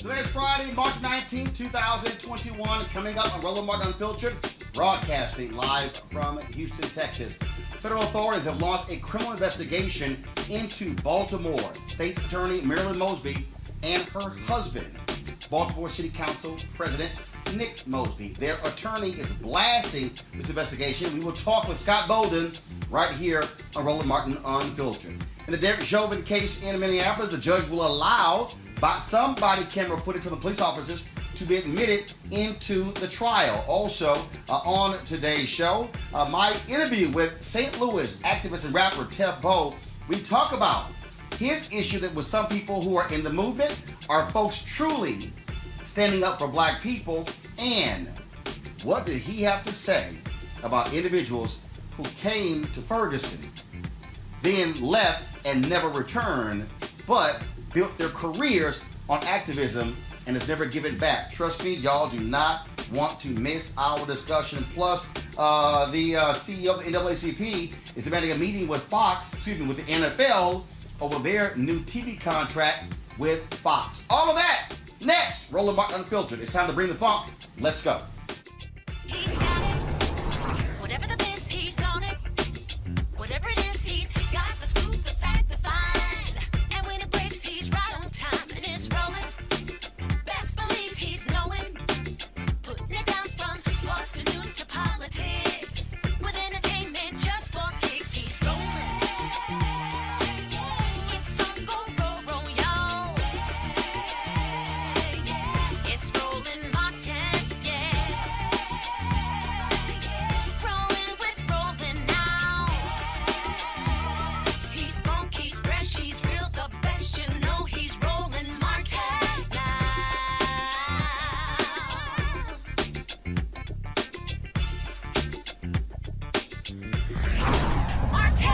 Today is Friday, March 19, 2021. Coming up on Roland Unfiltered, broadcasting live from Houston, Texas. Federal authorities have launched a criminal investigation into Baltimore. State Attorney Marilyn Mosby and her husband, Baltimore City Council President Nick Mosby. Their attorney is blasting this investigation. We will talk with Scott Bolden right here on Roland Martin Unfiltered. In the Derek Chauvin case in Minneapolis, the judge will allow some body camera footage from the police officers to be admitted into the trial. Also, on today's show, my interview with St. Louis activist and rapper Tef Poe. We talk about his issue that with some people who are in the movement, are folks truly standing up for black people, and what did he have to say about individuals who came to Ferguson, then left and never returned, but built their careers on activism and has never given back. Trust me, y'all do not want to miss our discussion. Plus, the CEO of the NAACP is demanding a meeting with with the NFL over their new TV contract with Fox. All of that next. Roland Martin Unfiltered. It's time to bring the funk. Let's go. He's got it. Whatever the biz, he's on it. Whatever it is, he's got the scoop, the fact, the find. And when it breaks, he's right on time and it's rolling. Best believe he's knowing. Putting it down from sports to news to politics. With entertainment just for kicks, he's rolling. It's on go, y'all. It's Roland Martin, rolling with Roland now. He's funk, he's fresh, he's real, the best, you know he's Roland Martin now. Martin!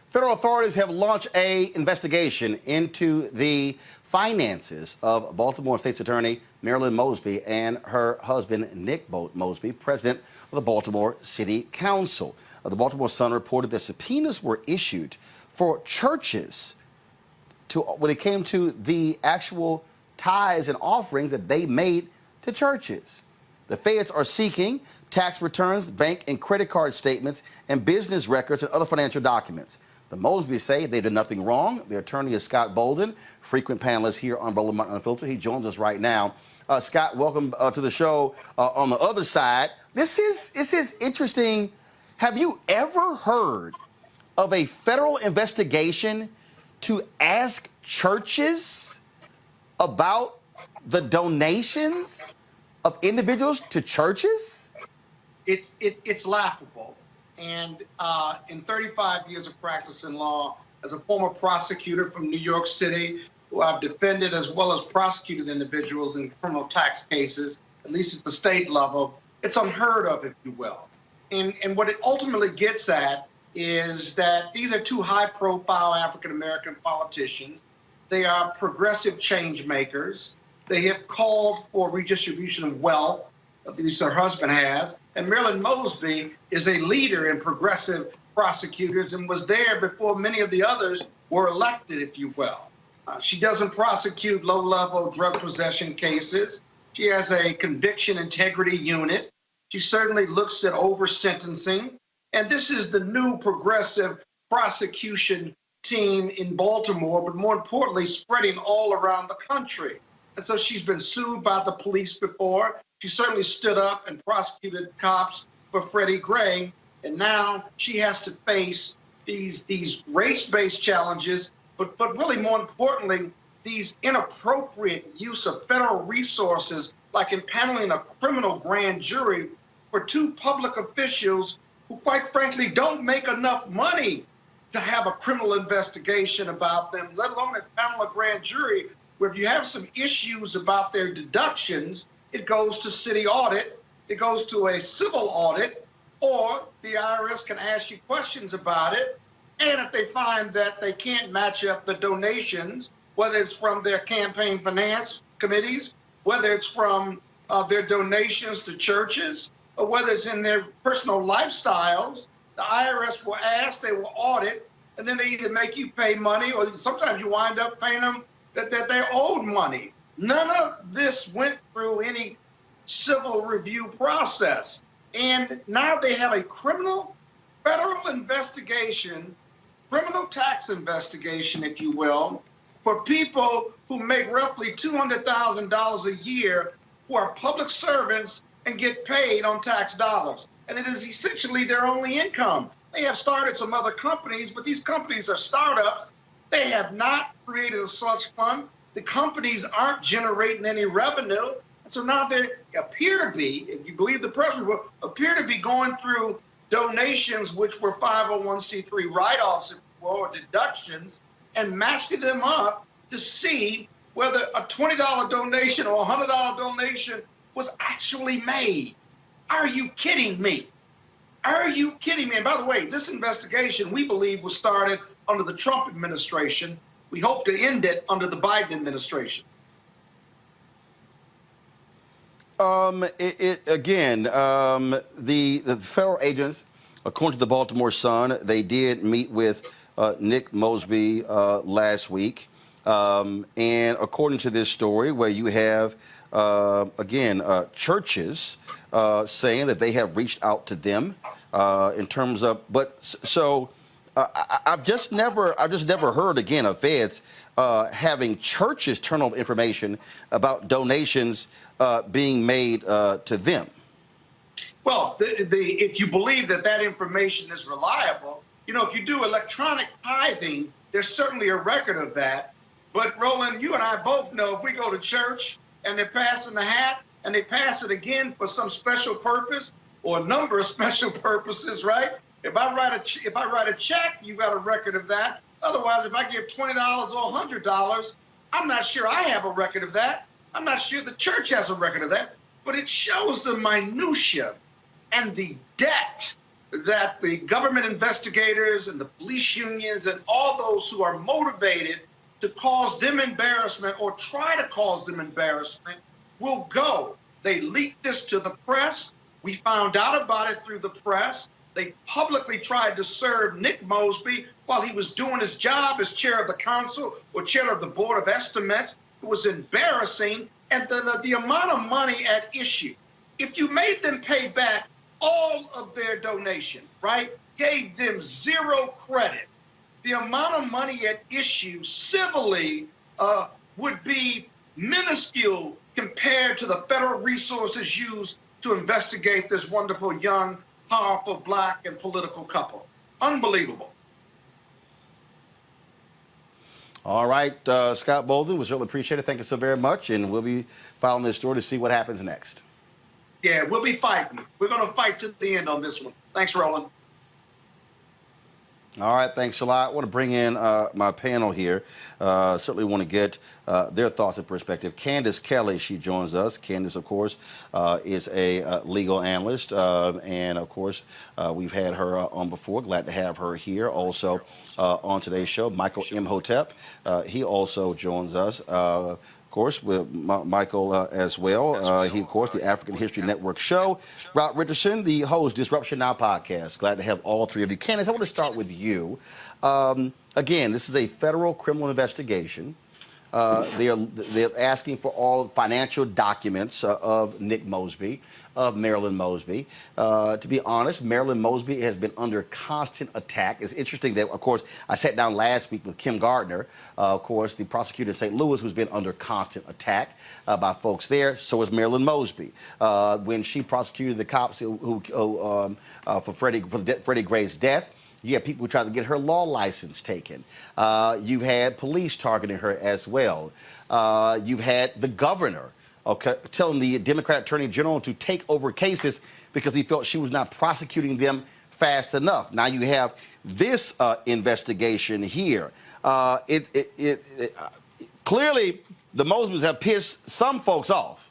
Federal authorities have launched an investigation into the finances of Baltimore State's Attorney Marilyn Mosby and her husband Nick Mosby, president of the Baltimore City Council. The Baltimore Sun reported that subpoenas were issued for churches when it came to the actual tithes and offerings that they made to churches. The feds are seeking tax returns, bank and credit card statements, and business records and other financial documents. The Mosbys say they did nothing wrong. Their attorney is Scott Bolden, frequent panelist here on Roland Martin Unfiltered. He joins us right now. Scott, welcome to the show. On the other side, this is interesting. Have you ever heard of a federal investigation to ask churches about the donations of individuals to churches? It's laughable. And in 35 years of practice in law, as a former prosecutor from New York City, who I've defended as well as prosecuted individuals in criminal tax cases, at least at the state level, it's unheard of, if you will. And what it ultimately gets at is that these are two high-profile African-American politicians. They are progressive change makers. They have called for redistribution of wealth, at least her husband has. And Marilyn Mosby is a leader in progressive prosecutors and was there before many of the others were elected, if you will. She doesn't prosecute low-level drug possession cases. She has a conviction integrity unit. She certainly looks at over-sentencing. And this is the new progressive prosecution team in Baltimore, but more importantly, spreading all around the country. And so she's been sued by the police before. She certainly stood up and prosecuted cops for Freddie Gray. And now she has to face these race-based challenges, but really more importantly, these inappropriate use of federal resources, like impaneling a criminal grand jury for two public officials who, quite frankly, don't make enough money to have a criminal investigation about them, let alone impanel a grand jury, where if you have some issues about their deductions, it goes to city audit, it goes to a civil audit, or the IRS can ask you questions about it. And if they find that they can't match up the donations, whether it's from their campaign finance committees, whether it's from their donations to churches, or whether it's in their personal lifestyles, the IRS will ask, they will audit, and then they either make you pay money, or sometimes you wind up paying them that they're owed money. None of this went through any civil review process. And now they have a federal investigation, criminal tax investigation, if you will, for people who make roughly $200,000 a year, who are public servants and get paid on tax dollars. And it is essentially their only income. They have started some other companies, but these companies are startups. They have not created a slush fund. The companies aren't generating any revenue. And so now they appear to be, if you believe the press report, appear to be going through donations, which were 501c3 write-offs or deductions, and matching them up to see whether a $20 donation or a $100 donation was actually made. Are you kidding me? Are you kidding me? And by the way, this investigation, we believe, was started under the Trump administration. We hope to end it under the Biden administration. The federal agents, according to the Baltimore Sun, they did meet with Nick Mosby last week. And according to this story, where you have, churches saying that they have reached out to them in terms of, I've just never heard again of feds having churches turn over information about donations being made to them. Well, if you believe that information is reliable, if you do electronic tithing, there's certainly a record of that. But Roland, you and I both know if we go to church and they're passing the hat and they pass it again for some special purpose or a number of special purposes, right? If I write a check, you got a record of that. Otherwise, if I give $20 or $100, I'm not sure I have a record of that. I'm not sure the church has a record of that. But it shows the minutia and the debt that the government investigators and the police unions and all those who are motivated to cause them embarrassment or try to cause them embarrassment will go. They leaked this to the press. We found out about it through the press. They publicly tried to serve Nick Mosby while he was doing his job as chair of the council or chair of the board of estimates. It was embarrassing. And the amount of money at issue, if you made them pay back all of their donation, right, gave them zero credit, the amount of money at issue civilly would be minuscule compared to the federal resources used to investigate this wonderful, young, powerful, black, and political couple. Unbelievable. All right, Scott Bolden, we certainly appreciate it. Thank you so very much, and we'll be following this story to see what happens next. Yeah, we'll be fighting. We're going to fight to the end on this one. Thanks, Roland. All right, thanks a lot. I want to bring in my panel here. Certainly want to get their thoughts and perspective. Candace Kelly, she joins us. Candace, of course, is a legal analyst. And, of course, we've had her on before. Glad to have her here. Also on today's show, Michael Imhotep. He also joins us. Of course, with Michael as well. He, of course, the African History Network show. Rob Richardson, the host, Disruption Now podcast. Glad to have all three of you. Candace, I want to start with you. Again, this is a federal criminal investigation. They're asking for all financial documents of Nick Mosby, of Marilyn Mosby. To be honest, Marilyn Mosby has been under constant attack. It's interesting that, of course, I sat down last week with Kim Gardner, of course, the prosecutor in St. Louis, who's been under constant attack by folks there. So is Marilyn Mosby. When she prosecuted the cops for Freddie Gray's death, you had people who tried to get her law license taken. You've had police targeting her as well. You've had the governor telling the Democrat Attorney General to take over cases because he felt she was not prosecuting them fast enough. Now you have this investigation here. Clearly, the Mosbys have pissed some folks off.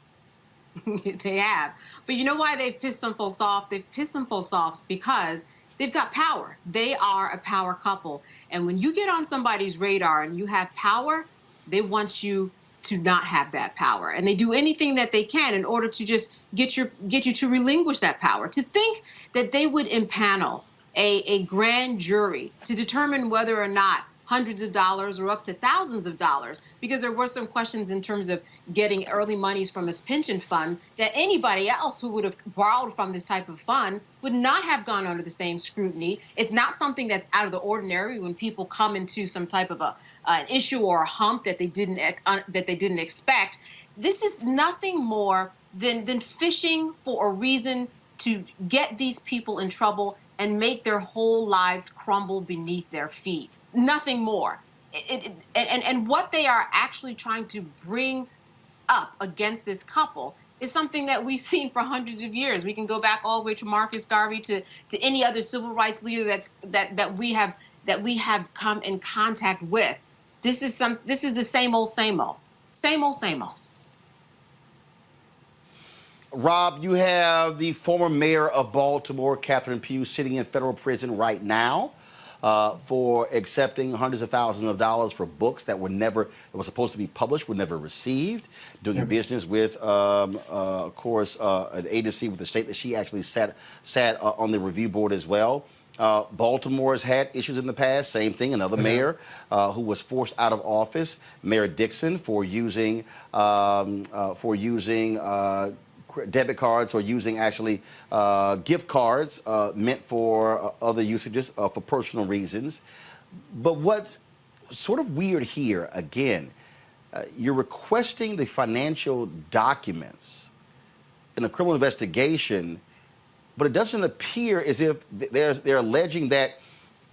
They have. But you know why they've pissed some folks off? They've pissed some folks off because they've got power. They are a power couple. And when you get on somebody's radar and you have power, they want you to not have that power. And they do anything that they can in order to just get you to relinquish that power. To think that they would impanel a grand jury to determine whether or not hundreds of dollars or up to thousands of dollars, because there were some questions in terms of getting early monies from his pension fund that anybody else who would have borrowed from this type of fund would not have gone under the same scrutiny. It's not something that's out of the ordinary when people come into some type of an issue or a hump that they didn't expect. This is nothing more than fishing for a reason to get these people in trouble and make their whole lives crumble beneath their feet. Nothing more. And what they are actually trying to bring up against this couple is something that we've seen for hundreds of years. We can go back all the way to Marcus Garvey to any other civil rights leader that we have come in contact with. This is the same old. Rob, you have the former mayor of Baltimore, Catherine Pugh, sitting in federal prison right now for accepting hundreds of thousands of dollars for books that were supposed to be published, were never received, doing business with, of course, an agency with the state that she actually sat on the review board as well. Baltimore's had issues in the past. Same thing. Another mayor who was forced out of office, Mayor Dixon, for using debit cards or using actually gift cards meant for other usages for personal reasons. But what's sort of weird here, again, you're requesting the financial documents in a criminal investigation, but it doesn't appear as if they're alleging that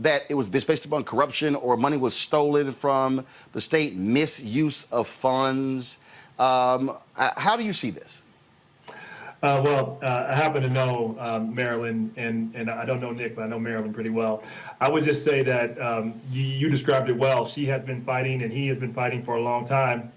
it was based upon corruption or money was stolen from the state, misuse of funds. How do you see this? I happen to know Marilyn, and I don't know Nick, but I know Marilyn pretty well. I would just say that you described it well. She has been fighting, and he has been fighting for a long time.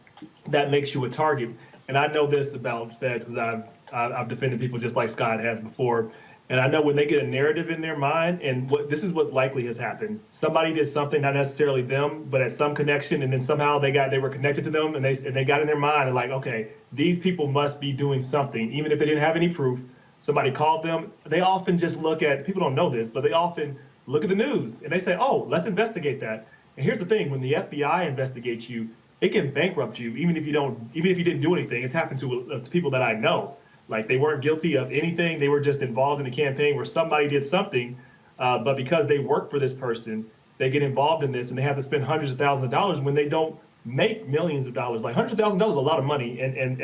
That makes you a target. And I know this about feds because I've defended people just like Scott has before. And I know when they get a narrative in their mind, and this is what likely has happened. Somebody did something, not necessarily them, but at some connection, and then somehow they were connected to them, and they got in their mind and like, okay, these people must be doing something, even if they didn't have any proof. Somebody called them. They often just look at, people don't know this, but they often look at the news and they say, oh, let's investigate that. And here's the thing: when the FBI investigates you, it can bankrupt you, even if you didn't do anything. It's happened to people that I know. Like, they weren't guilty of anything. They were just involved in a campaign where somebody did something, but because they work for this person, they get involved in this and they have to spend hundreds of thousands of dollars when they don't make millions of dollars. Like, hundreds of thousands of dollars is a lot of money, and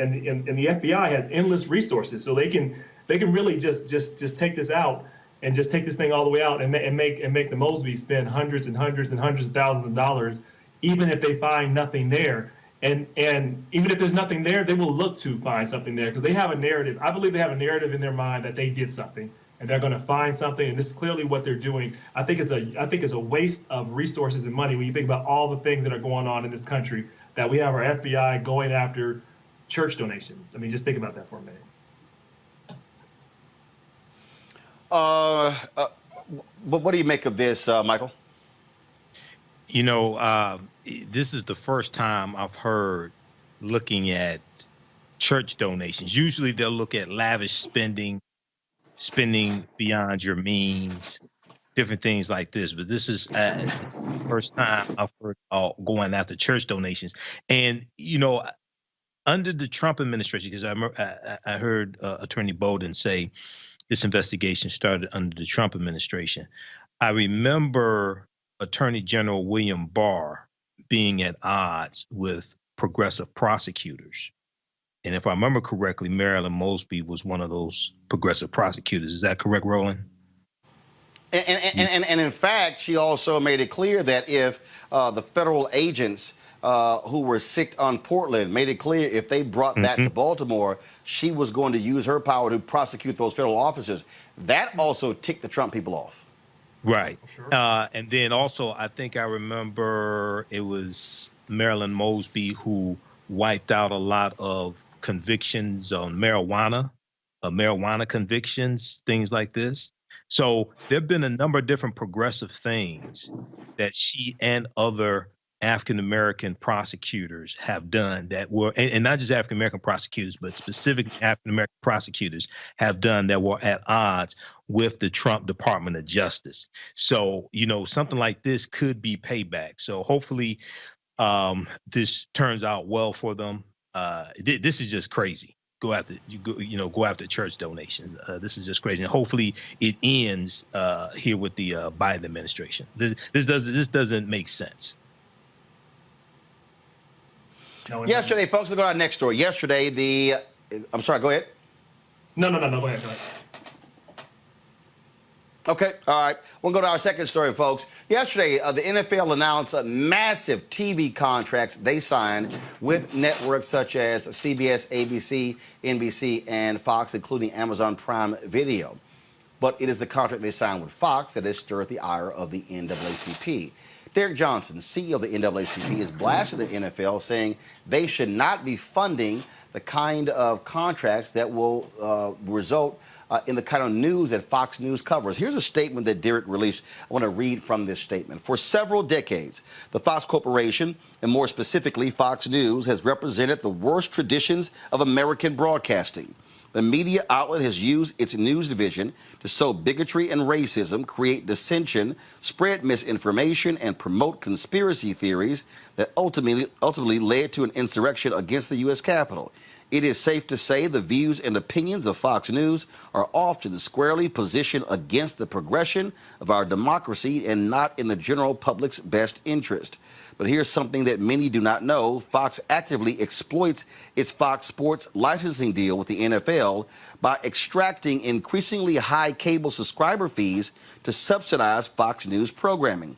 the FBI has endless resources, so they can really just take this out and just take this thing all the way out and make the Mosbys spend hundreds and hundreds and hundreds of thousands of dollars, even if they find nothing there. And even if there's nothing there, they will look to find something there because they have a narrative. I believe they have a narrative in their mind that they did something, and they're going to find something. And this is clearly what they're doing. I think it's a waste of resources and money when you think about all the things that are going on in this country. That we have our FBI going after church donations. I mean, just think about that for a minute. But what do you make of this, Michael? You know, this is the first time I've heard looking at church donations. Usually they'll look at lavish spending beyond your means, different things like this. But this is the first time I've heard going after church donations. And, you know, under the Trump administration, because I heard Attorney Bolden say this investigation started under the Trump administration. I remember Attorney General William Barr being at odds with progressive prosecutors. And if I remember correctly, Marilyn Mosby was one of those progressive prosecutors. Is that correct, Roland? And in fact, she also made it clear that if the federal agents who were sicked on Portland made it clear if they brought that to Baltimore, she was going to use her power to prosecute those federal officers. That also ticked the Trump people off. Right. Sure. And then also, I think I remember it was Marilyn Mosby who wiped out a lot of convictions on marijuana convictions, things like this. So there have been a number of different progressive things that she and other African American prosecutors have done that were, and not just African American prosecutors, but specifically African American prosecutors have done that were at odds with the Trump Department of Justice. So, something like this could be payback. So hopefully this turns out well for them. This is just crazy. Go after church donations. This is just crazy. And hopefully it ends here with the Biden administration. This doesn't make sense. Yesterday, folks, let's go to our next story. Yesterday, I'm sorry, go ahead. No, go ahead. Okay, all right. We'll go to our second story, folks. Yesterday, the NFL announced massive TV contracts they signed with networks such as CBS, ABC, NBC, and Fox, including Amazon Prime Video. But it is the contract they signed with Fox that has stirred the ire of the NAACP. Derek Johnson, CEO of the NAACP, has blasted the NFL, saying they should not be funding the kind of contracts that will result in the kind of news that Fox News covers. Here's a statement that Derek released. I want to read from this statement. For several decades, the Fox Corporation, and more specifically Fox News, has represented the worst traditions of American broadcasting. The media outlet has used its news division to sow bigotry and racism, create dissension, spread misinformation, and promote conspiracy theories that ultimately led to an insurrection against the U.S. Capitol. It is safe to say the views and opinions of Fox News are often squarely positioned against the progression of our democracy and not in the general public's best interest. But here's something that many do not know. Fox actively exploits its Fox Sports licensing deal with the NFL by extracting increasingly high cable subscriber fees to subsidize Fox News programming.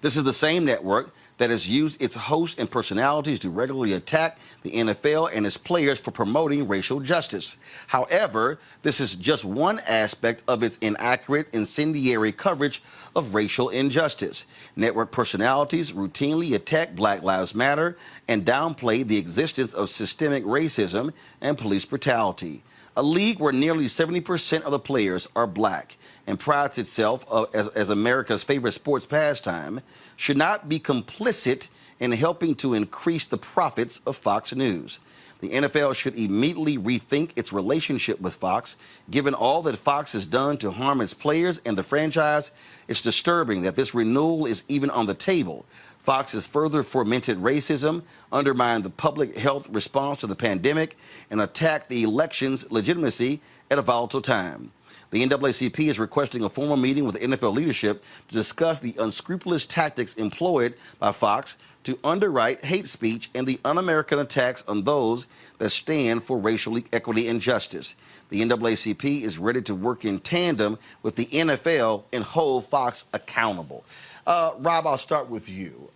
This is the same network that has used its hosts and personalities to regularly attack the NFL and its players for promoting racial justice. However, this is just one aspect of its inaccurate, incendiary coverage of racial injustice. Network personalities routinely attack Black Lives Matter and downplay the existence of systemic racism and police brutality. A league where nearly 70% of the players are black and prides itself as America's favorite sports pastime should not be complicit in helping to increase the profits of Fox News. The NFL should immediately rethink its relationship with Fox. Given all that Fox has done to harm its players and the franchise, it's disturbing that this renewal is even on the table. Fox has further fomented racism, undermined the public health response to the pandemic, and attacked the election's legitimacy at a volatile time. The NAACP is requesting a formal meeting with the NFL leadership to discuss the unscrupulous tactics employed by Fox to underwrite hate speech and the un-American attacks on those that stand for racial equity and justice. The NAACP is ready to work in tandem with the NFL and hold Fox accountable. Rob, I'll start with you.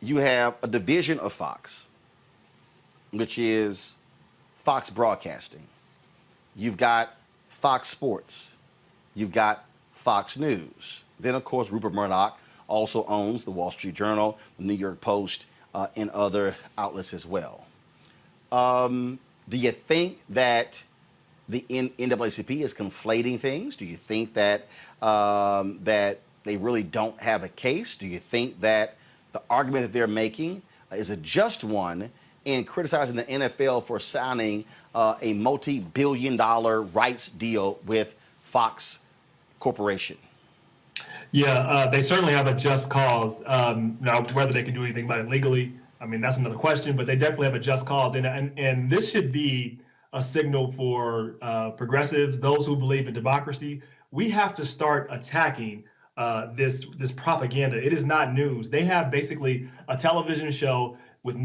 You have a division of Fox, which is Fox Broadcasting. You've got Fox Sports. You've got Fox News. Then, of course, Rupert Murdoch also owns the Wall Street Journal, the New York Post, and other outlets as well. Do you think that the NAACP is conflating things? Do you think that that they really don't have a case? Do you think that the argument that they're making is a just one in criticizing the NFL for signing a multi-billion-dollar rights deal with Fox Corporation? Yeah, they certainly have a just cause. Now, whether they can do anything about it legally, I mean, that's another question, but they definitely have a just cause. And this should be a signal for progressives, those who believe in democracy. We have to start attacking this propaganda. It is not news. They have basically a television show with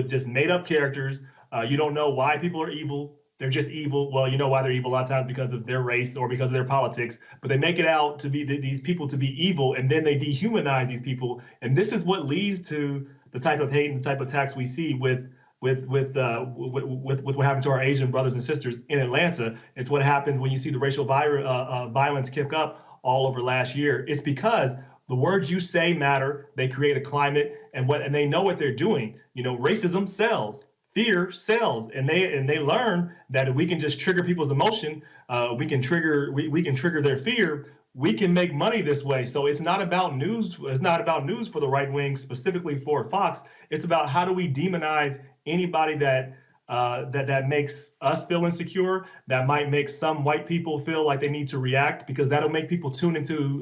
just made up characters. You don't know why people are evil. They're just evil. Well, you know why they're evil a lot of times, because of their race or because of their politics. But they make it out to be these people to be evil, and then they dehumanize these people. And this is what leads to the type of hate and the type of attacks we see with what happened to our Asian brothers and sisters in Atlanta. It's what happened when you see the racial violence kick up all over last year. It's because the words you say matter. They create a climate, and they know what they're doing. You know, racism sells. Fear sells, and they learn that if we can just trigger people's emotion, we can trigger their fear. we can make money this way. So it's not about news. It's not about news for the right wing, specifically for Fox. It's about how do we demonize anybody that that makes us feel insecure, that might make some white people feel like they need to react, because that'll make people tune into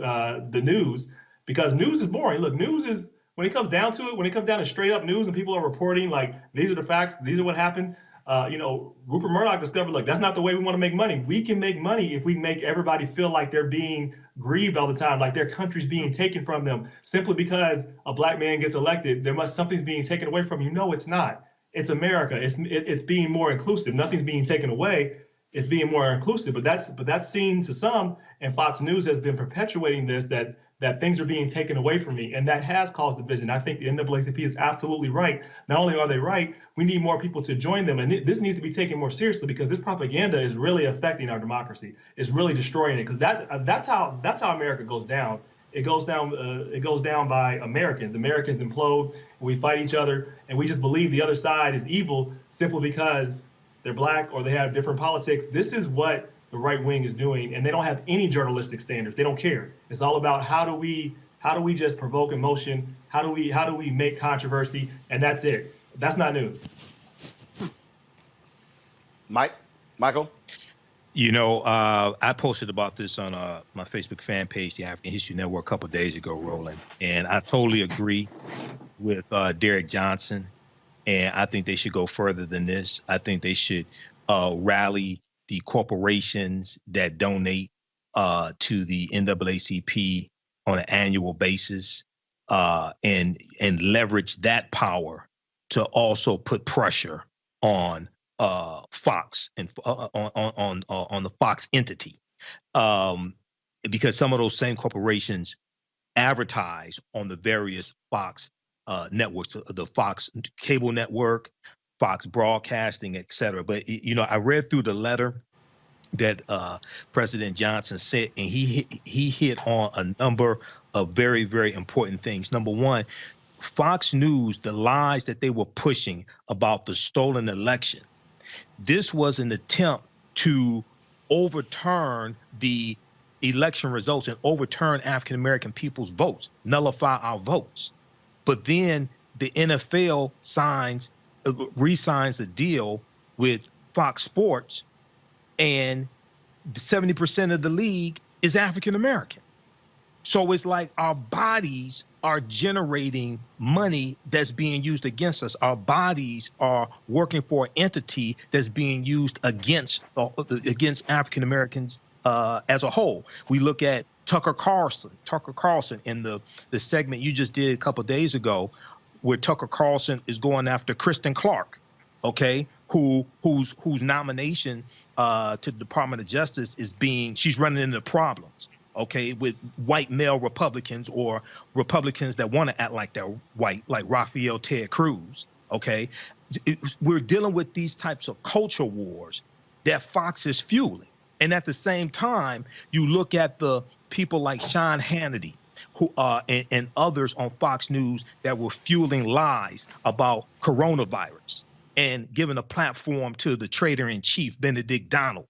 the news, because news is boring. Look, news is, when it comes down to it, when it comes down to straight up news and people are reporting like, these are the facts, these are what happened. Rupert Murdoch discovered, like, that's not the way we want to make money. We can make money if we make everybody feel like they're being grieved all the time, like their country's being taken from them simply because a black man gets elected. Something's being taken away from you. No, it's not. It's America. It's being more inclusive. Nothing's being taken away. It's being more inclusive. But that's seen to some, and Fox News has been perpetuating this, that things are being taken away from me, and that has caused division. I think the NAACP is absolutely right. Not only are they right, we need more people to join them, and this needs to be taken more seriously, because this propaganda is really affecting our democracy. It's really destroying it, because that's how America goes down. It goes down by Americans. Americans implode, and we fight each other, and we just believe the other side is evil simply because they're black or they have different politics. This is what the right wing is doing, and they don't have any journalistic standards. They don't care. It's all about how do we just provoke emotion? How do we make controversy? And that's it. That's not news. Michael? I posted about this on my Facebook fan page, the African History Network, a couple of days ago, Roland, and I totally agree with Derek Johnson, and I think they should go further than this. I think they should rally the corporations that donate to the NAACP on an annual basis, and leverage that power to also put pressure on Fox and on the Fox entity, because some of those same corporations advertise on the various Fox networks, the Fox cable network, Fox Broadcasting, et cetera. But I read through the letter that President Johnson said, and he hit on a number of very, very important things. Number one, Fox News, the lies that they were pushing about the stolen election. This was an attempt to overturn the election results and overturn African-American people's votes, nullify our votes. But then the NFL re-signs a deal with Fox Sports, and 70% of the league is African-American. So it's like our bodies are generating money that's being used against us. Our bodies are working for an entity that's being used against African Americans as a whole. We look at Tucker Carlson in the segment you just did a couple of days ago, where Tucker Carlson is going after Kristen Clark, okay, whose nomination to the Department of Justice she's running into problems. Okay, with white male Republicans or Republicans that want to act like they're white, like Rafael Ted Cruz. Okay, we're dealing with these types of culture wars that Fox is fueling. And at the same time, you look at the people like Sean Hannity, who and others on Fox News that were fueling lies about coronavirus and giving a platform to the traitor-in-chief, Benedict Donald,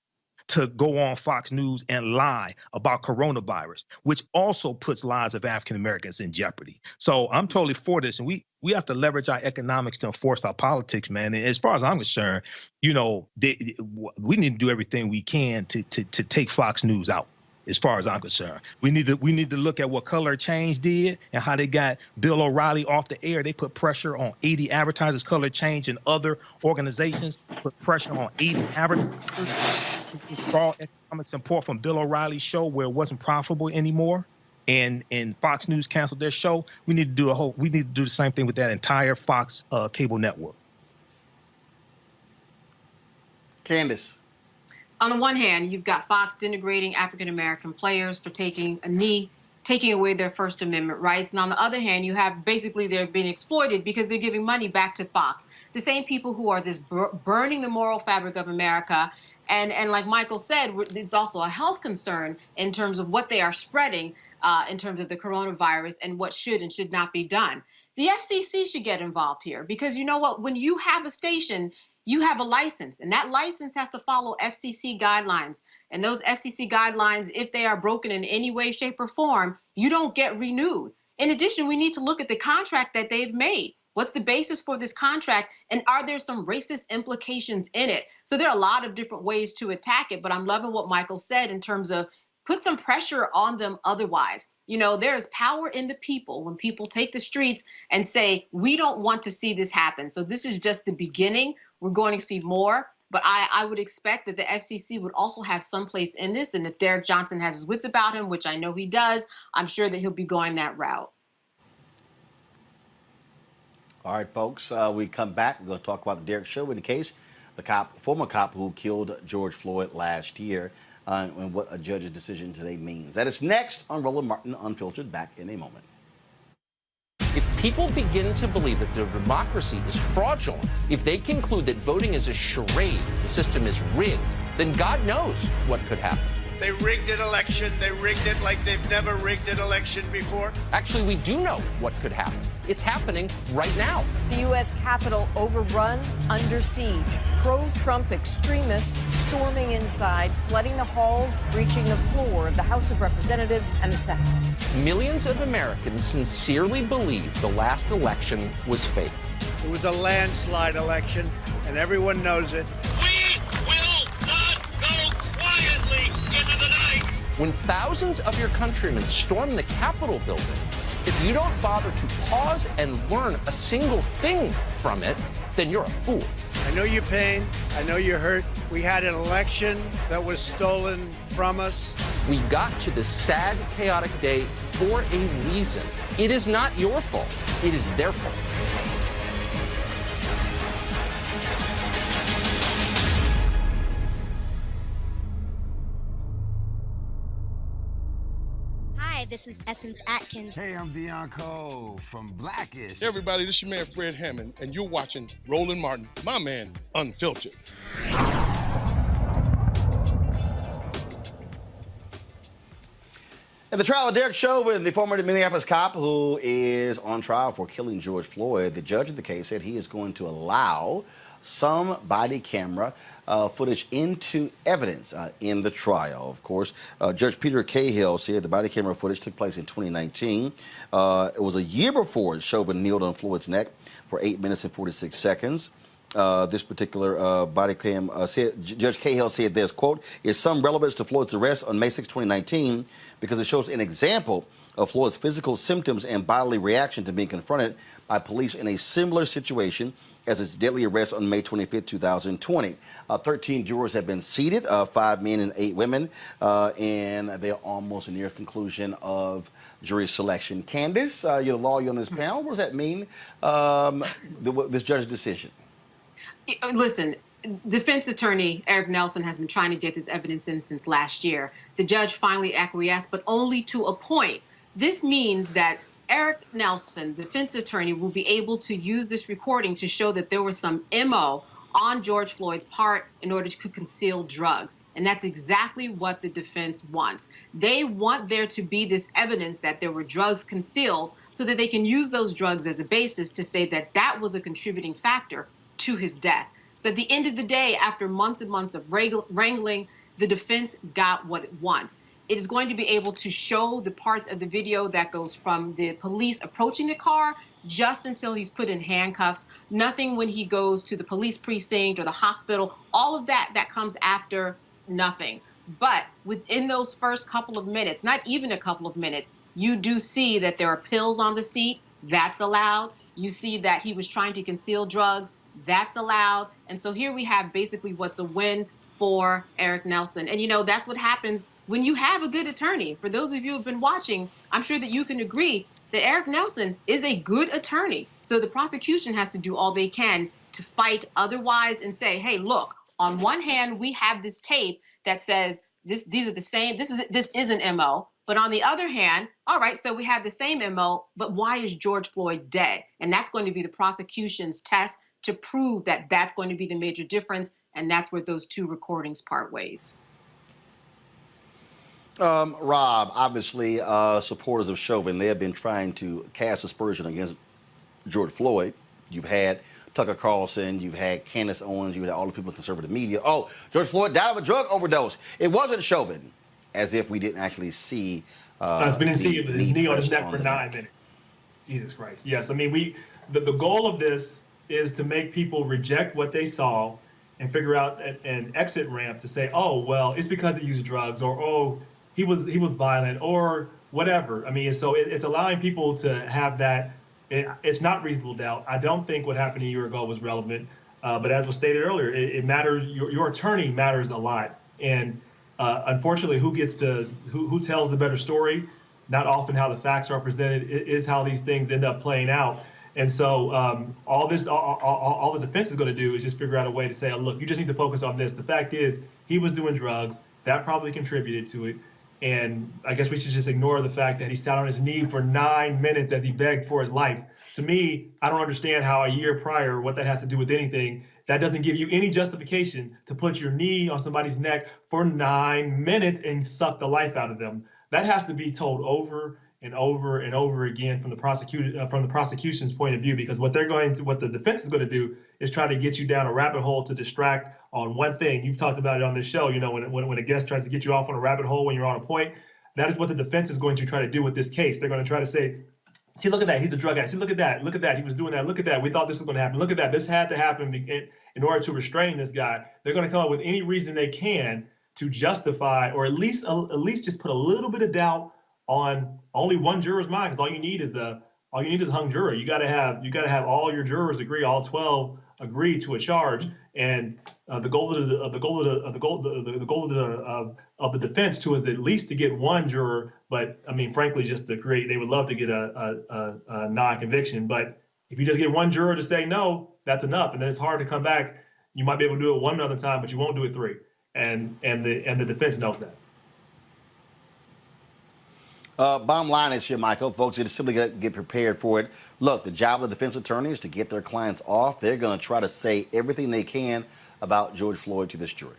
to go on Fox News and lie about coronavirus, which also puts lives of African Americans in jeopardy. So I'm totally for this, and we have to leverage our economics to enforce our politics, man. And as far as I'm concerned, we need to do everything we can to take Fox News out. As far as I'm concerned, we need to look at what Color Change did and how they got Bill O'Reilly off the air. They put pressure on 80 advertisers. Color Change and other organizations put pressure on 80 advertisers. Raw economic support from Bill O'Reilly's show where it wasn't profitable anymore, and Fox News canceled their show. We need to do the same thing with that entire Fox cable network. Candace. On the one hand, you've got Fox denigrating African-American players for taking a knee, taking away their First Amendment rights. And on the other hand, you have basically they're being exploited because they're giving money back to Fox. The same people who are just burning the moral fabric of America. And like Michael said, it's also a health concern in terms of what they are spreading in terms of the coronavirus and what should and should not be done. The FCC should get involved here because you know what? When you have a station, you have a license, and that license has to follow FCC guidelines. And those FCC guidelines, if they are broken in any way, shape, or form, you don't get renewed. In addition, we need to look at the contract that they've made. What's the basis for this contract? And are there some racist implications in it? So there are a lot of different ways to attack it, but I'm loving what Michael said in terms of put some pressure on them otherwise. You know, there is power in the people when people take the streets and say, we don't want to see this happen. So this is just the beginning. We're going to see more. But I would expect that the FCC would also have some place in this. And if Derek Johnson has his wits about him, which I know he does, I'm sure that he'll be going that route. All right, folks, we come back. We're going to talk about the Derek Chauvin case, the former cop who killed George Floyd last year, and what a judge's decision today means. That is next on Roland Martin Unfiltered. Back in a moment. If people begin to believe that their democracy is fraudulent, if they conclude that voting is a charade, the system is rigged, then God knows what could happen. They rigged an election. They rigged it like they've never rigged an election before. Actually, we do know what could happen. It's happening right now. The U.S. Capitol overrun, under siege. Pro-Trump extremists storming inside, flooding the halls, reaching the floor of the House of Representatives and the Senate. Millions of Americans sincerely believe the last election was fake. It was a landslide election, and everyone knows it. We will not go quietly into the night. When thousands of your countrymen storm the Capitol building, if you don't bother to pause and learn a single thing from it, then you're a fool. I know your pain. I know you're hurt. We had an election that was stolen from us. We got to this sad, chaotic day for a reason. It is not your fault. It is their fault. Hi, this is Essence Atkins. Hey, I'm Deion Cole from Blackish. Hey everybody, this is your man Fred Hammond, and you're watching Roland Martin, my man, Unfiltered. In the trial of Derek Chauvin, the former Minneapolis cop who is on trial for killing George Floyd, the judge of the case said he is going to allow some body camera footage into evidence in the trial. Of course, Judge Peter Cahill said the body camera footage took place in 2019. It was a year before Chauvin kneeled on Floyd's neck for 8 minutes and 46 seconds. This particular body cam, Judge Cahill said there's, quote, is some relevance to Floyd's arrest on May 6, 2019 because it shows an example of Floyd's physical symptoms and bodily reaction to being confronted by police in a similar situation as its deadly arrest on May 25, 2020. 13 jurors have been seated, 5 men and 8 women, and they're almost near conclusion of jury selection. Candace, you're the lawyer on this panel. What does that mean, this judge's decision? Listen, defense attorney Eric Nelson has been trying to get this evidence in since last year. The judge finally acquiesced, but only to a point. This means that Eric Nelson, defense attorney, will be able to use this recording to show that there was some MO on George Floyd's part in order to conceal drugs. And that's exactly what the defense wants. They want there to be this evidence that there were drugs concealed so that they can use those drugs as a basis to say that that was a contributing factor to his death. So at the end of the day, after months and months of wrangling, the defense got what it wants. It is going to be able to show the parts of the video that goes from the police approaching the car just until he's put in handcuffs. Nothing when he goes to the police precinct or the hospital. All of that comes after, nothing. But within those first couple of minutes, not even a couple of minutes, you do see that there are pills on the seat. That's allowed. You see that he was trying to conceal drugs. That's allowed. And so here we have basically what's a win for Eric Nelson. And, you know, that's what happens when you have a good attorney. For those of you who have been watching, I'm sure that you can agree that Eric Nelson is a good attorney. So the prosecution has to do all they can to fight otherwise and say, hey, look, on one hand, we have this tape that says these are the same. This is an MO. But on the other hand, all right, so we have the same MO, but why is George Floyd dead? And that's going to be the prosecution's test to prove that that's going to be the major difference. And that's where those two recordings part ways. Rob, obviously, supporters of Chauvin, they have been trying to cast aspersion against George Floyd You've had Tucker Carlson, you've had Candace Owens, you had all the people in conservative media. Oh, George Floyd died of a drug overdose. It wasn't Chauvin, as if we didn't actually see. It's been in his knee on his neck for 9 minutes. Jesus Christ. Yes, I mean, the goal of this is to make people reject what they saw and figure out an exit ramp to say, oh, well, it's because he used drugs, or oh, he was violent, or whatever. I mean, so it's allowing people to have that. It's not reasonable doubt. I don't think what happened a year ago was relevant, but as was stated earlier, it matters. Your attorney matters a lot, and unfortunately, who tells the better story, not often how the facts are presented, is how these things end up playing out. And so all the defense is going to do is just figure out a way to say, oh, look, you just need to focus on this. The fact is, he was doing drugs. That probably contributed to it. And I guess we should just ignore the fact that he sat on his knee for 9 minutes as he begged for his life. To me, I don't understand how a year prior, what that has to do with anything. That doesn't give you any justification to put your knee on somebody's neck for 9 minutes and suck the life out of them. That has to be told over and over and over again from the prosecution's point of view, because what the defense is going to do is try to get you down a rabbit hole to distract on one thing. You've talked about it on this show. You know, when a guest tries to get you off on a rabbit hole when you're on a point, that is what the defense is going to try to do with this case. They're going to try to say, see, look at that, he's a drug addict. See, look at that, he was doing that. Look at that, we thought this was going to happen. Look at that, this had to happen in order to restrain this guy. They're going to come up with any reason they can to justify, or at least just put a little bit of doubt on only one juror's mind, because all you need is a hung juror. You got to have all your jurors agree, all 12 agree to a charge, and the goal of the defense too is at least to get one juror. But I mean, frankly, just to create, they would love to get a non-conviction. But if you just get one juror to say no, that's enough, and then it's hard to come back. You might be able to do it one other time, but you won't do it three, and the defense knows that. Bottom line is here, Michael, folks, just simply get prepared for it. Look, the job of the defense attorney is to get their clients off. They're going to try to say everything they can about George Floyd to this jury.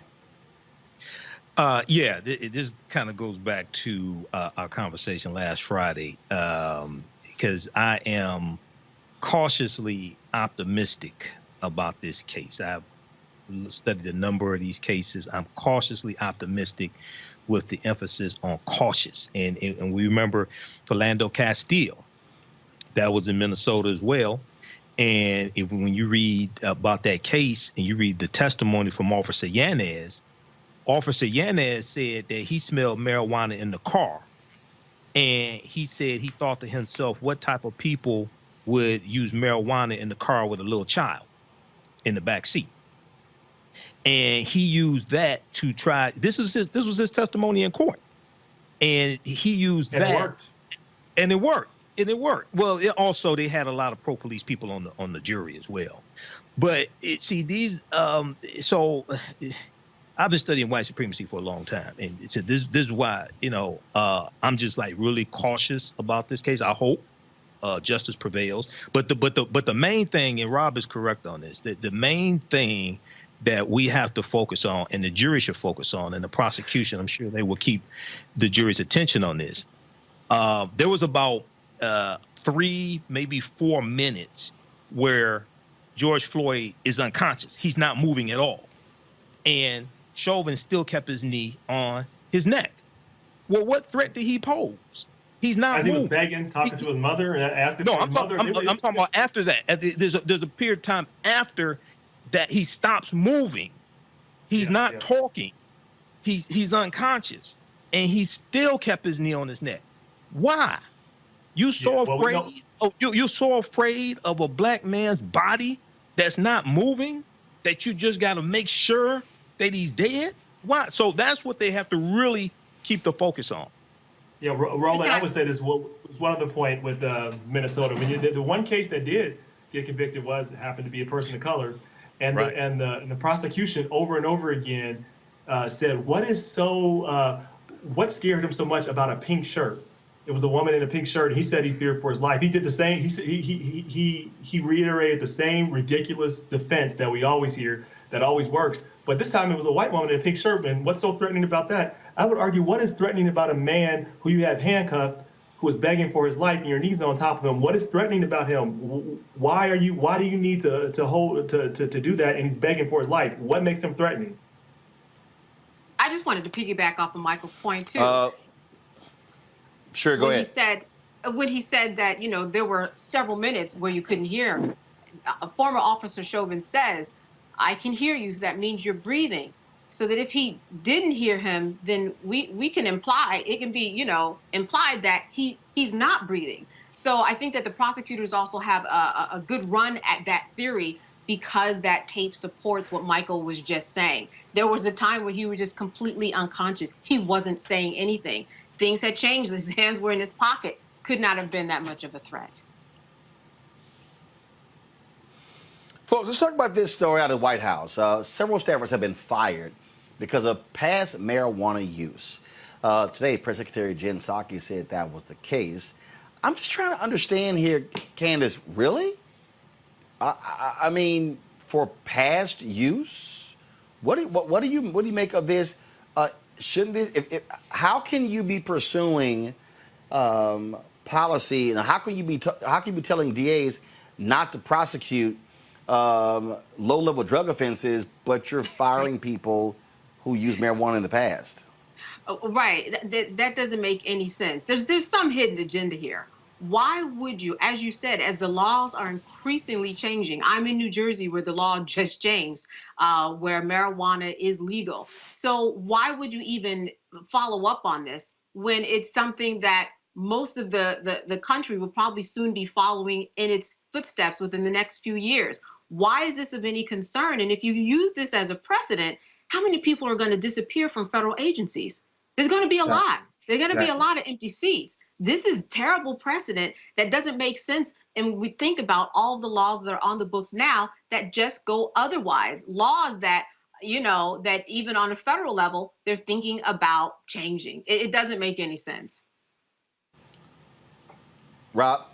This kind of goes back to our conversation last Friday, because I am cautiously optimistic about this case. I've studied a number of these cases. I'm cautiously optimistic, with the emphasis on cautious. And we remember Philando Castile, that was in Minnesota as well. And when you read about that case and you read the testimony from Officer Yanez said that he smelled marijuana in the car. And he said he thought to himself, what type of people would use marijuana in the car with a little child in the back seat? And he used that to try. This was his testimony in court, and he used that. It worked. And it worked. Well, also they had a lot of pro-police people on the jury as well. But so I've been studying white supremacy for a long time, and so this is why I'm just like really cautious about this case. I hope justice prevails. But the main thing, and Rob is correct on this, the main thing that we have to focus on, and the jury should focus on, and the prosecution, I'm sure they will keep the jury's attention on this. There was about 3, maybe 4 minutes where George Floyd is unconscious. He's not moving at all. And Chauvin still kept his knee on his neck. Well, what threat did he pose? He's not moving. He was begging, talking to his mother, and asking for his mother. I'm talking about after that. There's a period of time after that he stops moving. He's not talking. He's unconscious, and he still kept his knee on his neck. Why? You so afraid? You're so afraid of a black man's body that's not moving that you just got to make sure that he's dead? Why? So that's what they have to really keep the focus on. Yeah, Roland, I would say this was one other point with Minnesota. When the one case that did get convicted happened to be a person of color. And the prosecution over and over again said, what scared him so much about a pink shirt? It was a woman in a pink shirt. He said he feared for his life. He did the same. He reiterated the same ridiculous defense that we always hear, that always works. But this time it was a white woman in a pink shirt. And what's so threatening about that? I would argue, what is threatening about a man who you have handcuffed who is begging for his life and your knees on top of him, what is threatening about him? Why do you need to do that? And he's begging for his life. What makes him threatening? I just wanted to piggyback off of Michael's point too. Sure, go ahead. When he said that, you know, there were several minutes where you couldn't hear him. A former officer Chauvin says, I can hear you, so that means you're breathing. So that if he didn't hear him, then we can imply, it can be, you know, implied that he's not breathing. So I think that the prosecutors also have a good run at that theory, because that tape supports what Michael was just saying. There was a time where he was just completely unconscious. He wasn't saying anything. Things had changed. His hands were in his pocket. Could not have been that much of a threat. Folks, let's talk about this story out of the White House. Several staffers have been fired because of past marijuana use. Today, Press Secretary Jen Psaki said that was the case. I'm just trying to understand here, Candace, really? I mean, for past use, what do you make of this? Shouldn't this? How can you be pursuing policy, and how can you be telling DAs not to prosecute low-level drug offenses, but you're firing people who used marijuana in the past? Right. That doesn't make any sense. There's some hidden agenda here. Why would you, as you said, as the laws are increasingly changing? I'm in New Jersey, where the law just changed, where marijuana is legal. So why would you even follow up on this when it's something that most of the country will probably soon be following in its footsteps within the next few years? Why is this of any concern? And if you use this as a precedent, how many people are going to disappear from federal agencies? There's going to be a lot. There's going to be a lot of empty seats. This is terrible precedent that doesn't make sense. And we think about all of the laws that are on the books now that just go otherwise. Laws that, you know, that even on a federal level, they're thinking about changing. It doesn't make any sense. Rob?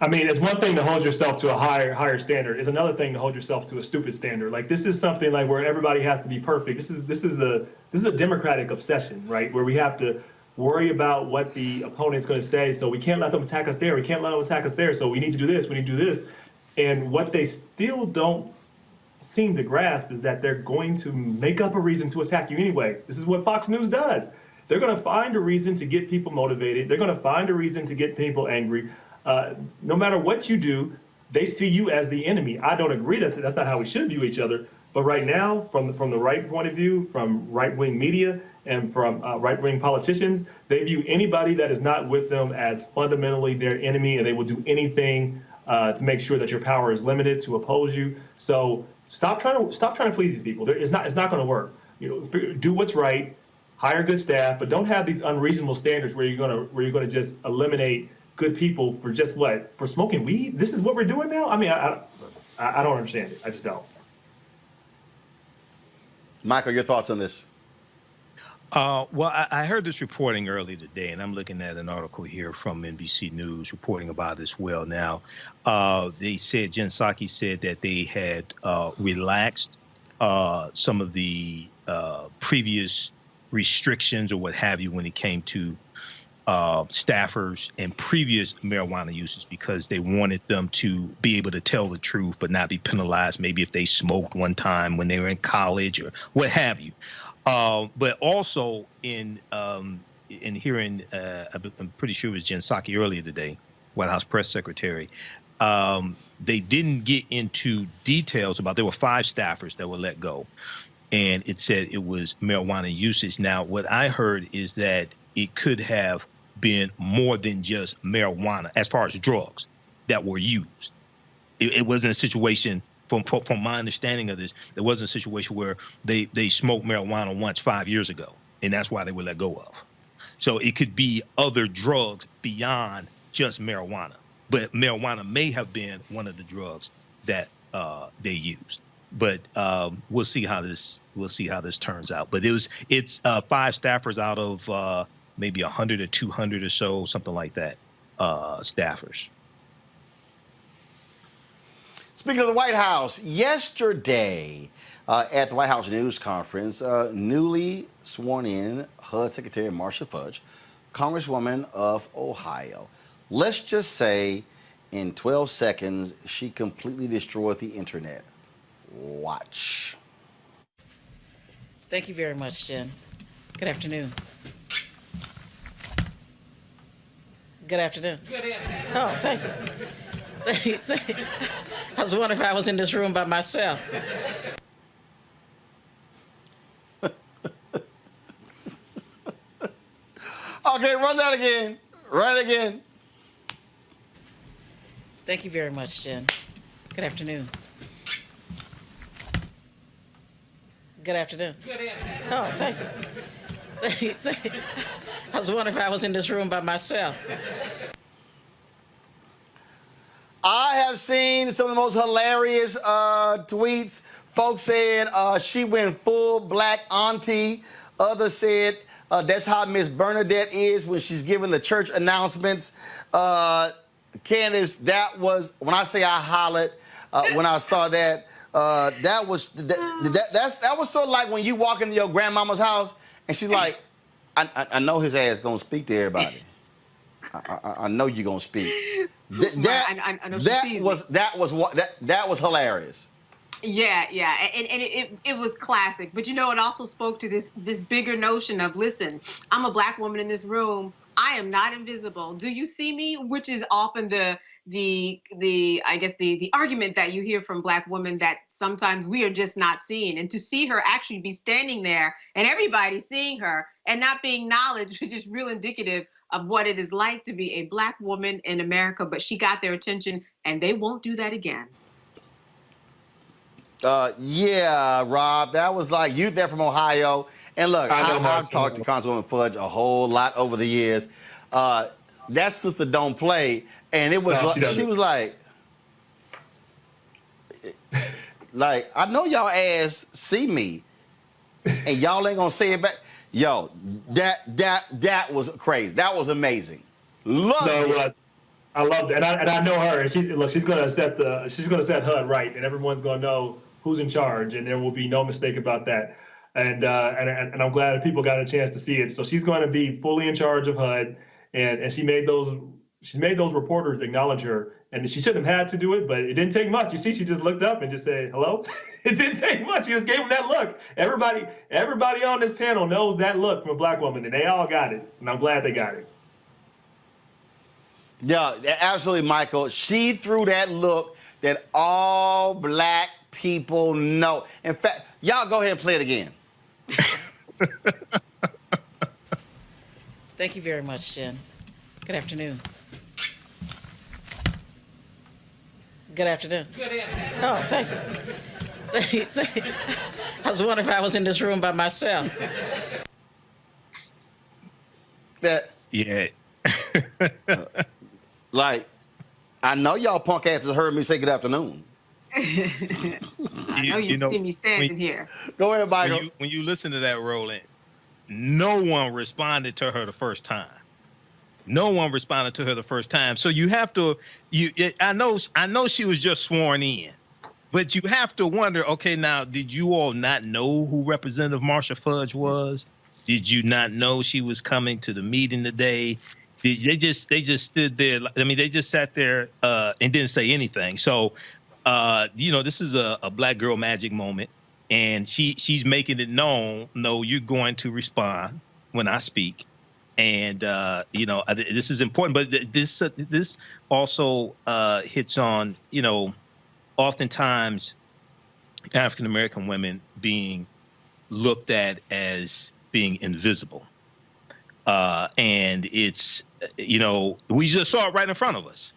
I mean, it's one thing to hold yourself to a higher standard. It's another thing to hold yourself to a stupid standard. Like, this is something like where everybody has to be perfect. This is a democratic obsession, right? Where we have to worry about what the opponent's going to say. So we can't let them attack us there. We can't let them attack us there. So we need to do this. We need to do this. And what they still don't seem to grasp is that they're going to make up a reason to attack you anyway. This is what Fox News does. They're going to find a reason to get people motivated. They're going to find a reason to get people angry. No matter what you do, they see you as the enemy. I don't agree. That's not how we should view each other. But right now, from the right point of view, from right-wing media and from right-wing politicians, they view anybody that is not with them as fundamentally their enemy, and they will do anything to make sure that your power is limited, to oppose you. So stop trying to please these people. It's not going to work. You know, do what's right, hire good staff, but don't have these unreasonable standards where you're going to just eliminate good people for just what? For smoking weed? This is what we're doing now? I mean, I don't understand it. I just don't. Michael, your thoughts on this? Well, I heard this reporting earlier today, and I'm looking at an article here from NBC News reporting about it as well. Now, they said, Jen Psaki said that they had relaxed some of the previous restrictions or what have you when it came to staffers and previous marijuana users, because they wanted them to be able to tell the truth but not be penalized, maybe if they smoked one time when they were in college or what have you. But also in hearing, I'm pretty sure it was Jen Psaki earlier today, White House press secretary, they didn't get into details about, there were 5 staffers that were let go, and it said it was marijuana usage. Now, what I heard is that it could have been more than just marijuana as far as drugs that were used. It wasn't a situation, from my understanding of this, it wasn't a situation where they smoked marijuana once 5 years ago, and that's why they were let go of. So it could be other drugs beyond just marijuana, but marijuana may have been one of the drugs that they used. But we'll see how this turns out. But it's 5 staffers out of maybe 100 or 200 or so, something like that, staffers. Speaking of the White House, yesterday at the White House news conference, newly sworn in HUD Secretary Marcia Fudge Congresswoman of Ohio. Let's just say in 12 seconds, she completely destroyed the internet. Watch. Thank you very much, Jen. Good afternoon. Good afternoon. Good afternoon. Oh, thank you. I was wondering if I was in this room by myself. Okay, run that again. Run it again. Thank you very much, Jen. Good afternoon. Good afternoon. Good afternoon. Oh, thank you. I was wondering if I was in this room by myself. I have seen some of the most hilarious tweets. Folks said she went full black auntie. Others said that's how Miss Bernadette is when she's giving the church announcements. Candace, that was, when I say I hollered when I saw that, that was sort of like when you walk into your grandmama's house and she's like, I know his ass gonna speak to everybody. I know you're gonna speak. That was hilarious. Yeah, and it was classic. But you know, it also spoke to this bigger notion of, listen, I'm a black woman in this room. I am not invisible. Do you see me? Which is often the argument that you hear from black women, that sometimes we are just not seen. And to see her actually be standing there and everybody seeing her and not being acknowledged was just real indicative of what it is like to be a black woman in America. But she got their attention, and they won't do that again. Yeah, Rob, that was like, you there from Ohio. And look, I've talked to Congresswoman Fudge a whole lot over the years. That sister don't play. And it was she was like, I know y'all ass see me, and y'all ain't gonna say it back. Yo, that was crazy. That was amazing. Love it. I loved it, and I know her. And she's gonna set HUD right, and everyone's gonna know who's in charge, and there will be no mistake about that. And I'm glad that people got a chance to see it. So she's going to be fully in charge of HUD, and she made those reporters acknowledge her. And she shouldn't have had to do it, but it didn't take much. You see, she just looked up and just said, hello? It didn't take much. She just gave them that look. Everybody on this panel knows that look from a black woman, and they all got it. And I'm glad they got it. Yeah, absolutely, Michael. She threw that look that all black people know. In fact, y'all go ahead and play it again. Thank you very much, Jen. Good afternoon. Good afternoon. Good afternoon. Oh, thank you. I was wondering if I was in this room by myself. Yeah. I know y'all punk asses heard me say good afternoon. I know you see me standing here. Go ahead, Michael. When you listen to that, Roland, no one responded to her the first time. No one responded to her the first time. So you have to. I know she was just sworn in, but you have to wonder. Okay, now did you all not know who Representative Marcia Fudge was? Did you not know she was coming to the meeting today? They just stood there. I mean, they just sat there and didn't say anything. So, this is a black girl magic moment, and she's making it known. No, you're going to respond when I speak, and this is important. But this also hits on oftentimes African American women being looked at as being invisible. And it's, we just saw it right in front of us,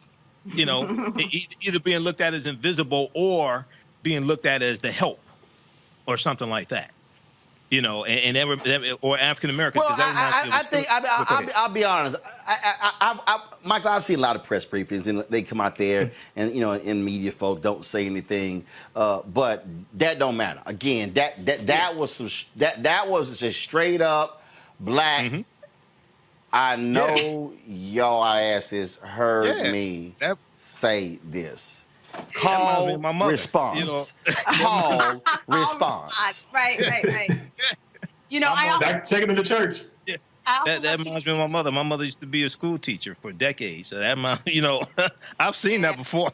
either being looked at as invisible or being looked at as the help or something like that, or African Americans. Well, I'll be honest. Michael, I've seen a lot of press briefings, and they come out there, and in media, folk don't say anything, but that don't matter. Again, that was just straight up black. Mm-hmm. I know your asses heard me say this. Call response. Call response. Right. I take him to church. That reminds me of my mother. My mother used to be a school teacher for decades. So that, I've seen that before.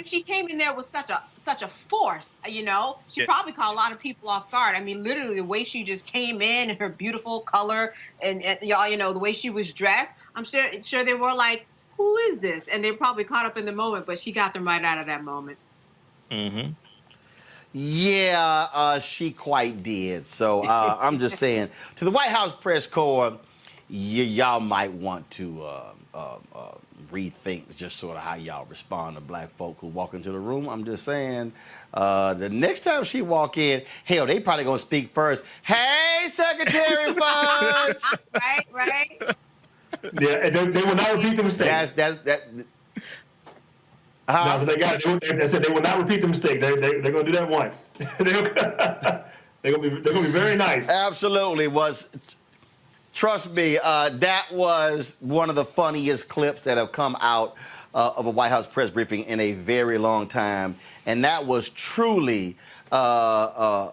She came in there with such a force. She probably caught a lot of people off guard. I mean, literally the way she just came in and her beautiful color and the way she was dressed. I'm sure they were like, who is this? And they were probably caught up in the moment, but she got them right out of that moment. Mm-hmm. Yeah, she quite did. So I'm just saying, to the White House press corps, y'all might want to rethink just sort of how y'all respond to black folk who walk into the room. I'm just saying, the next time she walk in, hell, they probably gonna speak first. Hey, Secretary Fudge. Right. Yeah, and they will not repeat the mistake. No, so they said they will not repeat the mistake. They're going to do that once. They're going to be very nice. Absolutely trust me, that was one of the funniest clips that have come out of a White House press briefing in a very long time, and that was truly a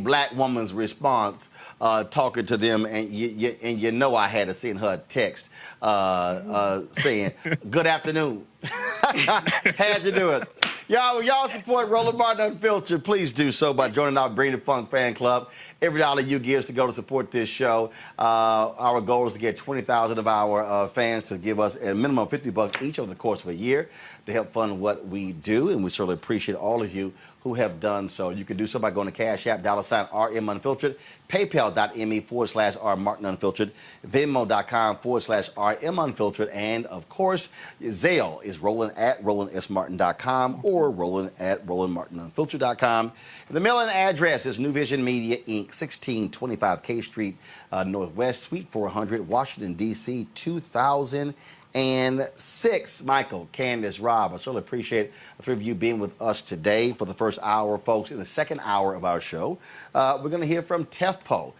black woman's response talking to them, and I had to send her a text saying, "Good afternoon." Had to do it. Y'all support Roland Martin Unfiltered. Please do so by joining our Bring the Funk fan club. Every dollar you give is to go to support this show. Our goal is to get 20,000 of our fans to give us a minimum of $50 each over the course of a year to help fund what we do, and we certainly appreciate all of you who have done so. You can do so by going to Cash App, $RM Unfiltered, PayPal.me/R Martin Unfiltered, Venmo.com/RM Unfiltered, and of course, Zelle is Roland@RolandSMartin.com or Roland@RolandMartinUnfiltered.com. The mailing address is New Vision Media Inc., 1625 K Street Northwest, Suite 400, Washington, D.C., 2006. Michael, Candace, Rob, I certainly appreciate the three of you being with us today for the first hour, folks. In the second hour of our show, we're going to hear from Tef Poe,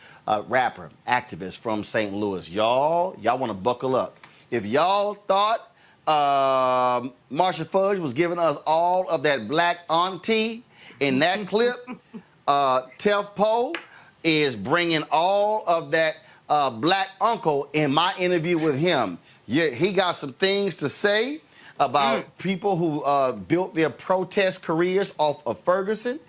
rapper, activist from St. Louis. Y'all want to buckle up. If y'all thought Marcia Fudge was giving us all of that black auntie in that clip, Tef Poe is bringing all of that black uncle in my interview with him. Yeah, he got some things to say about people who built their protest careers off of Ferguson.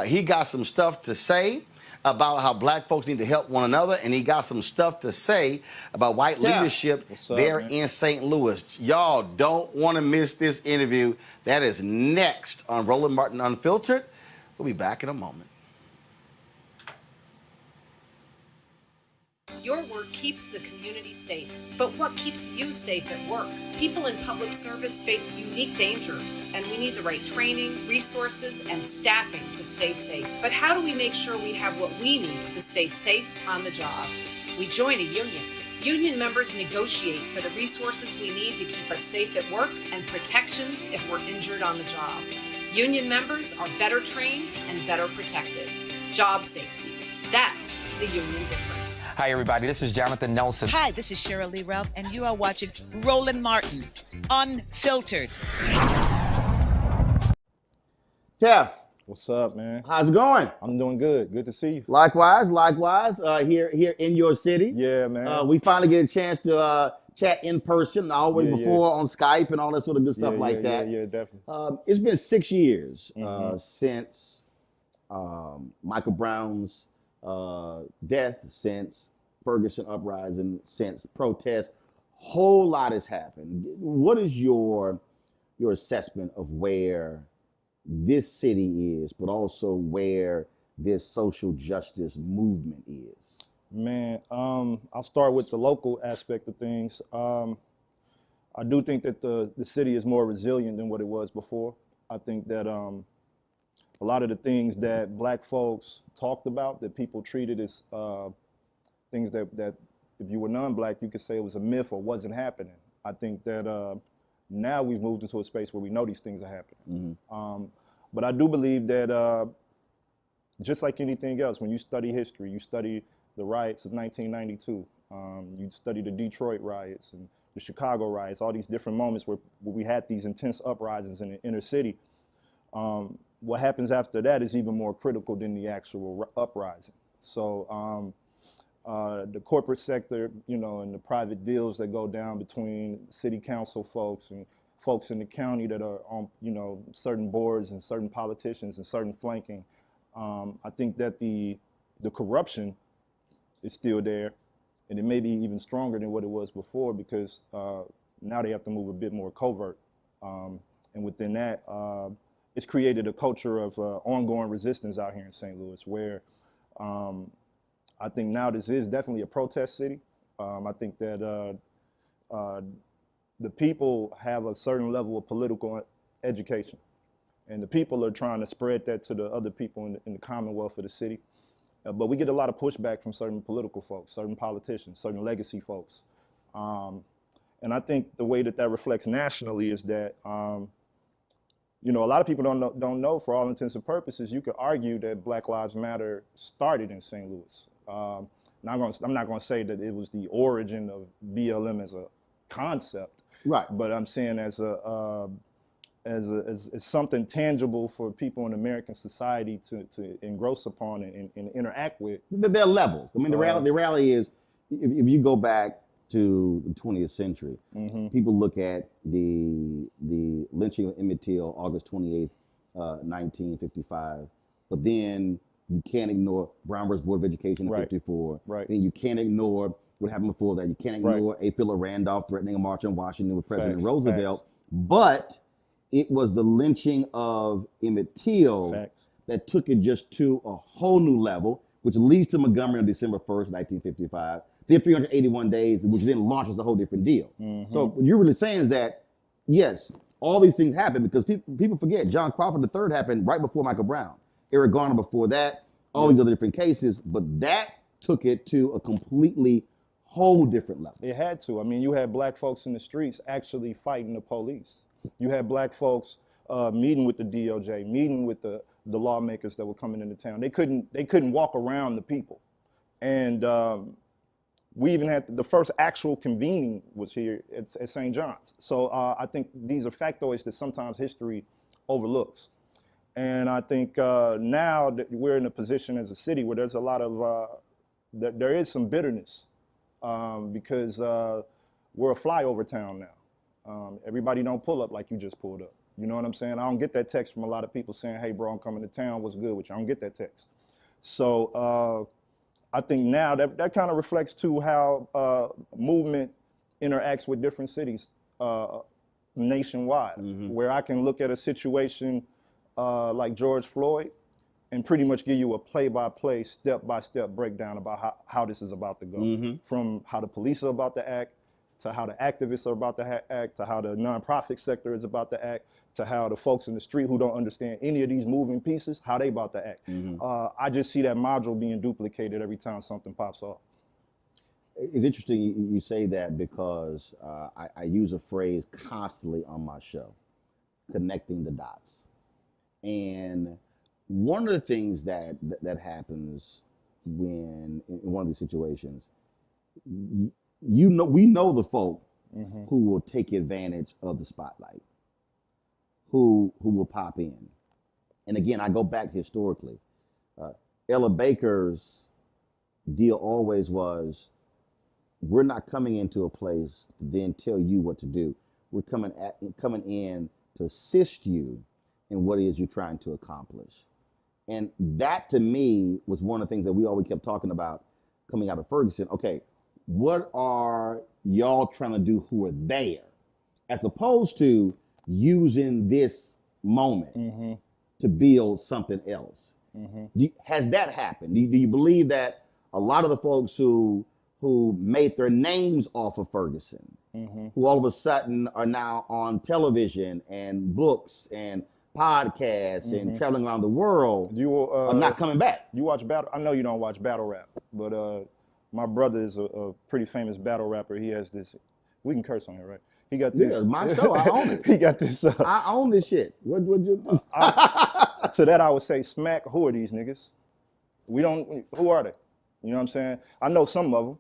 He got some stuff to say about how black folks need to help one another, and he got some stuff to say about white leadership there in St. Louis. Y'all don't want to miss this interview. That is next on Roland Martin Unfiltered. We'll be back in a moment. Your work keeps the community safe, but what keeps you safe at work? People in public service face unique dangers, and we need the right training, resources, and staffing to stay safe. But how do we make sure we have what we need to stay safe on the job? We join a union. Union members negotiate for the resources we need to keep us safe at work and protections if we're injured on the job. Union members are better trained and better protected. Job safety. That's the union difference. Hi, everybody. This is Jonathan Nelson. Hi, this is Cheryl Lee Ralph, and you are watching Roland Martin Unfiltered. Tef. What's up, man? How's it going? I'm doing good. Good to see you. Likewise. Here in your city. Yeah, man. We finally get a chance to chat in person, always before on Skype and all that sort of good stuff like that. Yeah, definitely. It's been 6 years since Michael Brown's death, since Ferguson uprising, since protest. Whole lot has happened. What is your assessment of where this city is, but also where this social justice movement is? Man, I'll start with the local aspect of things. I do think that the city is more resilient than what it was before. I think that a lot of the things that black folks talked about, that people treated as things that if you were non-black, you could say it was a myth or wasn't happening. I think that now we've moved into a space where we know these things are happening. But I do believe that just like anything else, when you study history, you study the riots of 1992, you study the Detroit riots and the Chicago riots, all these different moments where we had these intense uprisings in the inner city. What happens after that is even more critical than the actual uprising. So the corporate sector, you know, and the private deals that go down between city council folks and folks in the county that are on, you know, certain boards and certain politicians and certain flanking. I think that the corruption is still there, and it may be even stronger than what it was before because now they have to move a bit more covert. And within that, it's created a culture of ongoing resistance out here in St. Louis where I think now this is definitely a protest city. I think that the people have a certain level of political education, and the people are trying to spread that to the other people in the commonwealth of the city. But we get a lot of pushback from certain political folks, certain politicians, certain legacy folks. And I think the way that that reflects nationally is that, you know, a lot of people don't know, for all intents and purposes, you could argue that Black Lives Matter started in St. Louis. I'm not going to say that it was the origin of BLM as a concept, right? But I'm saying as something tangible for people in American society to engross upon and interact with. There are levels. I mean, the reality is, if you go back to the 20th century, people look at the lynching of Emmett Till, August 28th, 1955, but then you can't ignore Brown versus Board of Education in 54. Right. Then you can't ignore what happened before that. You can't ignore A. Philip Randolph threatening a march on Washington with President Roosevelt. But it was the lynching of Emmett Till that took it just to a whole new level, which leads to Montgomery on December 1st, 1955. Then 381 days, which then launches a whole different deal. So what you're really saying is that, yes, all these things happen because people forget John Crawford III happened right before Michael Brown. Eric Garner before that, all these other different cases, but that took it to a completely whole different level. It had to. I mean, you had Black folks in the streets actually fighting the police. You had Black folks meeting with the DOJ, meeting with the lawmakers that were coming into town. They couldn't walk around the people. And we even had the first actual convening was here at St. John's. So I think these are factoids that sometimes history overlooks. And I think now that we're in a position as a city where there's a lot of, there is some bitterness because we're a flyover town now. Everybody don't pull up like you just pulled up. You know what I'm saying? I don't get that text from a lot of people saying, hey bro, I'm coming to town, what's good with you? I don't get that text. So I think now that kind of reflects to how movement interacts with different cities nationwide, where I can look at a situation like George Floyd and pretty much give you a play-by-play, step-by-step breakdown about how this is about to go. From how the police are about to act, to how the activists are about to act, to how the nonprofit sector is about to act, to how the folks in the street who don't understand any of these moving pieces, how they about to act. I just see that module being duplicated every time something pops off. It's interesting you say that because I use a phrase constantly on my show, connecting the dots. And one of the things that happens when in one of these situations, we know the folk who will take advantage of the spotlight, who will pop in. And again, I go back historically. Ella Baker's deal always was, we're not coming into a place to then tell you what to do. We're coming in to assist you in what it is you're trying to accomplish. And that to me was one of the things that we always kept talking about coming out of Ferguson. Okay, what are y'all trying to do who are there? As opposed to using this moment to build something else. Has that happened? Do you believe that a lot of the folks who made their names off of Ferguson, who all of a sudden are now on television and books and podcasts and traveling around the world, are not coming back? You watch battle? I know you don't watch battle rap, but my brother is a pretty famous battle rapper. He has this. We can curse on here, right? He got this. Yeah, my show. I own it. He got this. I own this shit. What would you? To that, I would say, smack. Who are these niggas? We don't. Who are they? You know what I'm saying? I know some of them.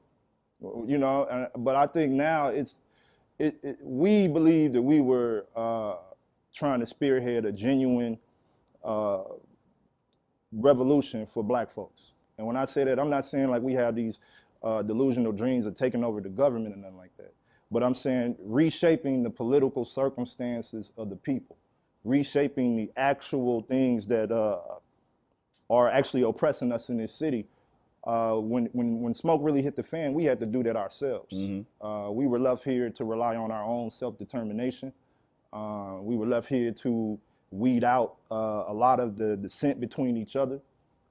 You know, but I think now we believe that we were trying to spearhead a genuine revolution for Black folks. And when I say that, I'm not saying like we have these delusional dreams of taking over the government and nothing like that. But I'm saying reshaping the political circumstances of the people, reshaping the actual things that are actually oppressing us in this city. When smoke really hit the fan, we had to do that ourselves. We were left here to rely on our own self-determination. We were left here to weed out a lot of the dissent between each other.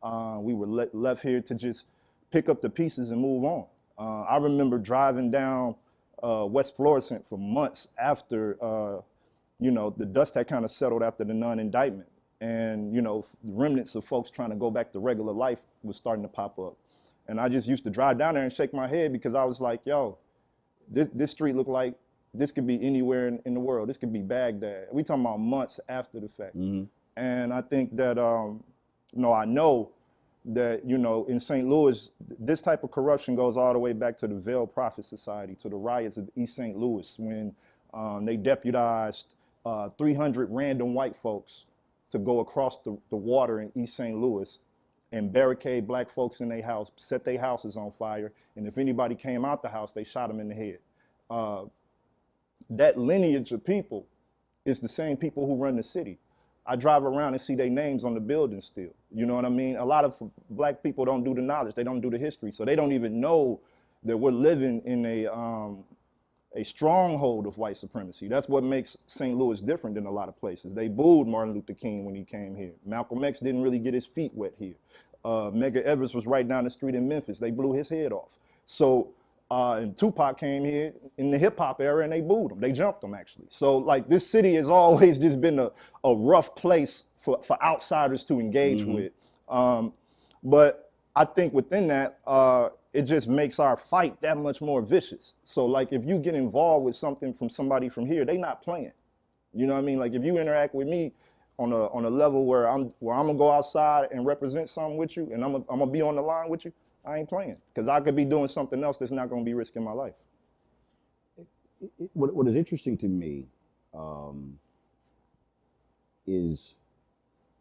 We were left here to just pick up the pieces and move on. I remember driving down West Florissant for months after, the dust had kind of settled after the non-indictment. And, the remnants of folks trying to go back to regular life was starting to pop up. And I just used to drive down there and shake my head because I was like, yo, this street looked like this could be anywhere in the world. This could be Baghdad. We talking about months after the fact. And I think that, I know that, in St. Louis, this type of corruption goes all the way back to the Veiled Prophet Society, to the riots of East St. Louis, when they deputized 300 random white folks to go across the water in East St. Louis and barricade black folks in their house, set their houses on fire, and if anybody came out the house, they shot them in the head. That lineage of people is the same people who run the city. I drive around and see their names on the building still. You know what I mean? A lot of black people don't do the knowledge, they don't do the history, so they don't even know that we're living in a stronghold of white supremacy. That's what makes St. Louis different than a lot of places. They booed Martin Luther King when he came here. Malcolm X didn't really get his feet wet here. Medgar Evers was right down the street in Memphis. They blew his head off. So, and Tupac came here in the hip hop era and they booed him. They jumped him actually. So like this city has always just been a rough place for outsiders to engage with. But I think within that, it just makes our fight that much more vicious. So like if you get involved with something from somebody from here, they not playing. You know what I mean? Like if you interact with me on a level where I'm gonna go outside and represent something with you, and I'm gonna be on the line with you, I ain't playing, because I could be doing something else that's not gonna be risking my life. What is interesting to me is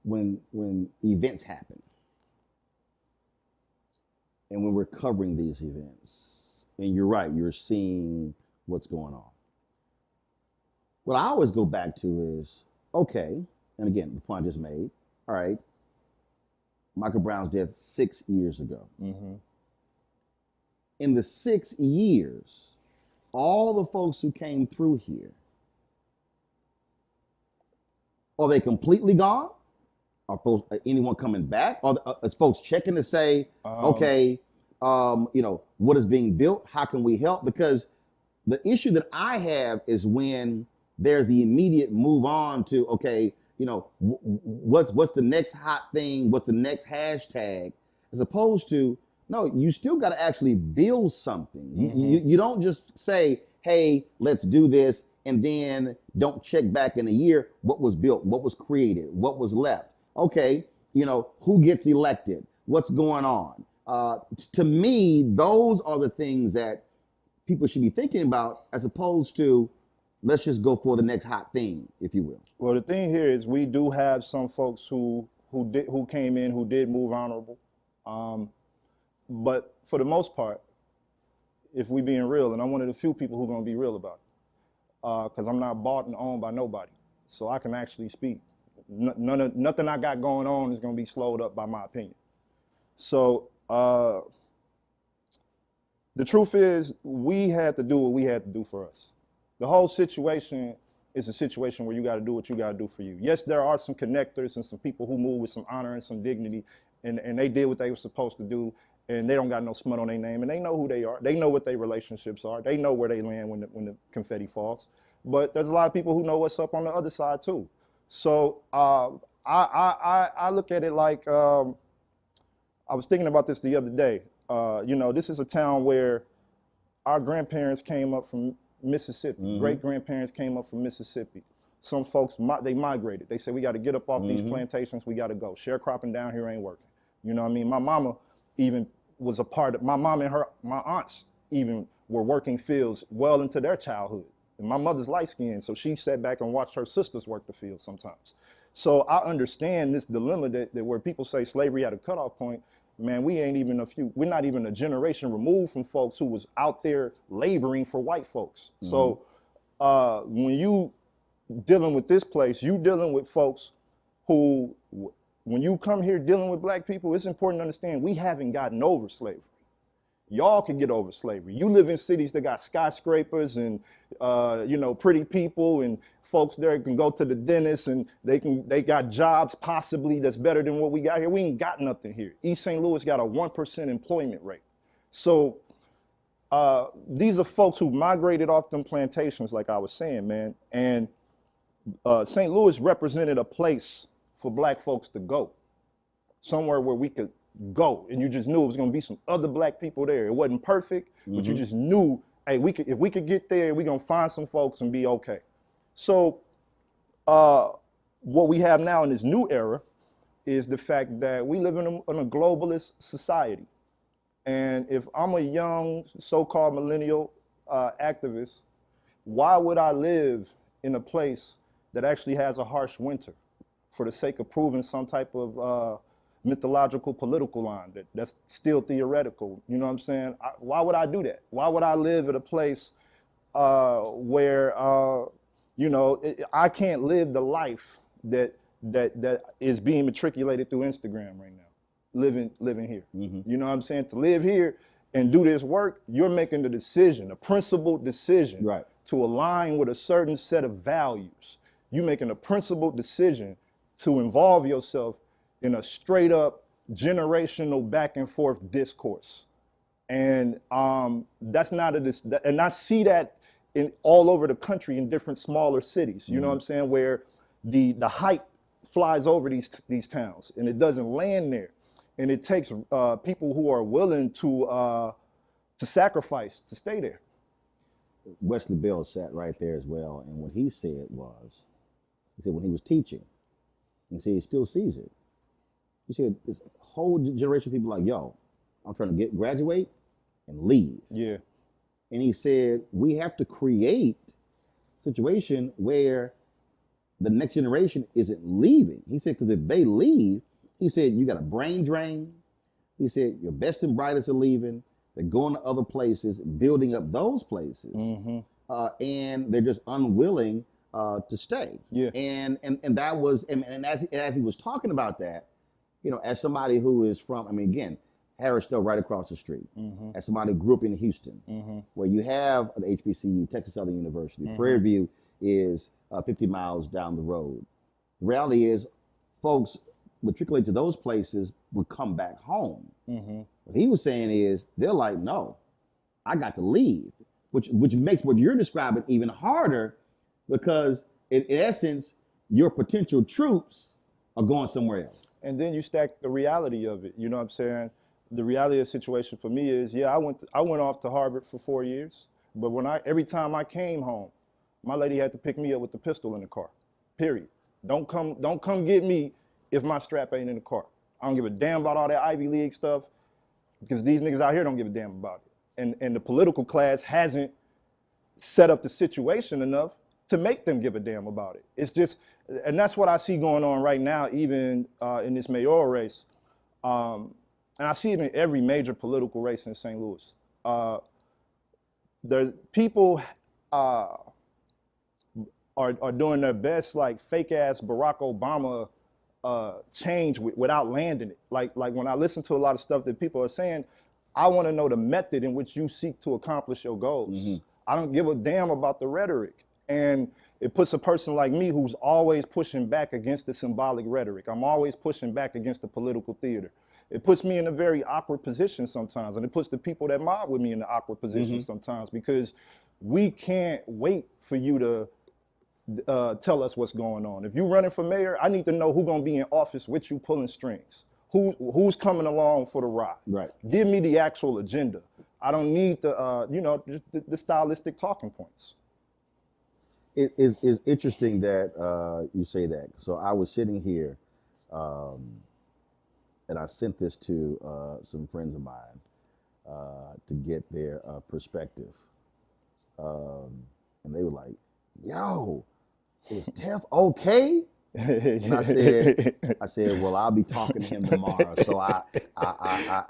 when events happen, and when we're covering these events, and you're right, you're seeing what's going on. What I always go back to is, okay, and again, the point I just made, all right, Michael Brown's death 6 years ago. In the 6 years, all the folks who came through here, are they completely gone? Are folks, anyone coming back? Is folks checking to say, okay, what is being built? How can we help? Because the issue that I have is when there's the immediate move on to, okay, what's the next hot thing? What's the next hashtag? As opposed to, no, you still got to actually build something. You don't just say, hey, let's do this, and then don't check back in a year what was built, what was created, what was left. Okay, who gets elected? What's going on? To me, those are the things that people should be thinking about, as opposed to, let's just go for the next hot thing, if you will. Well, the thing here is we do have some folks who came in who did move honorable. But for the most part, if we being real, and I'm one of the few people who are going to be real about it, because I'm not bought and owned by nobody, so I can actually speak. Nothing I got going on is going to be slowed up by my opinion. So the truth is, we had to do what we had to do for us. The whole situation is a situation where you got to do what you got to do for you. Yes, there are some connectors and some people who move with some honor and some dignity, and they did what they were supposed to do, and they don't got no smut on their name, and they know who they are. They know what their relationships are. They know where they land when the confetti falls. But there's a lot of people who know what's up on the other side too. So I look at it like, I was thinking about this the other day. This is a town where our grandparents came up from Mississippi. Great-grandparents came up from Mississippi. Some folks, they migrated. They said, we got to get up off these plantations. We got to go. Sharecropping down here ain't working. You know what I mean? My mama even was a part of, my mom and my aunts even were working fields well into their childhood. And my mother's light-skinned, so she sat back and watched her sisters work the fields sometimes. So I understand this dilemma that where people say slavery at a cutoff point. man, we're not even a generation removed from folks who was out there laboring for white folks. Mm-hmm. So when you dealing with this place, you dealing with folks who, when you come here dealing with black people, it's important to understand we haven't gotten over slavery. Y'all can get over slavery. You live in cities that got skyscrapers and pretty people and folks there can go to the dentist and they got jobs possibly that's better than what we got here. We ain't got nothing here. East St. Louis got a 1% employment rate. So these are folks who migrated off them plantations, like I was saying, man. And St. Louis represented a place for black folks to go, somewhere where we could go, and you just knew it was going to be some other black people there. It wasn't perfect, but you just knew, hey, if we could get there, we're going to find some folks and be okay. So what we have now in this new era is the fact that we live in a globalist society. And if I'm a young so-called millennial activist, why would I live in a place that actually has a harsh winter for the sake of proving some type of mythological political line that's still theoretical? You know what I'm saying? Why would I do that? Why would I live at a place where I can't live the life that is being matriculated through Instagram right now, living here? You know what I'm saying? To live here and do this work, you're making the decision, a principled decision, right, to align with a certain set of values. You're making a principled decision to involve yourself in a straight up generational back and forth discourse. And that's not and I see that in all over the country in different smaller cities, you know what I'm saying, where the hype flies over these towns and it doesn't land there. And it takes people who are willing to sacrifice to stay there. Wesley Bell sat right there as well, and what he said was, he said when he was teaching, he said he still sees it. He said this whole generation of people like, yo, I'm trying to graduate and leave. Yeah. And he said we have to create a situation where the next generation isn't leaving. He said because if they leave, he said you got a brain drain. He said your best and brightest are leaving. They're going to other places, building up those places, and they're just unwilling to stay. Yeah. And that was, and as he was talking about that, as somebody who is from, again, Harrisville right across the street, as somebody who grew up in Houston, where you have an HBCU, Texas Southern University, Prairie View is 50 miles down the road. The reality is folks matriculate to those places would come back home. What he was saying is they're like, no, I got to leave, which makes what you're describing even harder, because in essence, your potential troops are going somewhere else. And then you stack the reality of it. You know what I'm saying? The reality of the situation for me is, yeah, I went off to Harvard for 4 years, but every time I came home, my lady had to pick me up with the pistol in the car. Period. Don't come get me if my strap ain't in the car. I don't give a damn about all that Ivy League stuff, because these niggas out here don't give a damn about it. And the political class hasn't set up the situation enough to make them give a damn about it. It's just, and that's what I see going on right now, even in this mayoral race. And I see it in every major political race in St. Louis. People are doing their best, like fake ass Barack Obama change without landing it. Like when I listen to a lot of stuff that people are saying, I want to know the method in which you seek to accomplish your goals. I don't give a damn about the rhetoric. And it puts a person like me who's always pushing back against the symbolic rhetoric. I'm always pushing back against the political theater. It puts me in a very awkward position sometimes, and it puts the people that mob with me in an awkward position sometimes, because we can't wait for you to tell us what's going on. If you're running for mayor, I need to know who's gonna be in office with you pulling strings. Who's coming along for the ride? Right. Give me the actual agenda. I don't need the stylistic talking points. It is interesting that you say that. So I was sitting here, and I sent this to some friends of mine to get their perspective. And they were like, yo, is Tef okay? And I said, well, I'll be talking to him tomorrow. So I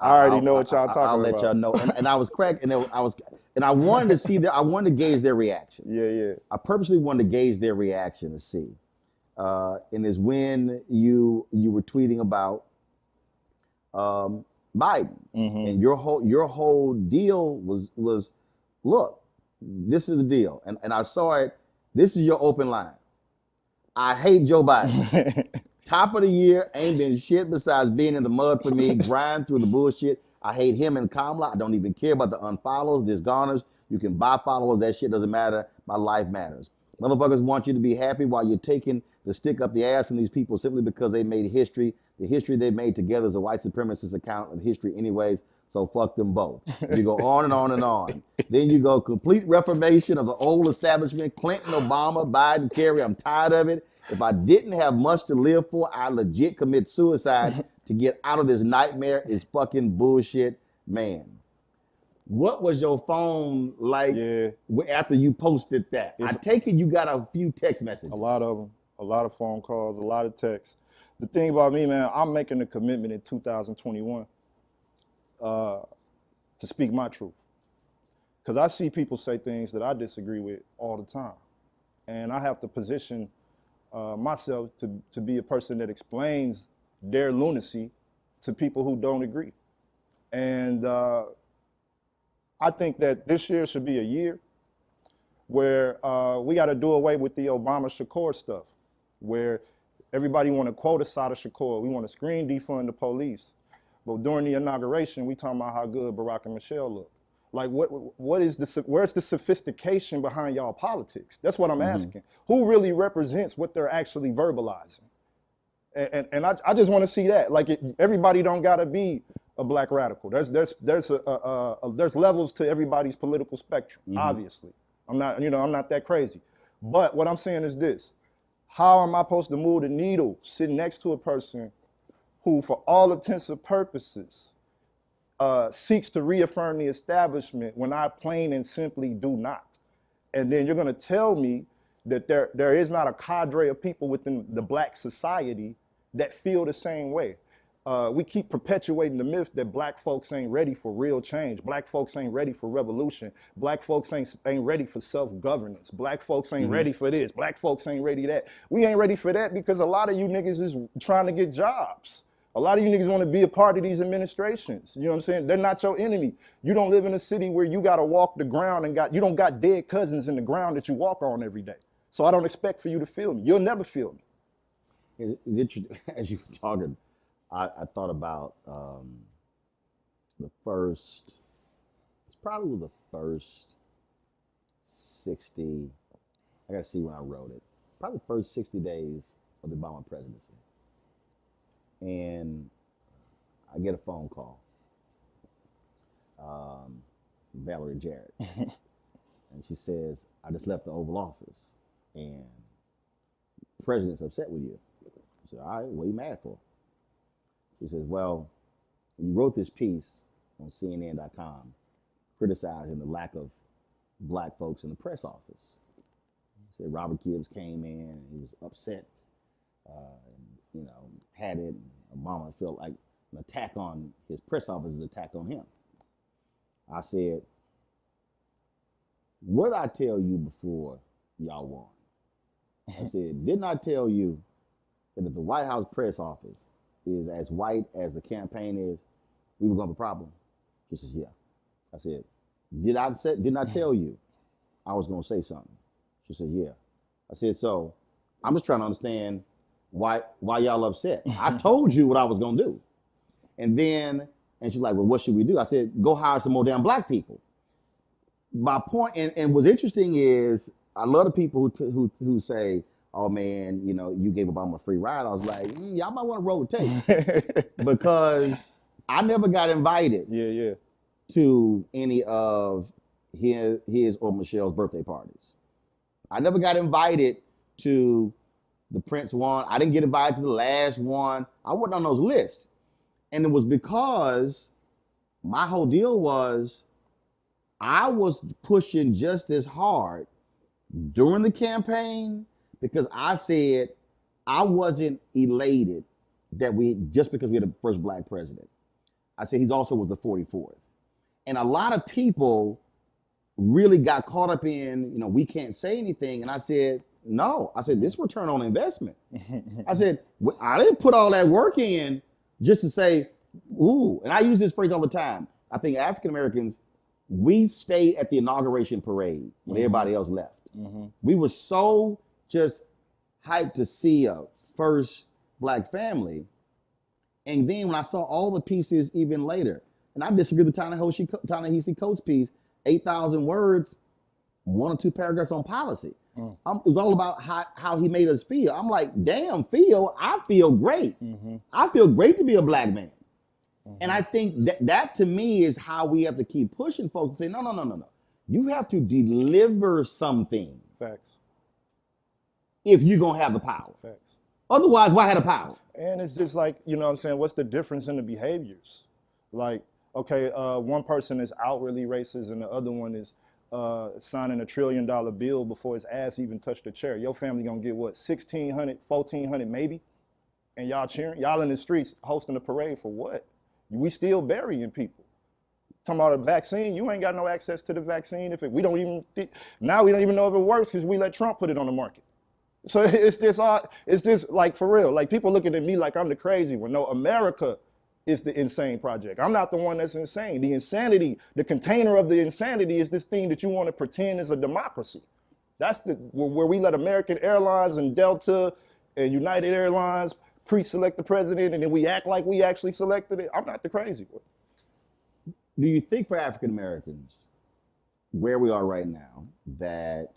already know what y'all talking about. I'll let y'all know. And I was cracking, and I wanted to see I wanted to gauge their reaction. Yeah. I purposely wanted to gauge their reaction to see. And it's when you were tweeting about Biden, and your whole deal was look, this is the deal, and I saw it. This is your open line. I hate Joe Biden. Top of the year, ain't been shit besides being in the mud for me, grind through the bullshit. I hate him and Kamala. I don't even care about the unfollows, disgarners. You can buy followers. That shit doesn't matter. My life matters. Motherfuckers want you to be happy while you're taking the stick up the ass from these people simply because they made history. The history they made together is a white supremacist account of history anyways, so fuck them both. You go on and on and on. Then you go complete reformation of the old establishment, Clinton, Obama, Biden, Kerry. I'm tired of it. If I didn't have much to live for, I legit commit suicide to get out of this nightmare. It's fucking bullshit, man. What was your phone like after you posted that? I take it you got a few text messages. A lot of them, a lot of phone calls, a lot of texts. The thing about me, man, I'm making a commitment in 2021 to speak my truth. Because I see people say things that I disagree with all the time. And I have to position myself to be a person that explains their lunacy to people who don't agree. And I think that this year should be a year where we got to do away with the Obama Shakur stuff, where everybody want to quote Assata Shakur. We want to screen defund the police. But during the inauguration, we talking about how good Barack and Michelle look. Like, where's the sophistication behind y'all politics? That's what I'm asking. Who really represents what they're actually verbalizing? And I just want to see that. Like, everybody don't gotta be a black radical. There's levels to everybody's political spectrum. Obviously, I'm not that crazy. But what I'm saying is this: how am I supposed to move the needle sitting next to a person who, for all intents and purposes, seeks to reaffirm the establishment when I plain and simply do not? And then you're gonna tell me that there is not a cadre of people within the black society that feel the same way. We keep perpetuating the myth that black folks ain't ready for real change. Black folks ain't ready for revolution. Black folks ain't ready for self-governance. Black folks ain't ready for this. Black folks ain't ready that. We ain't ready for that because a lot of you niggas is trying to get jobs. A lot of you niggas want to be a part of these administrations. You know what I'm saying? They're not your enemy. You don't live in a city where you got to walk the ground and you don't got dead cousins in the ground that you walk on every day. So I don't expect for you to feel me. You'll never feel me. It's interesting. As you were talking, I thought about it's probably the first 60, I gotta see when I wrote it, probably the first 60 days of the Obama presidency. And I get a phone call, Valerie Jarrett, and she says, I just left the Oval Office and the president's upset with you. I said, all right, what are you mad for? She says, well, you wrote this piece on CNN.com criticizing the lack of black folks in the press office. She said Robert Gibbs came in and he was upset, and, had it. Obama felt like an attack on his press office is an attack on him. I said, what did I tell you before y'all won? I said, didn't I tell you that if the White House press office is as white as the campaign is, we were going to have a problem? She says, yeah. I said, didn't I tell you I was going to say something? She said, yeah. I said, so I'm just trying to understand why y'all upset. I told you what I was going to do. And she's like, well, what should we do? I said, go hire some more damn black people. My point, and what's interesting is, I love the people who say, oh man, you gave Obama a free ride. I was like, y'all might want to roll the tape. Because I never got invited to any of his or Michelle's birthday parties. I never got invited to the Prince one. I didn't get invited to the last one. I wasn't on those lists. And it was because my whole deal was I was pushing just as hard during the campaign because I said I wasn't elated that just because we had the first black president. I said he's also was the 44th. And a lot of people really got caught up in, we can't say anything. And I said, no. I said, this return on investment. I said, I didn't put all that work in just to say, ooh. And I use this phrase all the time. I think African Americans, we stayed at the inauguration parade when everybody else left. We were so just hyped to see a first black family. And then when I saw all the pieces even later, and I disagree with the Ta-Nehisi Coates piece, 8,000 words, 1 or 2 paragraphs on policy. It was all about how he made us feel. I'm like, damn, I feel great. I feel great to be a black man. And I think that to me is how we have to keep pushing folks to say, no. You have to deliver something. Facts. If you're going to have the power. Facts. Otherwise, why have the power? And it's just like, you know what I'm saying, what's the difference in the behaviors? Like, okay, one person is outwardly racist and the other one is signing $1 trillion bill before his ass even touched the chair. Your family gonna get what, 1,600, 1,400 maybe? And y'all cheering? Y'all in the streets hosting a parade for what? We still burying people. Talking about a vaccine, you ain't got no access to the vaccine. We don't even know if it works because we let Trump put it on the market. So it's just like, for real, like people looking at me like I'm the crazy one. No, America is the insane project. I'm not the one that's insane. The insanity, the container of the insanity is this thing that you want to pretend is a democracy. That's where we let American Airlines and Delta and United Airlines pre-select the president and then we act like we actually selected it. I'm not the crazy one. Do you think for African Americans, where we are right now, that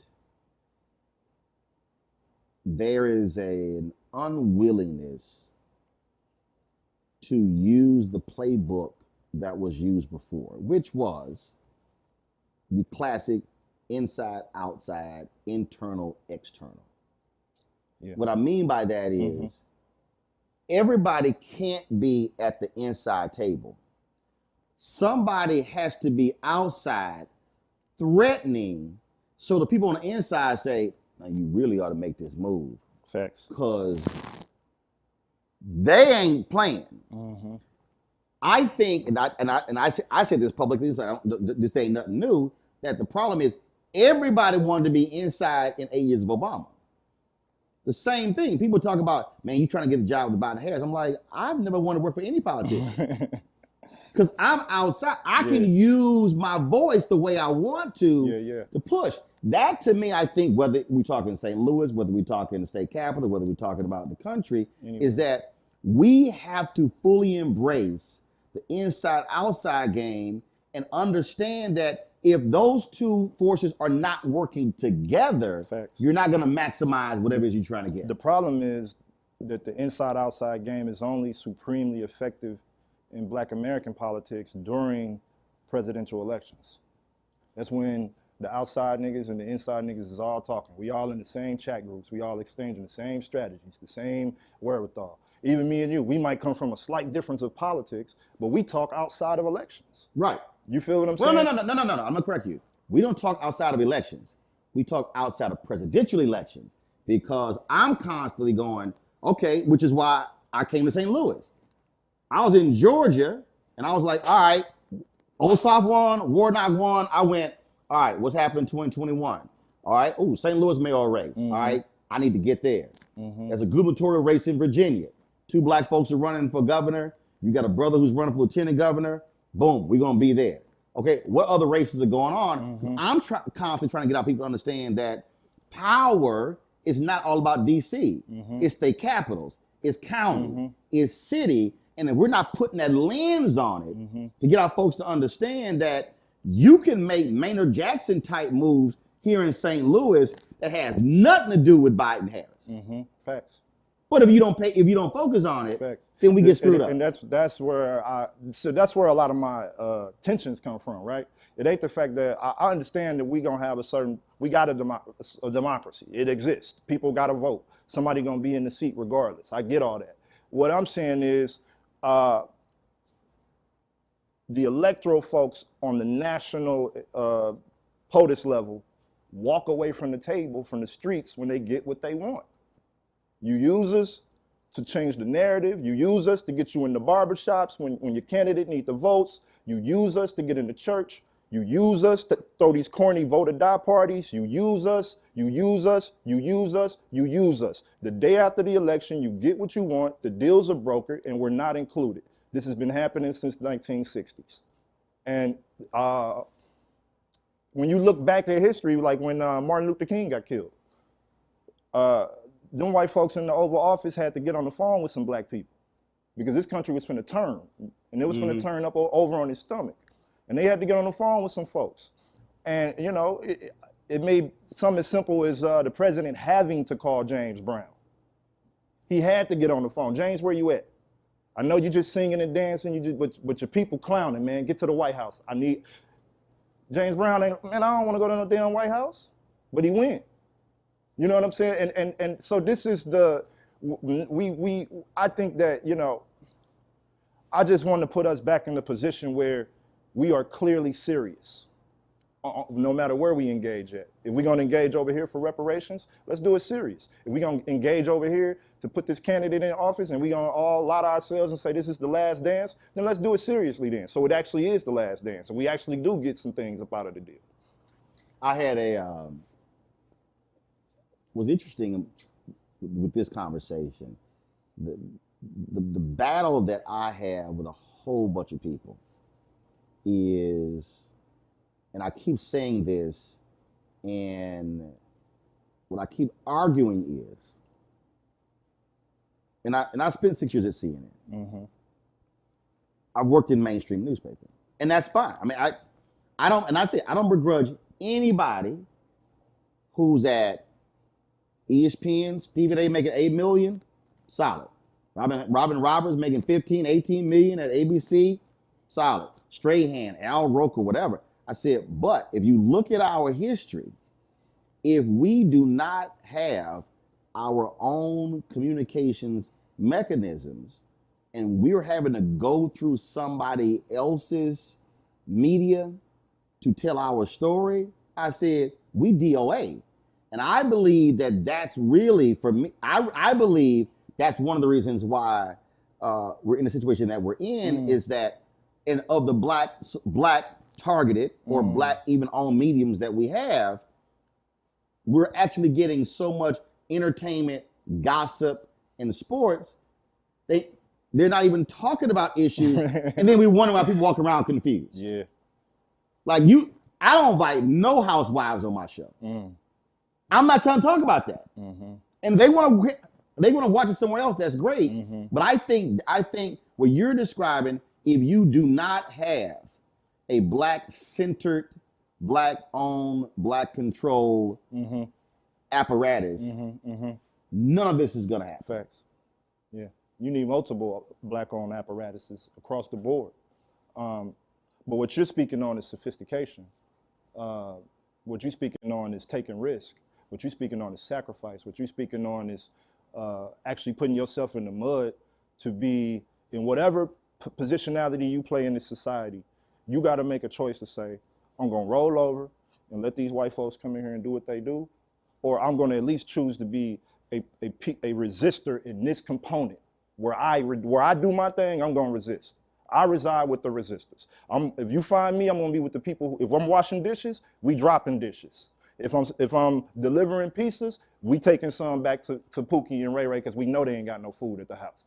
there is an unwillingness to use the playbook that was used before, which was the classic inside, outside, internal, external? Yeah. What I mean by that is everybody can't be at the inside table. Somebody has to be outside threatening so the people on the inside say, now you really ought to make this move. Facts. Because they ain't playing. I think, and I said this publicly, so this ain't nothing new, that the problem is everybody wanted to be inside in 8 years of Obama. The same thing. People talk about, man, you trying to get a job with Biden Harris. I'm like, I've never wanted to work for any politician. Because I'm outside. I can use my voice the way I want to push. That to me, I think, whether we're talking St. Louis, whether we're talking the state capitol, whether we're talking about the country, is that we have to fully embrace the inside-outside game and understand that if those two forces are not working together, you're not going to maximize whatever it is you're trying to get. The problem is that the inside-outside game is only supremely effective in Black American politics during presidential elections. That's when the outside niggas and the inside niggas is all talking. We all in the same chat groups. We all exchanging the same strategies, the same wherewithal. Even me and you, we might come from a slight difference of politics, but we talk outside of elections. Right. You feel what I'm saying? No. I'm gonna correct you. We don't talk outside of elections. We talk outside of presidential elections because I'm constantly going, okay, which is why I came to St. Louis. I was in Georgia and I was like, all right, Ossoff won, Warnock won. I went, all right, what's happening in 2021? All right, St. Louis mayoral race. All right, I need to get there. There's a gubernatorial race in Virginia. 2 black folks are running for governor. You got a brother who's running for lieutenant governor. Boom, we're gonna be there. Okay, what other races are going on? I'm constantly trying to get our people to understand that power is not all about DC. It's state capitals, it's county, it's city. And if we're not putting that lens on it to get our folks to understand that you can make Maynard Jackson type moves here in St. Louis that has nothing to do with Biden Harris. Facts. But if you don't focus on it, then we get screwed up. And that's where a lot of my tensions come from, right? It ain't the fact that I understand that we got a democracy. It exists. People got to vote. Somebody gonna be in the seat regardless. I get all that. What I'm saying is, the electoral folks on the national POTUS level walk away from the table, from the streets when they get what they want. You use us to change the narrative. You use us to get you in the barbershops when your candidate needs the votes. You use us to get in the church. You use us to throw these corny vote or die parties. You use us, you use us, you use us, you use us. The day after the election, you get what you want, the deals are brokered, and we're not included. This has been happening since the 1960s. And when you look back at history, like when Martin Luther King got killed, them white folks in the Oval Office had to get on the phone with some black people because this country was finna turn, and it was finna turn up over on its stomach. And they had to get on the phone with some folks. And, you know, it made something as simple as the president having to call James Brown. He had to get on the phone. James, where you at? I know you're just singing and dancing, but your people clowning, man. Get to the White House. James Brown, man, I don't want to go to no damn White House. But he went. You know what I'm saying? And so this is I think that, you know, I just want to put us back in the position where we are clearly serious, no matter where we engage at. If we're going to engage over here for reparations, let's do it serious. If we're going to engage over here to put this candidate in office and we're going to all lot ourselves and say this is the last dance, then let's do it seriously then. So it actually is the last dance. And we actually do get some things up out of the deal. I had was interesting with this conversation, the battle that I have with a whole bunch of people is, and I keep saying this, and what I keep arguing is, and I spent 6 years at CNN. Mm-hmm. I've worked in mainstream newspaper, and that's fine. I mean, I don't begrudge anybody who's at ESPN, Stephen A. making $8 million, solid. Robin Roberts making 15, 18 million at ABC, solid. Strahan, Al Roker, whatever. I said, but if you look at our history, if we do not have our own communications mechanisms and we're having to go through somebody else's media to tell our story, I said, we DOA. And I believe that that's really, for me, I believe that's one of the reasons why we're in the situation that we're in, is that of the black targeted or black even owned mediums that we have, we're actually getting so much entertainment, gossip, and sports. They're not even talking about issues, and then we wonder why people walk around confused. Yeah. Like I don't invite no housewives on my show. I'm not trying to talk about that. And they want to watch it somewhere else. That's great. But I think what you're describing, if you do not have a black-centered, black-owned, black-controlled apparatus, none of this is going to happen. Facts. Yeah. You need multiple black-owned apparatuses across the board. But what you're speaking on is sophistication. What you're speaking on is taking risk. What you're speaking on is sacrifice. What you're speaking on is actually putting yourself in the mud to be in whatever positionality you play in this society. You got to make a choice to say, I'm going to roll over and let these white folks come in here and do what they do, or I'm going to at least choose to be a resistor in this component. Where I do my thing, I'm going to resist. I reside with the resistors. If you find me, I'm going to be with the people. If I'm washing dishes, we dropping dishes. If I'm delivering pizzas, we taking some back to Pookie and Ray Ray because we know they ain't got no food at the house.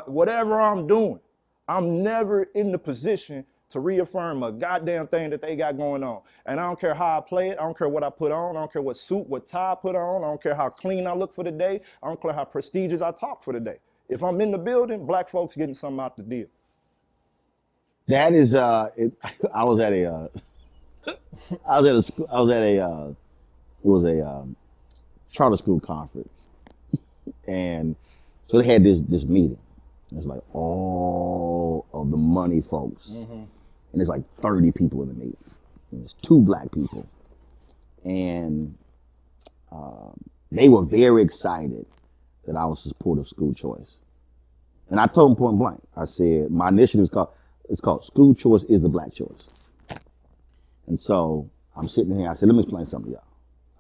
Whatever I'm doing, I'm never in the position to reaffirm a goddamn thing that they got going on. And I don't care how I play it. I don't care what I put on. I don't care what suit, what tie I put on. I don't care how clean I look for the day. I don't care how prestigious I talk for the day. If I'm in the building, black folks getting something out the deal. That is, I was at a charter school conference, and so they had this meeting. It's like all of the money folks, and there's like 30 people in the meeting. And there's 2 black people, and they were very excited that I was supportive of school choice. And I told them point blank, I said, my initiative is called School Choice is the Black Choice. And so I'm sitting here, I said, let me explain something to y'all.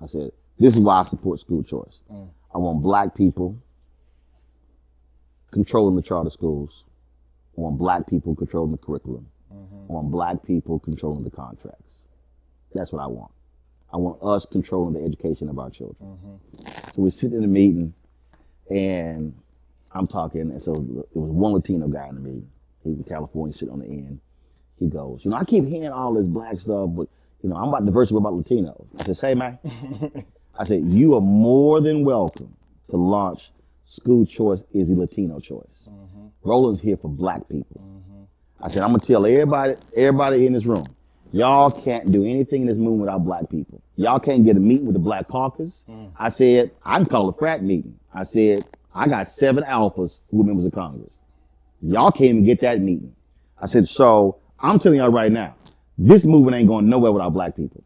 I said, this is why I support school choice. I want black people controlling the charter schools. I want black people controlling the curriculum. I want black people controlling the contracts. That's what I want. I want us controlling the education of our children. So we're sitting in a meeting, and I'm talking, and so it was one Latino guy in the meeting. He was in California, sitting on the end. He goes, I keep hearing all this black stuff, but, I'm about diversity, what about Latinos? I said, say, man. I said, you are more than welcome to launch School Choice is the Latino choice. Roland's here for black people. I said, I'm going to tell everybody in this room, y'all can't do anything in this movement without black people. Y'all can't get a meeting with the Black Caucus. I said, I can call a frat meeting. I said, I got 7 alphas who are members of Congress. Y'all can't even get that meeting. I said, so I'm telling y'all right now, this movement ain't going nowhere without black people.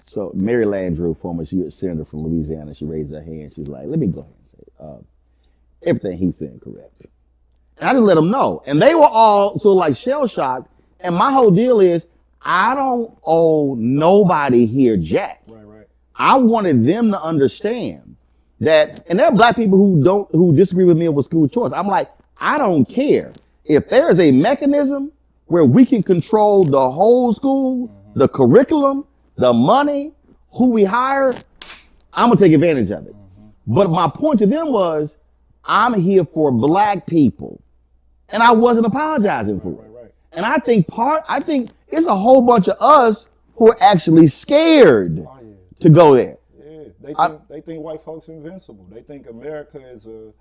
So Mary Landrieu, former senator from Louisiana, she raised her hand. She's like, let me go ahead and say everything he's saying correct. And I just let them know. And they were all sort of like shell-shocked. And my whole deal is, I don't owe nobody here jack. Right. I wanted them to understand that, and there are black people who disagree with me over school choice. I'm like, I don't care. If there is a mechanism where we can control the whole school, the curriculum, the money, who we hire, I'm gonna take advantage of it. But my point to them was, I'm here for black people. And I wasn't apologizing for it. Right. And I think it's a whole bunch of us who are actually scared to go there. Yeah, they think white folks invincible. They think America is a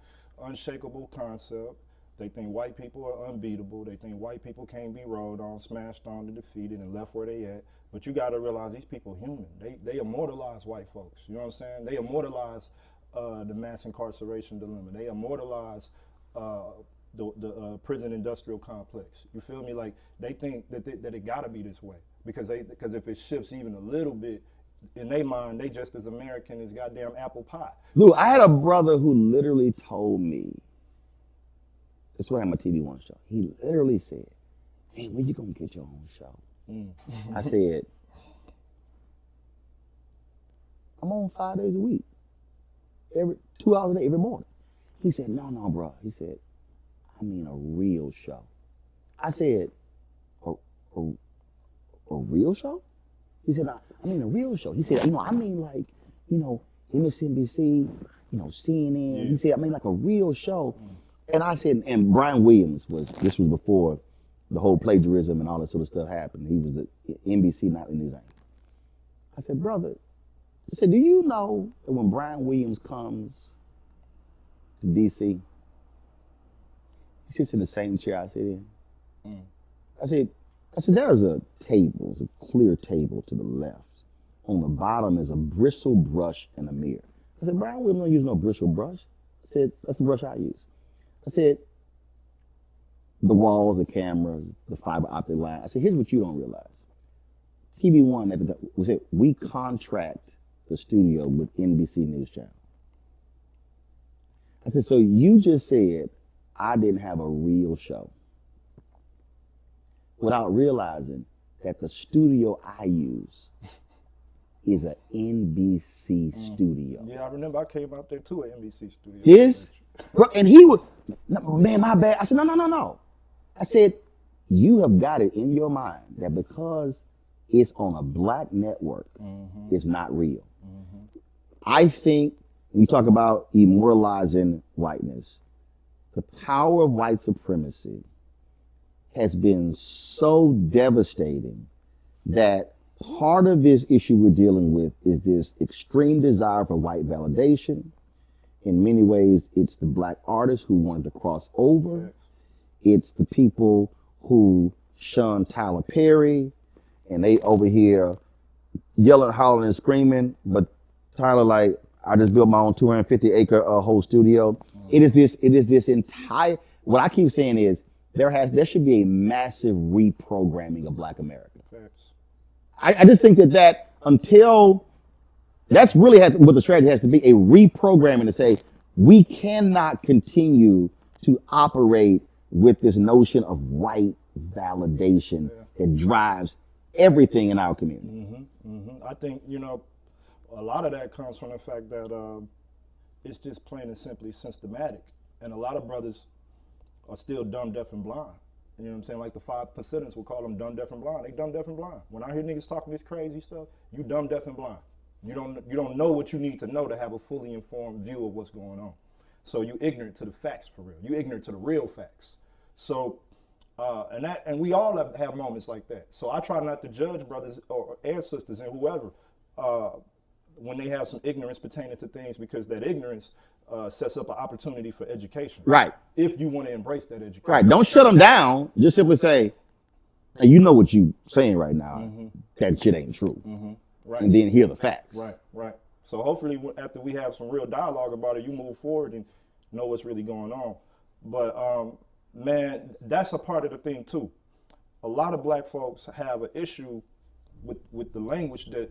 unshakable concept. They think white people are unbeatable. They think white people can't be rolled on, smashed on, and defeated, and left where they at. But you got to realize these people are human. They immortalize white folks. You know what I'm saying? They immortalize the mass incarceration dilemma. They immortalize the prison industrial complex. You feel me? Like, they think that it got to be this way because if it shifts even a little bit, in their mind, they just as American as goddamn apple pie. Dude, I had a brother who literally told me, that's why I had my TV One show. He literally said, hey, when you gonna get your own show? I said, I'm on 5 days a week, every 2 hours a day, every morning. He said, no, bro. He said, I mean a real show. I said, a real show? He said, I mean a real show. He said, I mean like, MSNBC, CNN. Yeah. He said, I mean like a real show. And I said, and Brian Williams this was before the whole plagiarism and all that sort of stuff happened. He was the NBC Nightly News anchor. I said, brother, I said, do you know that when Brian Williams comes to DC, he sits in the same chair I sit in? I said, there's a clear table to the left. On the bottom is a bristle brush and a mirror. I said, Brian Williams don't use no bristle brush. I said, that's the brush I use. I said, the walls, the cameras, the fiber optic line. I said, here's what you don't realize. TV One, we contract the studio with NBC News Channel. I said, so you just said I didn't have a real show without realizing that the studio I use is an NBC studio. Yeah, I remember I came out there too at NBC studio. And he would, man, my bad. I said, no. I said, you have got it in your mind that because it's on a black network, it's not real. I think when you talk about immortalizing whiteness, the power of white supremacy has been so devastating that part of this issue we're dealing with is this extreme desire for white validation. In many ways, it's the black artists who wanted to cross over. It's the people who shunned Tyler Perry, and they over here yelling, hollering, and screaming. But Tyler, like, I just built my own 250-acre whole studio. It is this entire. What I keep saying is there should be a massive reprogramming of Black America. I just think that until. That's really what the strategy has to be, a reprogramming to say, we cannot continue to operate with this notion of white validation that drives everything in our community. I think, a lot of that comes from the fact that it's just plain and simply systematic. And a lot of brothers are still dumb, deaf, and blind. You know what I'm saying? Like the 5%ers will call them dumb, deaf, and blind. They dumb, deaf, and blind. When I hear niggas talking this crazy stuff, you dumb, deaf, and blind. You don't know what you need to know to have a fully informed view of what's going on. So you ignorant to the facts for real. You ignorant to the real facts. So and we all have moments like that. So I try not to judge brothers or sisters and whoever when they have some ignorance pertaining to things, because that ignorance sets up an opportunity for education. Right. If you want to embrace that education. Right. Don't shut them down. Just simply say, hey, you know what you saying right now. That shit ain't true. Right. And then hear the facts. Right. So hopefully after we have some real dialogue about it, you move forward and know what's really going on. But man, that's a part of the thing too. A lot of black folks have an issue with the language that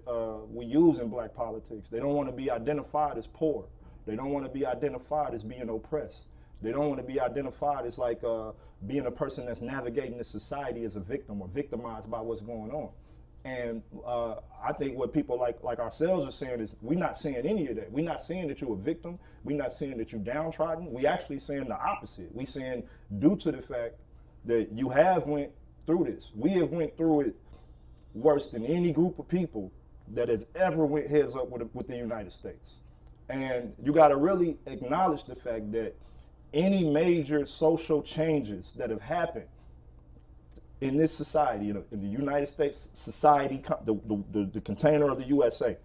we use in black politics. They don't want to be identified as poor. They don't want to be identified as being oppressed. They don't want to be identified as like being a person that's navigating the society as a victim or victimized by what's going on. And I think what people like ourselves are saying is we're not saying any of that. We're not saying that you're a victim. We're not saying that you're downtrodden. We actually saying the opposite. We saying due to the fact that you have went through this, we have went through it worse than any group of people that has ever went heads up with the United States. And you got to really acknowledge the fact that any major social changes that have happened in this society, in the United States society, the container of the USA,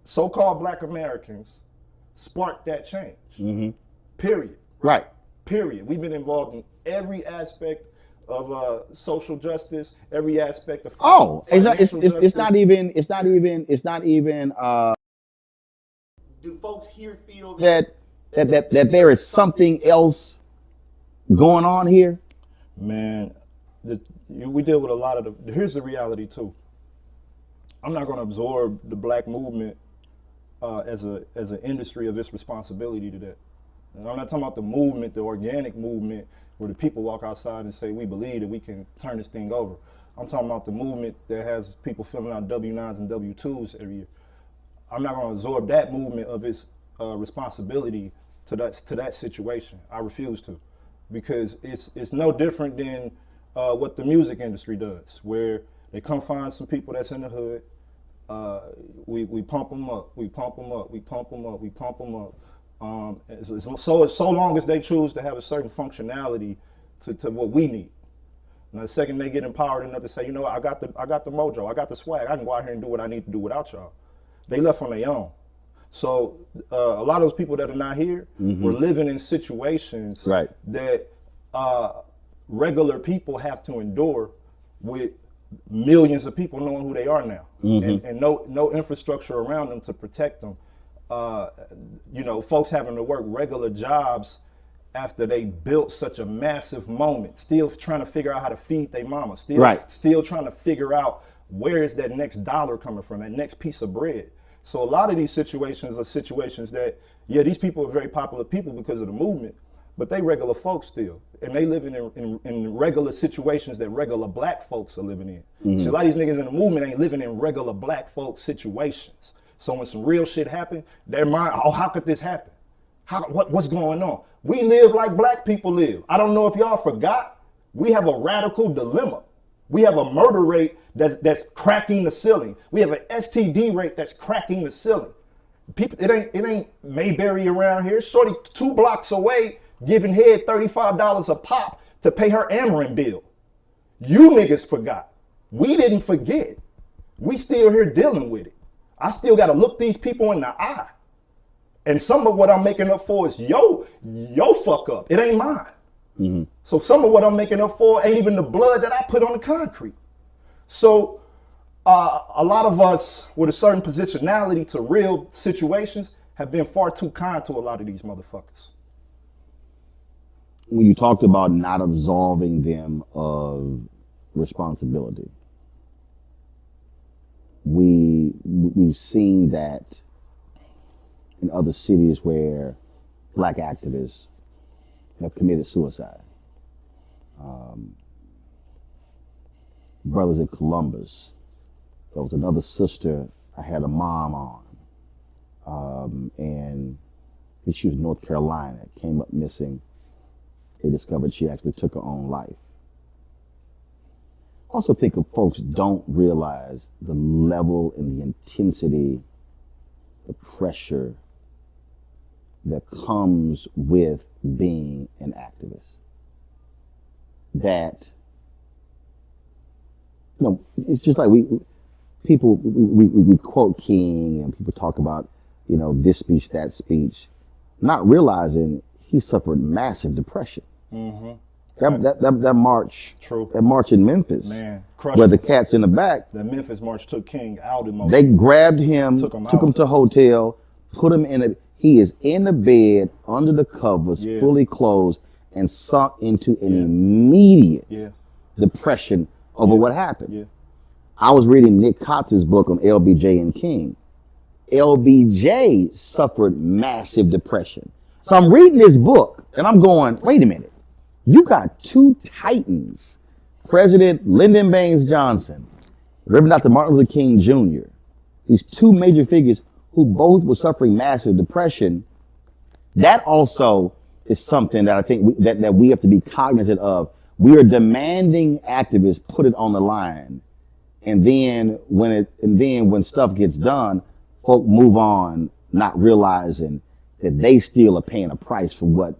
so-called black Americans sparked that change. Period. Right. Period. We've been involved in every aspect of social justice, every aspect of it's not even do folks here feel that there is something else going on here? Man, we deal with a lot of here's the reality too. I'm not going to absorb the black movement as an industry of its responsibility to that. And I'm not talking about the movement, the organic movement, where the people walk outside and say, we believe that we can turn this thing over. I'm talking about the movement that has people filling out W-9s and W-2s every year. I'm not going to absorb that movement of its responsibility to that situation. I refuse to, because it's no different than what the music industry does, where they come find some people that's in the hood. We pump them up, we pump them up, we pump them up, we pump them up. So long as they choose to have a certain functionality to what we need. Now, the second they get empowered enough to say, you know, I got the mojo, I got the swag, I can go out here and do what I need to do without y'all. They left on their own. So a lot of those people that are not here were living in situations that regular people have to endure, with millions of people knowing who they are now, and no infrastructure around them to protect them. Folks having to work regular jobs after they built such a massive moment, still trying to figure out how to feed their mama, still trying to figure out where is that next dollar coming from, that next piece of bread. So a lot of these situations are situations that, these people are very popular people because of the movement, but they regular folks still, and they living in regular situations that regular black folks are living in. So a lot of these niggas in the movement ain't living in regular black folks situations. So when some real shit happen, their mind, how could this happen? What's going on? We live like black people live. I don't know if y'all forgot, we have a radical dilemma. We have a murder rate that's cracking the ceiling. We have an STD rate that's cracking the ceiling. People, it ain't Mayberry around here. Shorty 2 blocks away giving head $35 a pop to pay her Ameren bill. You niggas forgot. We didn't forget. We still here dealing with it. I still got to look these people in the eye. And some of what I'm making up for is yo fuck up. It ain't mine. So some of what I'm making up for ain't even the blood that I put on the concrete. So a lot of us with a certain positionality to real situations have been far too kind to a lot of these motherfuckers. When you talked about not absolving them of responsibility, we've seen that in other cities where black activists have committed suicide. Brothers in Columbus, there was another sister I had a mom on, and She was in North Carolina, came up missing. They discovered she actually took her own life. I also think if folks don't realize the level and the intensity, the pressure that comes with being an activist. That, you know, it's just like we quote King and people talk about, you know, this speech, that speech, not realizing he suffered massive depression. Mm-hmm. That march, True. That march in Memphis, Man, where the cat's in the back. The Memphis march took King out emotionally. They grabbed him, took him to a hotel, put him in a. He is in the bed under the covers, fully closed, and sunk into an immediate depression over what happened. Yeah. I was reading Nick Cotz's book on LBJ and King. LBJ suffered massive depression. So I'm reading this book and I'm going, wait a minute. You got two titans, President Lyndon Baines Johnson, Reverend Dr. Martin Luther King Jr., these two major figures who both were suffering massive depression. That also is something that I think that we have to be cognizant of. We are demanding activists put it on the line. And then when stuff gets done, folk move on, not realizing that they still are paying a price for what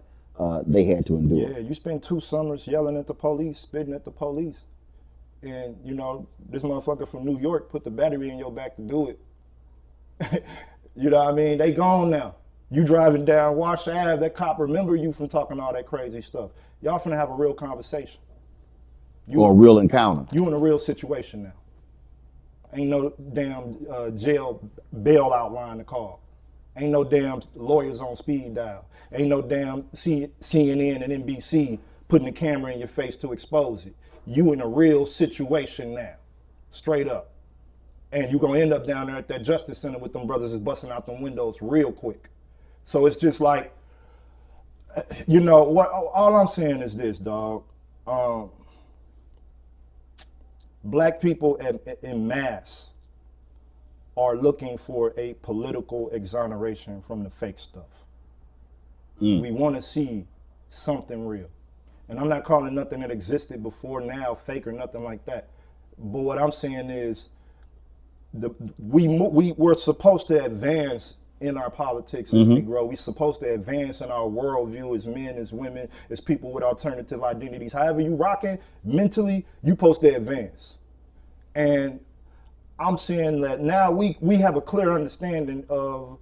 they had to endure. Yeah, you spend 2 summers yelling at the police, spitting at the police. And, you know, this motherfucker from New York put the battery in your back to do it. You know what I mean? They gone now. You driving down Wash Ave, that cop remember you from talking all that crazy stuff. Y'all finna have a real conversation. Or a real encounter. You in a real situation now. Ain't no damn jail bailout line to call. Ain't no damn lawyers on speed dial. Ain't no damn CNN and NBC putting the camera in your face to expose it. You in a real situation now, straight up. And you're gonna end up down there at that Justice Center with them brothers is busting out them windows real quick. So it's just like, you know, what? All I'm saying is this, dog. Black people en masse are looking for a political exoneration from the fake stuff. We want to see something real. And I'm not calling nothing that existed before now fake or nothing like that. But what I'm saying is we're supposed to advance in our politics as we grow. We're supposed to advance in our worldview as men, as women, as people with alternative identities. However you rocking mentally, you're supposed to advance. And I'm saying that now we have a clear understanding of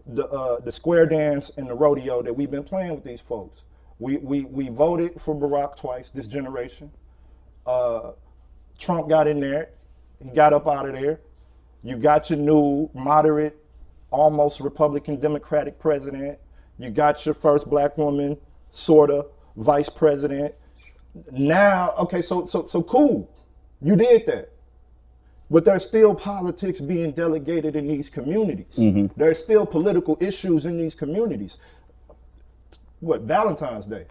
the square dance and the rodeo that we've been playing with these folks. We voted for Barack twice, this generation. Trump got in there. He got up out of there. You got your new moderate, almost Republican Democratic president. You got your first black woman, sorta, vice president. Now, okay, so cool. You did that. But there's still politics being delegated in these communities. There's still political issues in these communities. What, Valentine's Day?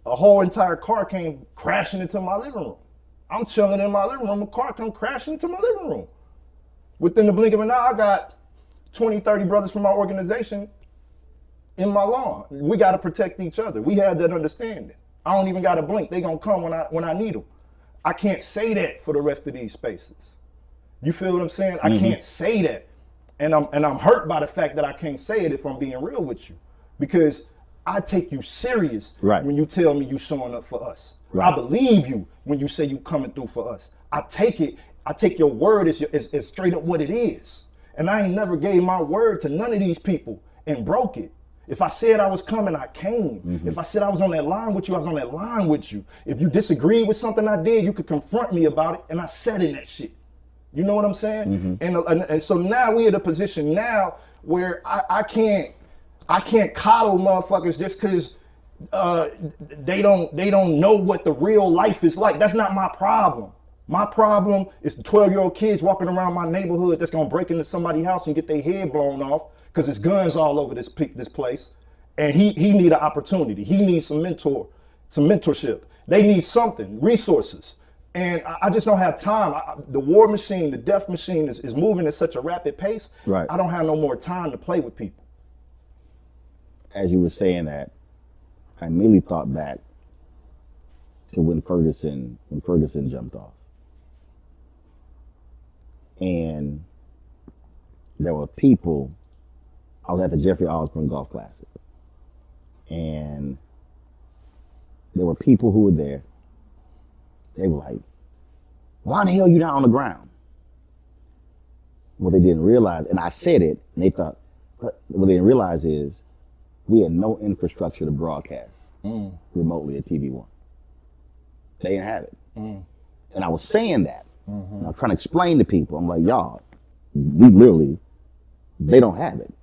A whole entire car came crashing into my living room. I'm chilling in my living room, a car come crashing into my living room. Within the blink of an eye, I got 20, 30 brothers from our organization in my lawn. We gotta protect each other. We had that understanding. I don't even gotta blink. They gonna come when I need them. I can't say that for the rest of these spaces. You feel what I'm saying? I can't say that. And I'm hurt by the fact that I can't say it if I'm being real with you. Because I take you serious when you tell me you showing up for us. I believe you when you say you coming through for us. I take your word as straight up what it is. And I ain't never gave my word to none of these people and broke it. If I said I was coming, I came. If I said I was on that line with you, I was on that line with you. If you disagreed with something I did, you could confront me about it, and I said in that shit. You know what I'm saying? And so now we at a position now where I can't coddle motherfuckers just because they don't know what the real life is like. That's not my problem. My problem is the 12-year-old kids walking around my neighborhood that's gonna break into somebody's house and get their head blown off because there's guns all over this place. And he need an opportunity. He needs some mentorship. They need something, resources. And I just don't have time. The war machine, the death machine is moving at such a rapid pace. I don't have no more time to play with people. as you were saying that, I immediately thought back to when Ferguson jumped off. And there were people, I was at the Jeffrey Osborne Golf Classic, and there were people who were there. They were like, why in the hell are you not on the ground? What they didn't realize, and I said it, and they thought, what they didn't realize is we had no infrastructure to broadcast remotely at TV1. They didn't have it. And I was saying that. And I was trying to explain to people, I'm like, y'all, they don't have it.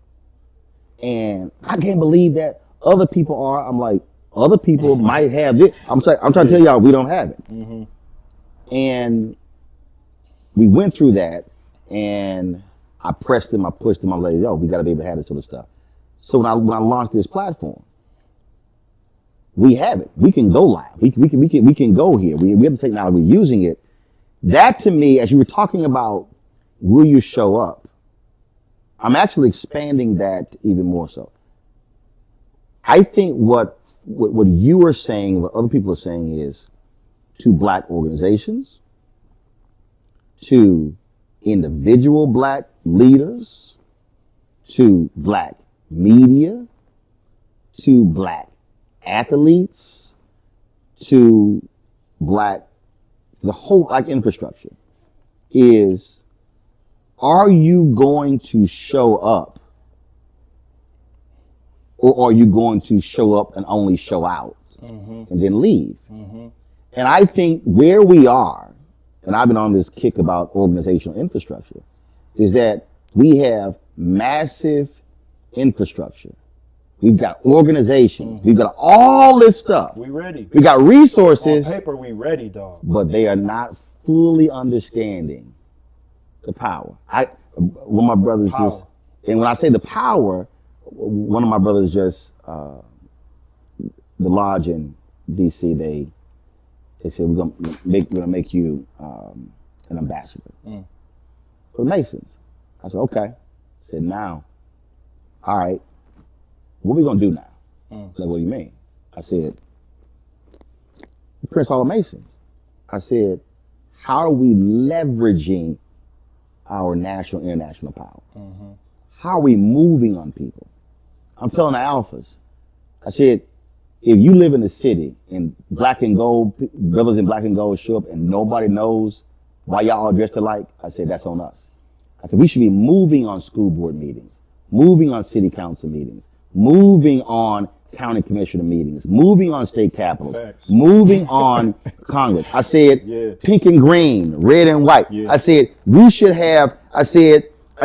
And I can't believe that other people are. I'm like, other people might have it. I'm trying to tell y'all, we don't have it. And we went through that, and I pressed them, I pushed them, I'm like, yo, we got to be able to have this sort of stuff. So when I launched this platform, we have it. We can go live. We can go here. We have the technology. We're using it. That to me, as you were talking about, will you show up? I'm actually expanding that even more so. I think what you are saying, what other people are saying is to black organizations, to individual black leaders, to black media, to black athletes, to the whole black infrastructure is, are you going to show up, or are you going to show up and only show out and then leave? And I think where we are, and I've been on this kick about organizational infrastructure, is that we have massive infrastructure. We've got organizations. We've got all this stuff. We ready. We got resources. On paper, we ready, dog. But they are not fully understanding the power. One of my brothers just, and when I say the power, one of my brothers just, the lodge in DC, they said, we're gonna make you an ambassador for the Masons. I said, okay. I said, now, all right, what are we gonna do now? Like, what do you mean? I said, Prince Hall of Masons. I said, how are we leveraging our national, international power? How are we moving on people? I'm telling the alphas, I said, if you live in the city and black and gold, brothers in black and gold show up and nobody knows why y'all all dressed alike, I said, that's on us. I said, we should be moving on school board meetings, moving on city council meetings, moving on county commissioner meetings, moving on state capitals, moving on Congress. I said, pink and green, red and white. I said, we should have,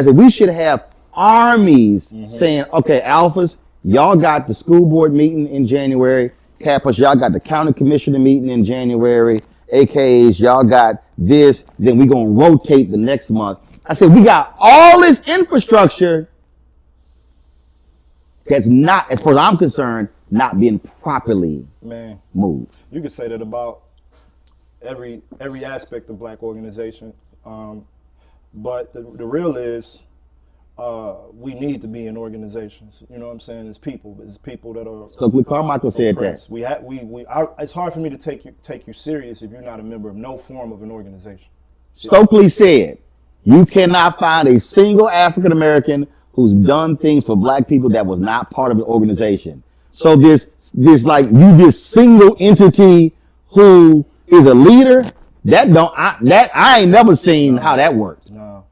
we should have armies saying, okay, alphas, y'all got the school board meeting in January. Capos, y'all got the county commissioner meeting in January. AKs, y'all got this. Then we gonna rotate the next month. I said, we got all this infrastructure that's not, as far as I'm concerned, not being properly moved. You could say that about every aspect of black organization. But the real is, we need to be in organizations. You know what I'm saying? It's people that are. Stokely Carmichael said that. It's hard for me to take you serious if you're not a member of no form of an organization. Stokely said, you cannot find a single African American who's done things for black people that was not part of an organization. So this single entity who is a leader, I ain't never seen how that works. No.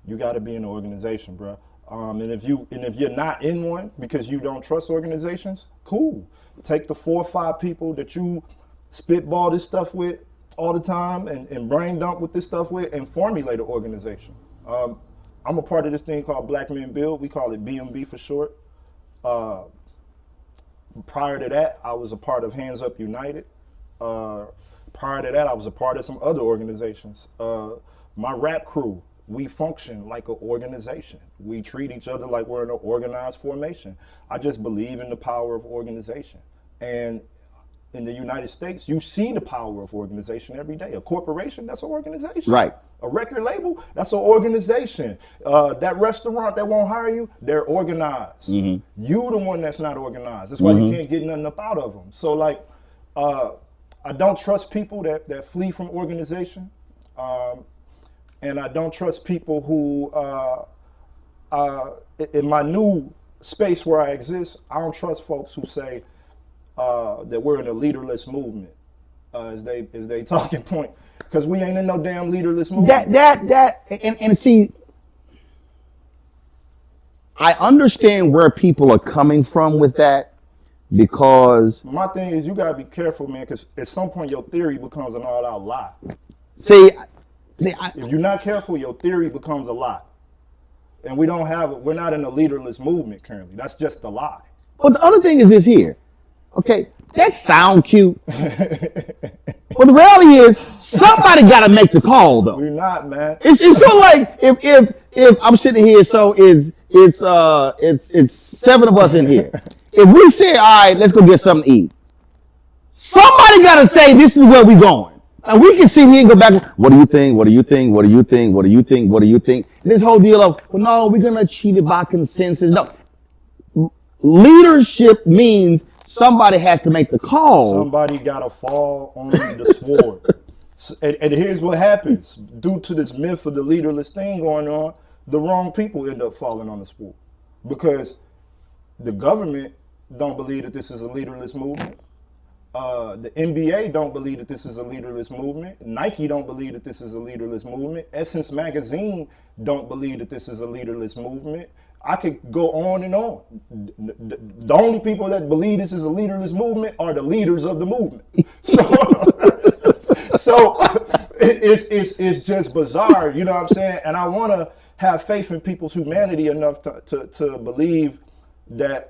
You got to be in an organization, bro. And if you're not in one because you don't trust organizations, cool. Take the 4 or 5 people that you spitball this stuff with all the time and brain dump with this stuff with and formulate an organization. I'm a part of this thing called Black Men Build. We call it BMB for short. Prior to that, I was a part of Hands Up United. Prior to that, I was a part of some other organizations. My rap crew, we function like an organization. We treat each other like we're in an organized formation. I just believe in the power of organization. And in the United States, you see the power of organization every day. A corporation, that's an organization. Right. A record label, that's an organization. That restaurant that won't hire you, they're organized. You the one that's not organized. That's why you can't get nothing up out of them. So like, I don't trust people that flee from organization. And I don't trust people who, in my new space where I exist, I don't trust folks who say that we're in a leaderless movement as they talking point, because we ain't in no damn leaderless movement. And see, I understand where people are coming from with that, because my thing is you gotta be careful, man, because at some point your theory becomes an all-out lie. See, if you're not careful, your theory becomes a lie. And we're not in a leaderless movement currently. That's just a lie. But the other thing is this here. Okay, that sound cute. But the reality is somebody got to make the call though. We're not, man. It's so like if I'm sitting here, so it's 7 of us in here. If we say, all right, let's go get something to eat, somebody got to say this is where we going. And we can sit here and go back, what do you think? What do you think? What do you think? What do you think? What do you think? This whole deal of, well, no, we're going to achieve it by consensus. No. Leadership means somebody has to make the call. Somebody got to fall on the sword. And here's what happens. Due to this myth of the leaderless thing going on, the wrong people end up falling on the sword. Because the government don't believe that this is a leaderless movement. The NBA don't believe that this is a leaderless movement. Nike don't believe that this is a leaderless movement. Essence Magazine don't believe that this is a leaderless movement. I could go on and on. The only people that believe this is a leaderless movement are the leaders of the movement. So it's just bizarre, you know what I'm saying? And I want to have faith in people's humanity enough to believe that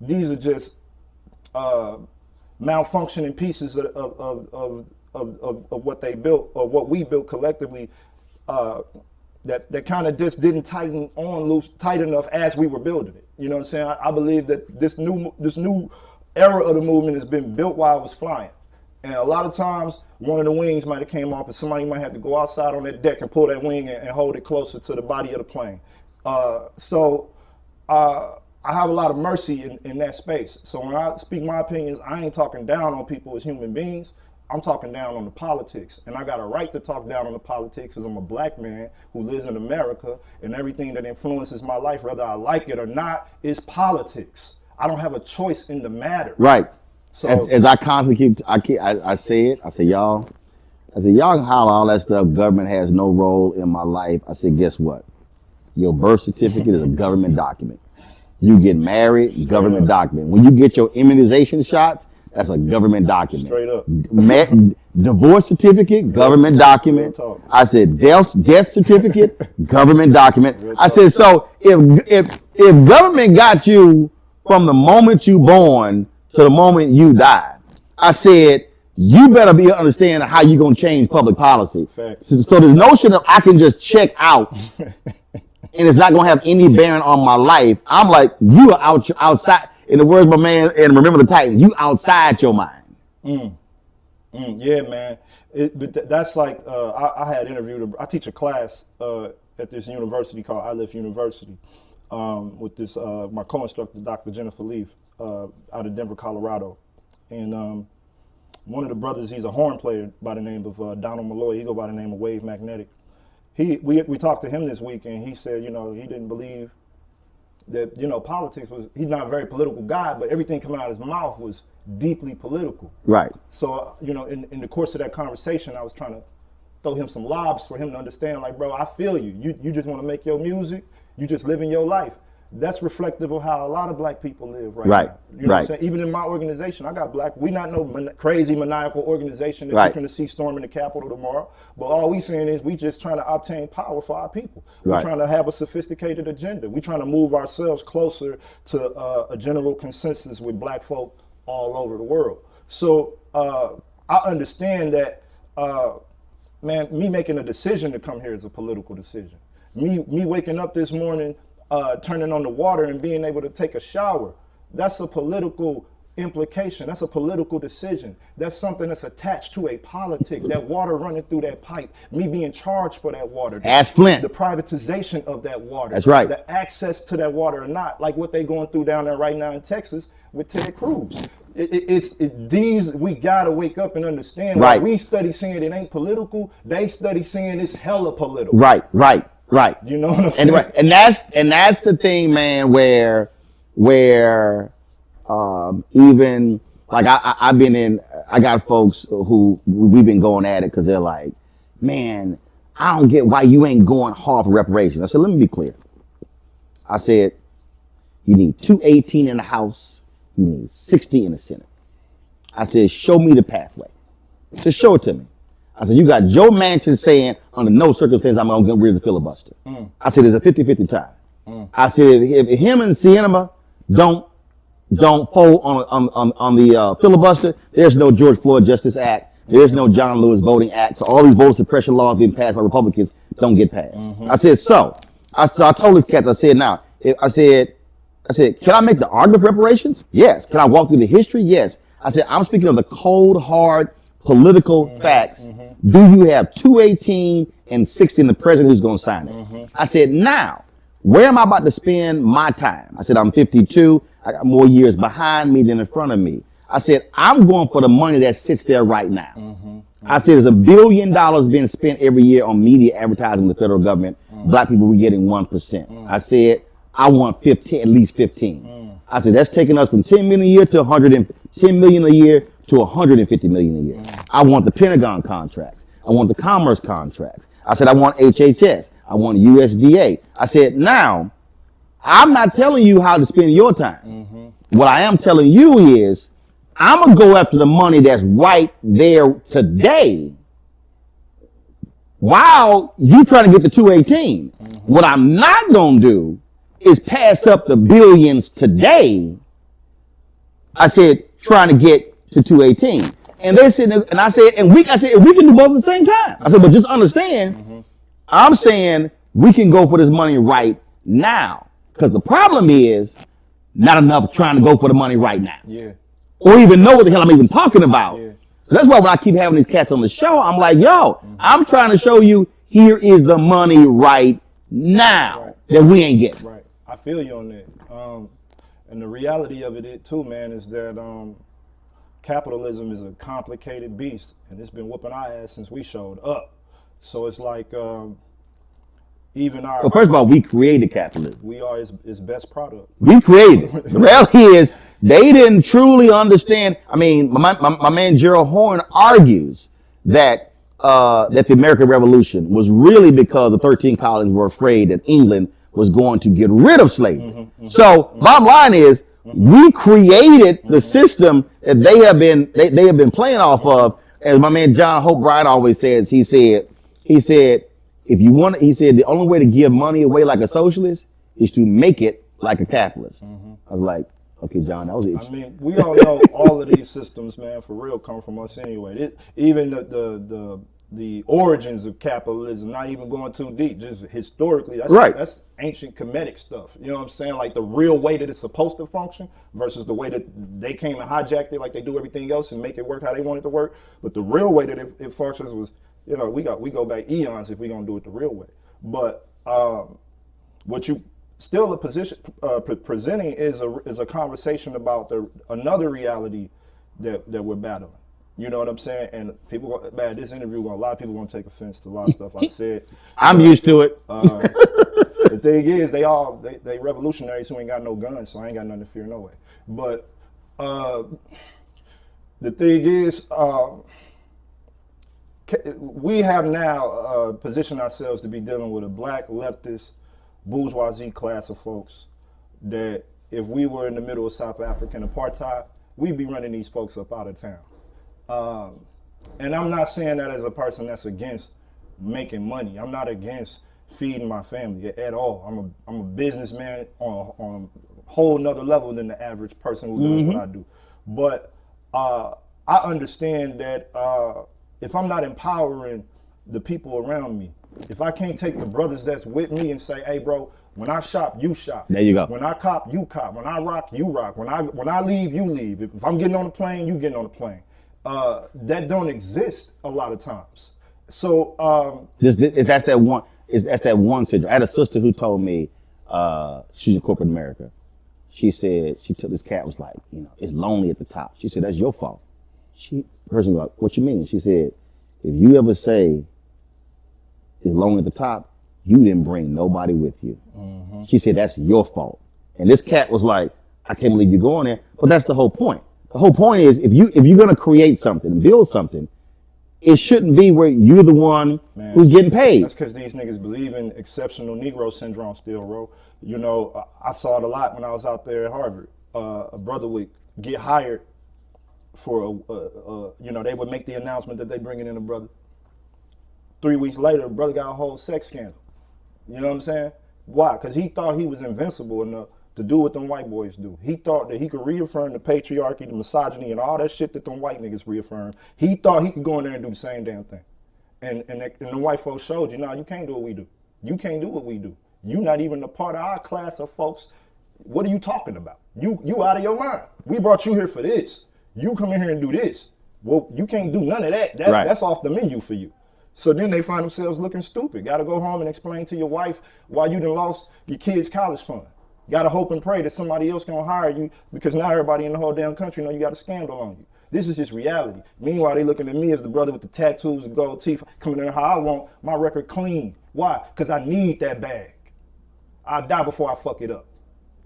these are just malfunctioning pieces of what they built, or what we built collectively, that kind of just didn't tighten on loose tight enough as we were building it. You know what I'm saying? I believe that this new era of the movement has been built while I was flying. And a lot of times one of the wings might have came off and somebody might have to go outside on that deck and pull that wing and hold it closer to the body of the plane. I have a lot of mercy in that space. So when I speak my opinions, I ain't talking down on people as human beings. I'm talking down on the politics. And I got a right to talk down on the politics because I'm a black man who lives in America, and everything that influences my life, whether I like it or not, is politics. I don't have a choice in the matter. Right. So as I constantly I say y'all can holler all that stuff. Government has no role in my life. I said, guess what? Your birth certificate is a government document. You get married, government document. When you get your immunization shots, that's a government document. Straight up. Divorce certificate, government document. I said death certificate, government document. I said, so if government got you from the moment you born to the moment you die, I said, you better be understanding how you gonna change public policy. So this notion of I can just check out and it's not gonna have any bearing on my life. I'm like, you are outside. In the words of my man, and remember the Titan, you outside your mind. Yeah, man. But that's like, I had interviewed, I teach a class at this university called Iliff University with this, my co-instructor, Dr. Jennifer Leaf, out of Denver, Colorado. And one of the brothers, he's a horn player by the name of Donald Malloy. He go by the name of Wave Magnetic. We talked to him this week, and he said, he didn't believe that, politics was, he's not a very political guy, but everything coming out of his mouth was deeply political. Right. So, in the course of that conversation, I was trying to throw him some lobs for him to understand, like, bro, I feel you. You just want to make your music. You just living your life. That's reflective of how a lot of black people live right now. You know what I'm saying? Even in my organization, I got black. We not no crazy maniacal organization that you're going to see storming the Capitol tomorrow. But all we saying is we just trying to obtain power for our people. We're trying to have a sophisticated agenda. We're trying to move ourselves closer to a general consensus with black folk all over the world. So I understand that, man, me making a decision to come here is a political decision. Me waking up this morning, turning on the water and being able to take a shower, that's a political implication. That's a political decision. That's something that's attached to a politic. That water running through that pipe, me being charged for that water. Ask Flint. The privatization of that water. That's right. The access to that water or not, like what they going through down there right now in Texas with Ted Cruz. These we gotta wake up and understand. Right. We study saying it ain't political. They study saying it's hella political. Right. You know what I'm saying? And that's the thing, man. Where even like I got folks who we've been going at it because they're like, man, I don't get why you ain't going hard for reparations. I said, let me be clear. I said, you need 218 in the House, you need 60 in the Senate. I said, show me the pathway. Just show it to me. I said, you got Joe Manchin saying, under no circumstance I'm going to get rid of the filibuster. I said, there's a 50-50 tie. I said, if him and Sinema don't fold on the filibuster, there's no George Floyd Justice Act. There's no John Lewis Voting Act. So all these voter suppression laws being passed by Republicans don't get passed. I said, I told this cat, I said, now, I said, can I make the argument for reparations? Yes. Can I walk through the history? Yes. I said, I'm speaking of the cold, hard, political facts. Do you have 218 and 60 in the president who's going to sign it? I said, now, where am I about to spend my time? I said, I'm 52. I got more years behind me than in front of me. I said, I'm going for the money that sits there right now. I said, there's $1 billion being spent every year on media advertising with the federal government. Black people were getting 1%. I said, I want 15, at least 15. I said, that's taking us from 10 million a year to 110 million a year to 150 million a year. I want the Pentagon contracts. I want the commerce contracts. I said, I want HHS. I want USDA. I said, now, I'm not telling you how to spend your time. What I am telling you is, I'm going to go after the money that's right there today while you trying to get the 218. What I'm not going to do is pass up the billions today. I said, trying to get to 218. And they said, and I said, we can do both at the same time. I said, but just understand, I'm saying we can go for this money right now. Because the problem is not enough trying to go for the money right now. Or even know what the hell I'm even talking about. So that's why when I keep having these cats on the show, I'm like, yo, I'm trying to show you here is the money right now that we ain't getting. Right. I feel you on that. And the reality of it too, man, is that capitalism is a complicated beast, and it's been whooping our ass since we showed up. So it's like even our. Well, first of all, we created capitalism. We are its best product. We created it. The reality is they didn't truly understand. I mean, my man Gerald Horne argues that the American Revolution was really because the 13 colonies were afraid that England was going to get rid of slavery. So bottom line is we created the system that they have been playing off of. As my man John Hope Bryan always says, he said, if you want, he said, the only way to give money away like a socialist is to make it like a capitalist. I was like, okay, John, that was it. I mean, we all know all of these systems, man, for real, come from us anyway. Even the origins of capitalism, not even going too deep, just historically, that's ancient Kemetic stuff. You know what I'm saying? Like the real way that it's supposed to function versus the way that they came and hijacked it like they do everything else and make it work how they want it to work. But the real way that it functions was, you know, we go back eons if we're gonna do it the real way. But what you still a position presenting is a conversation about another reality that we're battling. You know what I'm saying? And people, man, this interview, a lot of people gonna take offense to a lot of stuff I said. I'm used to it. The thing is, they revolutionaries who ain't got no guns, so I ain't got nothing to fear no way. But the thing is, we have now positioned ourselves to be dealing with a black leftist bourgeoisie class of folks that if we were in the middle of South African apartheid, we'd be running these folks up out of town. And I'm not saying that as a person that's against making money. I'm not against feeding my family at all. I'm a businessman on a whole nother level than the average person who does what I do. But I understand that if I'm not empowering the people around me, if I can't take the brothers that's with me and say, hey bro, When I shop, you shop. There you go. When I cop, you cop. When I rock, you rock. When I leave, you leave. If I'm getting on the plane, you getting on the plane. That don't exist a lot of times. So that's that one syndrome. I had a sister who told me she's in corporate America. She said she took this cat was like, it's lonely at the top. She said, that's your fault. The person was like, what you mean? She said, if you ever say it's lonely at the top, you didn't bring nobody with you. Mm-hmm. She said, that's your fault. And this cat was like, I can't believe you're going there. But that's the whole point. The whole point is if you're going to create something, build something, it shouldn't be where you're the one who's getting paid. That's because these niggas believe in exceptional Negro syndrome still, bro. I saw it a lot when I was out there at Harvard. A brother would get hired for, they would make the announcement that they bringing in a brother. 3 weeks later, the brother got a whole sex scandal. You know what I'm saying? Why? Because he thought he was invincible enough to do what them white boys do. He thought that he could reaffirm the patriarchy, the misogyny, and all that shit that them white niggas reaffirm. He thought he could go in there and do the same damn thing. And the white folks showed you, you can't do what we do. You can't do what we do. You not even a part of our class of folks. What are you talking about? You out of your mind. We brought you here for this. You come in here and do this. Well, you can't do none of that. That's off the menu for you. So then they find themselves looking stupid. Got to go home and explain to your wife why you done lost your kids' college fund. Got to hope and pray that somebody else gonna hire you because now everybody in the whole damn country know you got a scandal on you. This is just reality. Meanwhile, they looking at me as the brother with the tattoos and gold teeth, coming in how I want my record clean. Why? Because I need that bag. I'll die before I fuck it up.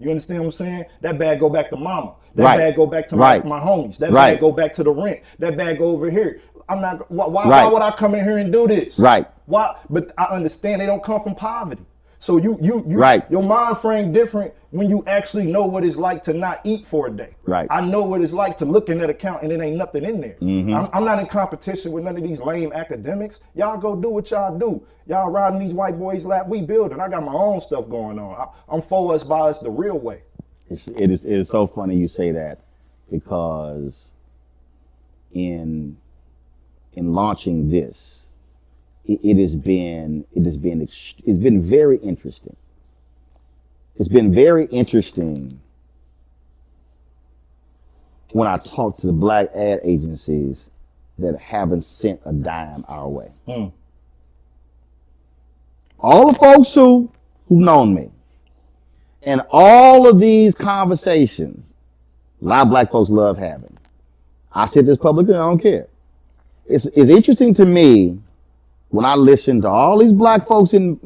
You understand what I'm saying? That bag go back to mama. That bag go back to my homies. That bag go back to the rent. That bag go over here. I'm not. Why would I come in here and do this? Right. Why? But I understand they don't come from poverty. So your mind frame different when you actually know what it's like to not eat for a day. Right. I know what it's like to look in that account and it ain't nothing in there. Mm-hmm. I'm not in competition with none of these lame academics. Y'all go do what y'all do. Y'all riding these white boys' lap. We building. I got my own stuff going on. I'm for us by us the real way. It is so funny you say that because in launching this, it's been very interesting. It's been very interesting when I talk to the black ad agencies that haven't sent a dime our way. All the folks who've known me, and all of these conversations, a lot of black folks love having. I said this publicly, I don't care. It's interesting to me when I listen to all these black folks and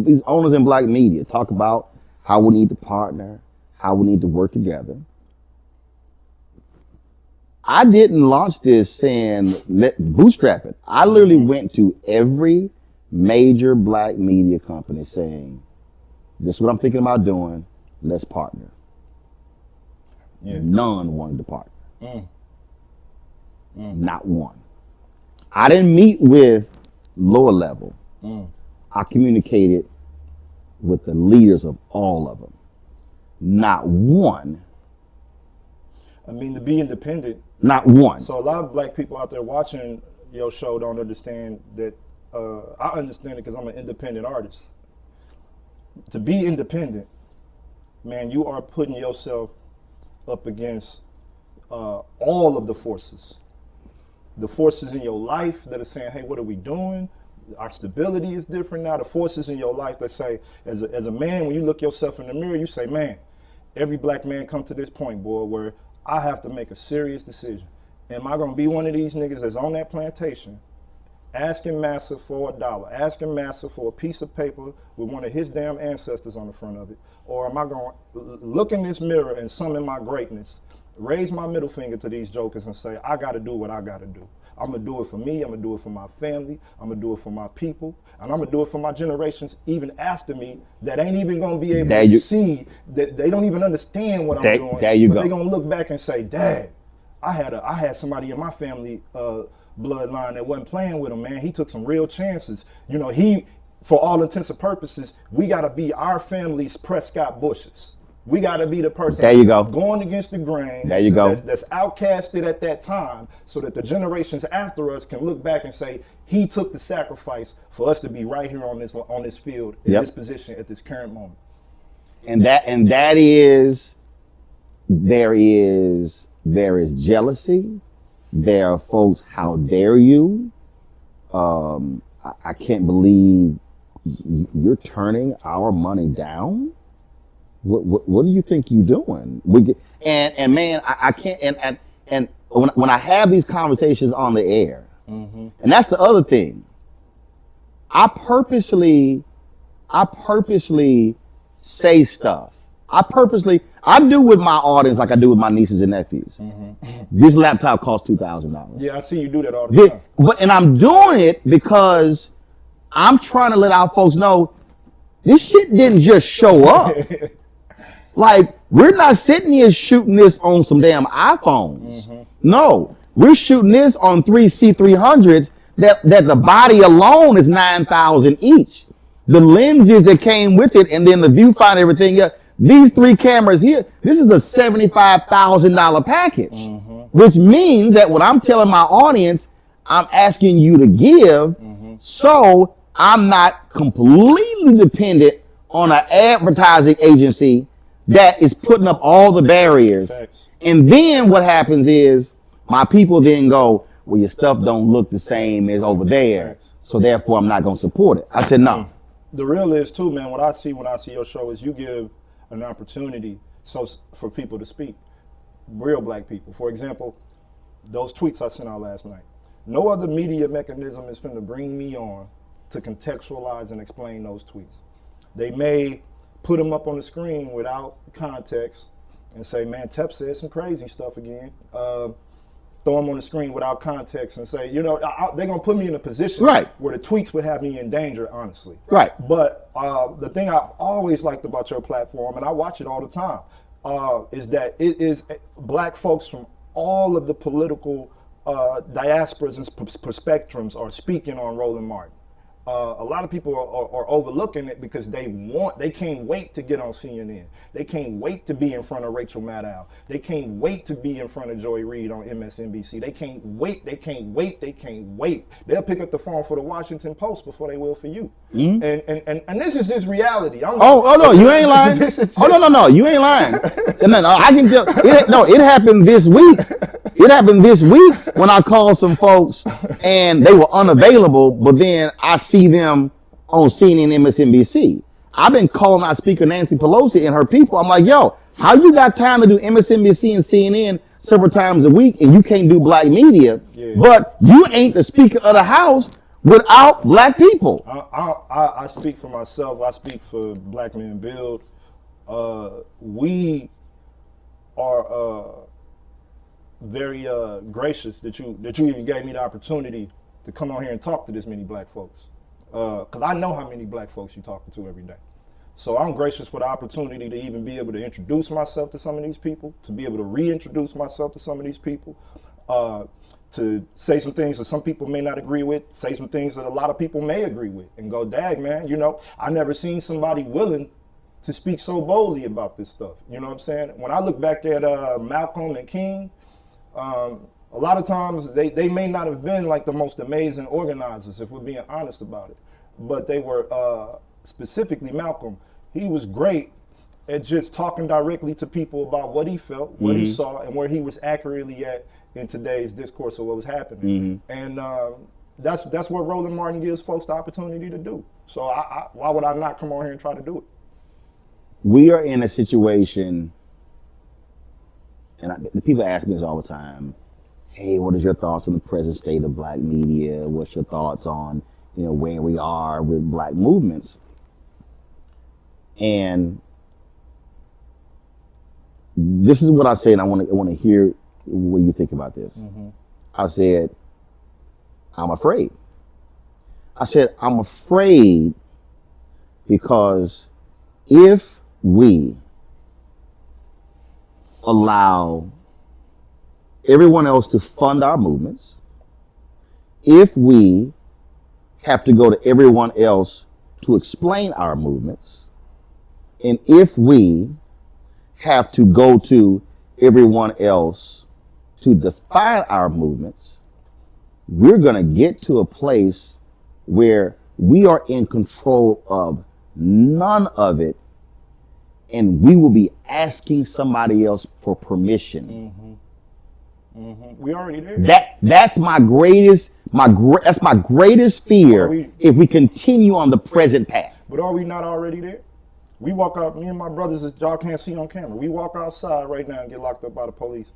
these owners in black media talk about how we need to partner, how we need to work together. I didn't launch this saying bootstrap it. I literally went to every major black media company saying, this is what I'm thinking about doing, let's partner. Yeah. None wanted to partner. Not one. I didn't meet with lower level. I communicated with the leaders of all of them. Not one. I mean, to be independent. Not one. So a lot of black people out there watching your show don't understand that. I understand it because I'm an independent artist. To be independent, man, you are putting yourself up against all of the forces. The forces in your life that are saying, hey, what are we doing? Our stability is different now. The forces in your life that say, as a man, when you look yourself in the mirror, you say, man, every black man come to this point, boy, where I have to make a serious decision. Am I going to be one of these niggas that's on that plantation asking Massa for $1, asking Massa for a piece of paper with one of his damn ancestors on the front of it? Or am I going to look in this mirror and summon my greatness, raise my middle finger to these jokers and say, I got to do what I got to do. I'm going to do it for me. I'm going to do it for my family. I'm going to do it for my people. And I'm going to do it for my generations even after me that ain't even going to be able to see, that they don't even understand what I'm doing. There you go. They're going to look back and say, Dad, I had somebody in my family bloodline that wasn't playing with him, man. He took some real chances. You know, for all intents and purposes, we got to be our family's Prescott Bushes. We got to be the person there you go. Going against the grain. There you go. That's outcasted at that time so that the generations after us can look back and say, he took the sacrifice for us to be right here on this field, in this position at this current moment. And that is there is jealousy. There are folks, how dare you? I can't believe you're turning our money down. What do you think you're doing? And man, I can't. And when I have these conversations on the air, and that's the other thing. I purposely say stuff. I do with my audience like I do with my nieces and nephews. This laptop costs $2,000. Yeah, I see you do that all the time. And I'm doing it because I'm trying to let our folks know this shit didn't just show up. Like, we're not sitting here shooting this on some damn iPhones. No, we're shooting this on 3 C300s that the body alone is $9,000 each. The lenses that came with it, and then the viewfinder, everything else. These 3 cameras here, this is a $75,000 package, which means that what I'm telling my audience, I'm asking you to give, so I'm not completely dependent on an advertising agency that is putting up all the barriers. And then what happens is my people then go, well, your stuff don't look the same as over there, so therefore I'm not going to support it. I said, no. The real is too, man, what I see when I see your show is you give an opportunity for people to speak, real black people. For example, those tweets I sent out last night. No other media mechanism is going to bring me on to contextualize and explain those tweets. They may put them up on the screen without context and say, man, Tef said some crazy stuff again. Throw them on the screen without context and say, you know, they're going to put me in a position where the tweets would have me in danger, honestly. But the thing I've always liked about your platform, and I watch it all the time, is that it is black folks from all of the political diasporas and spectrums are speaking on Roland Martin. A lot of people are overlooking it because they can't wait to get on CNN. They can't wait to be in front of Rachel Maddow. They can't wait to be in front of Joy Reid on MSNBC. They can't wait. They'll pick up the phone for the Washington Post before they will for you. And this is just reality. No, you ain't lying. No, you ain't lying. No, I can tell. It happened this week. It happened this week when I called some folks and they were unavailable, but then I see them on CNN, MSNBC. I've been calling out Speaker Nancy Pelosi and her people. I'm like, yo, how you got time to do MSNBC and CNN several times a week and you can't do black media, but you ain't the Speaker of the House without black people? I speak for myself. I speak for Black Men Build. We are very gracious that you even gave me the opportunity to come on here and talk to this many black folks. Because I know how many black folks you're talking to every day. So I'm gracious for the opportunity to even be able to introduce myself to some of these people, to be able to reintroduce myself to some of these people, to say some things that some people may not agree with, say some things that a lot of people may agree with, and go, dag, man, you know, I never seen somebody willing to speak so boldly about this stuff. You know what I'm saying? When I look back at Malcolm and King, a lot of times they may not have been like the most amazing organizers, if we're being honest about it, but they were, specifically Malcolm, he was great at just talking directly to people about what he felt, what he saw, and where he was accurately at in today's discourse of what was happening. And that's what Roland Martin gives folks the opportunity to do. So why would I not come on here and try to do it? We are in a situation, and the people ask me this all the time, hey, what is your thoughts on the present state of black media? What's your thoughts on, you know, where we are with black movements? And this is what I say, and I want to hear what you think about this. I said, I'm afraid. I said, I'm afraid because if we allow everyone else to fund our movements, if we have to go to everyone else to explain our movements, and if we have to go to everyone else to define our movements, we're going to get to a place where we are in control of none of it, and we will be asking somebody else for permission. We already there. That's my greatest fear if we continue on the present path. But are we not already there? We walk out, me and my brothers, as y'all can't see on camera, we walk outside right now and get locked up by the police.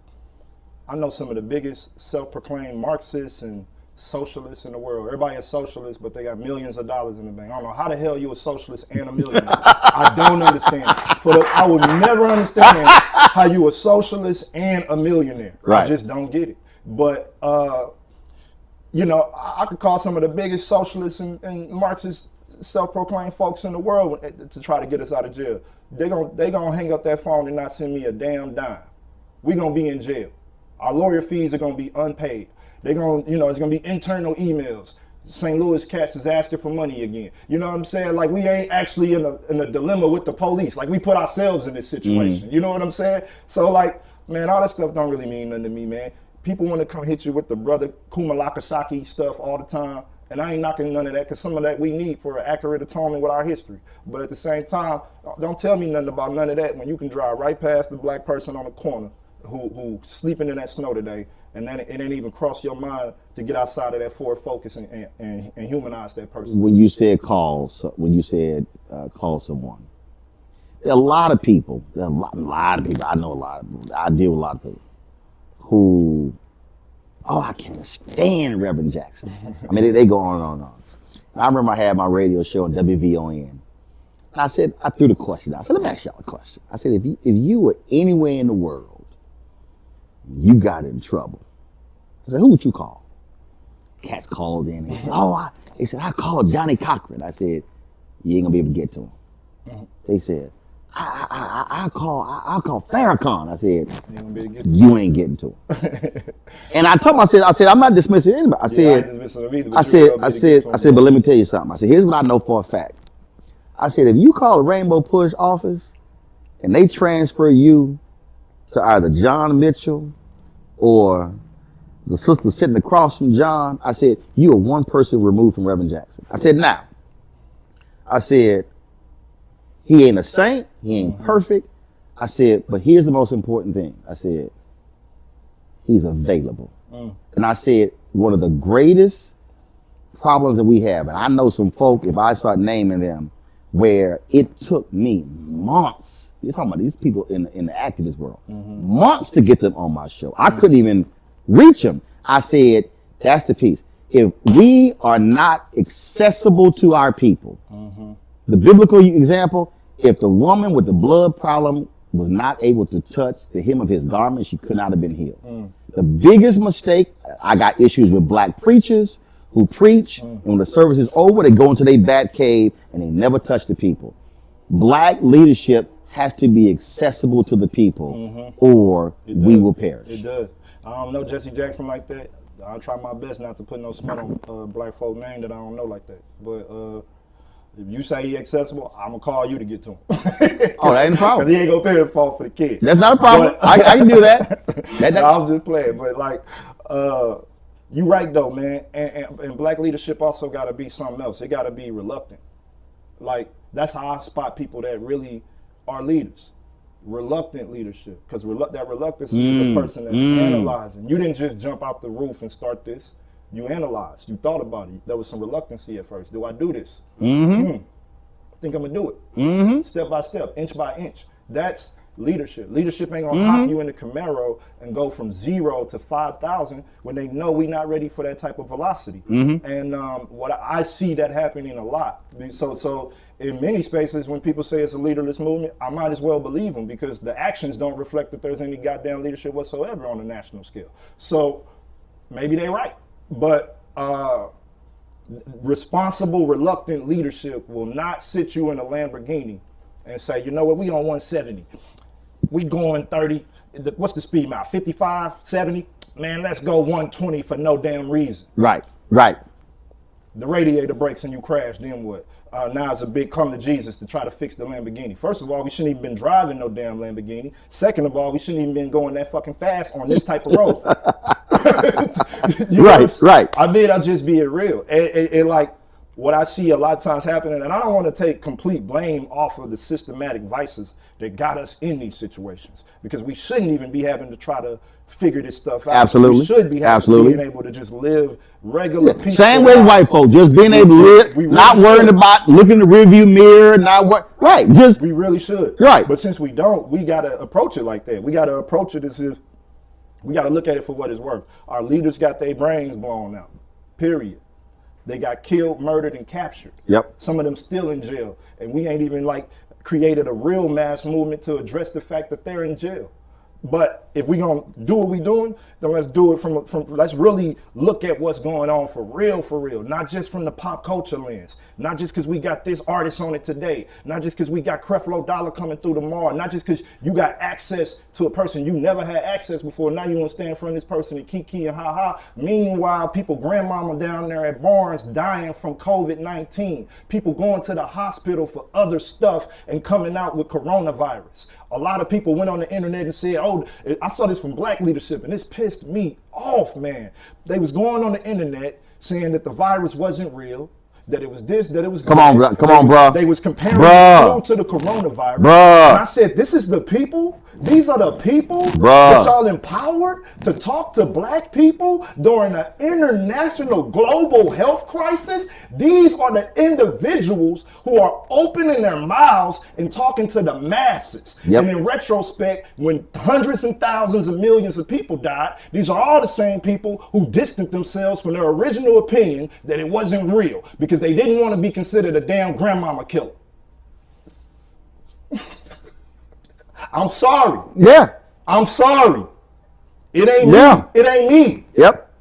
I know some of the biggest self-proclaimed Marxists and socialists in the world. Everybody is socialist, but they got millions of dollars in the bank. I don't know how the hell you a socialist and a millionaire. I don't understand. I would never understand how you a socialist and a millionaire. Right. I just don't get it. But you know, I could call some of the biggest socialists and Marxist self-proclaimed folks in the world to try to get us out of jail. They gonna hang up that phone and not send me a damn dime. We gonna be in jail. Our lawyer fees are gonna be unpaid. They're gonna, you know, it's gonna be internal emails. St. Louis Cats is asking for money again. You know what I'm saying? Like, we ain't actually in a dilemma with the police. Like, we put ourselves in this situation. You know what I'm saying? So, like, man, all that stuff don't really mean nothing to me, man. People want to come hit you with the brother Kumalakashaki stuff all the time. And I ain't knocking none of that, because some of that we need for an accurate atonement with our history. But at the same time, don't tell me nothing about none of that when you can drive right past the black person on the corner who sleeping in that snow today, and then it ain't even cross your mind to get outside of that Ford Focus and humanize that person. When you said call someone, there are a lot of people, I know a lot of people, I deal with a lot of people who, I can't stand Reverend Jackson. I mean, they go on and on and on. I remember I had my radio show on WVON. And I threw the question out. I said, let me ask y'all a question. I said, if you were anywhere in the world, you got in trouble, I said, who would you call? Cats called in. They said, I called Johnny Cochran. I said, you ain't gonna be able to get to him. They said, I'll call Farrakhan. I said, you ain't getting to him. And I told him, I said, I'm not dismissing anybody. I said, but let me tell you something. I said, here's what I know for a fact. I said, if you call the Rainbow Push office and they transfer you to either John Mitchell or the sister sitting across from John, I said, you are one person removed from Reverend Jackson. I said, now, he ain't a saint, he ain't perfect. I said, but here's the most important thing. I said, he's available. And I said, one of the greatest problems that we have, and I know some folk, if I start naming them, where it took me months, you're talking about these people in the activist world, months to get them on my show. I couldn't even reach them. I said, that's the piece. If we are not accessible to our people, the biblical example, if the woman with the blood problem was not able to touch the hem of his garment, she could not have been healed. The biggest mistake, I got issues with black preachers who preach, and when the service is over, they go into their bat cave and they never touch the people. Black leadership has to be accessible to the people, or we will perish. It does. I don't know Jesse Jackson like that. I'll try my best not to put no smut on black folk name that I don't know like that. But if you say he accessible, I'm gonna call you to get to him. Oh, that ain't a problem. Because he ain't gonna pay the fault for the kid. That's not a problem. I can do that. I'm just playing. But like, you right though, man. And black leadership also got to be something else. It got to be reluctant. Like, that's how I spot people that really are leaders. Reluctant leadership, because that reluctance is a person that's analyzing. You didn't just jump out the roof and start this. You analyzed. You thought about it. There was some reluctancy at first. Do I do this? I think I'm gonna do it. Step by step, inch by inch. That's leadership. Leadership ain't gonna hop you in the Camaro and go from 0 to 5,000 when they know we're not ready for that type of velocity. And what I see that happening a lot. So in many spaces, when people say it's a leaderless movement, I might as well believe them, because the actions don't reflect that there's any goddamn leadership whatsoever on a national scale. So maybe they're right, but responsible, reluctant leadership will not sit you in a Lamborghini and say, you know what, we on 170. We going 30, what's the speed mile, 55, 70? Man, let's go 120 for no damn reason. Right. The radiator breaks and you crash, then what? Now it's a big come to Jesus to try to fix the Lamborghini. First of all, we shouldn't even been driving no damn Lamborghini. Second of all, we shouldn't even been going that fucking fast on this type of road. Right. I mean, I'll just be it real. It like, what I see a lot of times happening, and I don't want to take complete blame off of the systematic vices that got us in these situations, because we shouldn't even be having to try to figure this stuff out. Absolutely. We should be being able to just live regular, peaceful Same way white folks, just being able to live, not worrying about looking in the rearview mirror, right, just. We really should. Right. But since we don't, we got to approach it like that. We got to approach it as if, we got to look at it for what it's worth. Our leaders got their brains blown out, period. They got killed, murdered, and captured. Yep. Some of them still in jail. And we ain't even created a real mass movement to address the fact that they're in jail. But if we're going to do what we're doing, then let's do it from let's really look at what's going on for real, not just from the pop culture lens, not just because we got this artist on it today, not just because we got Creflo Dollar coming through tomorrow, not just because you got access to a person you never had access before, now you want to stand in front of this person and kiki and ha-ha. Meanwhile, people, grandmama down there at Barnes dying from COVID-19, people going to the hospital for other stuff and coming out with coronavirus. A lot of people went on the internet and said, oh, I saw this from black leadership, and this pissed me off, man. They was going on the internet saying that the virus wasn't real, that it was this, that it was Come on, bro. They was comparing the flu to the coronavirus. Bruh. And I said, this is the people? These are the people Bruh. that y'all empowered to talk to black people during an international global health crisis? These are the individuals who are opening their mouths and talking to the masses. Yep. And in retrospect, when hundreds and thousands and millions of people died, these are all the same people who distanced themselves from their original opinion that it wasn't real because they didn't want to be considered a damn grandmama killer. I'm sorry. Yeah. I'm sorry. It ain't Yeah. me. It ain't me. Yep.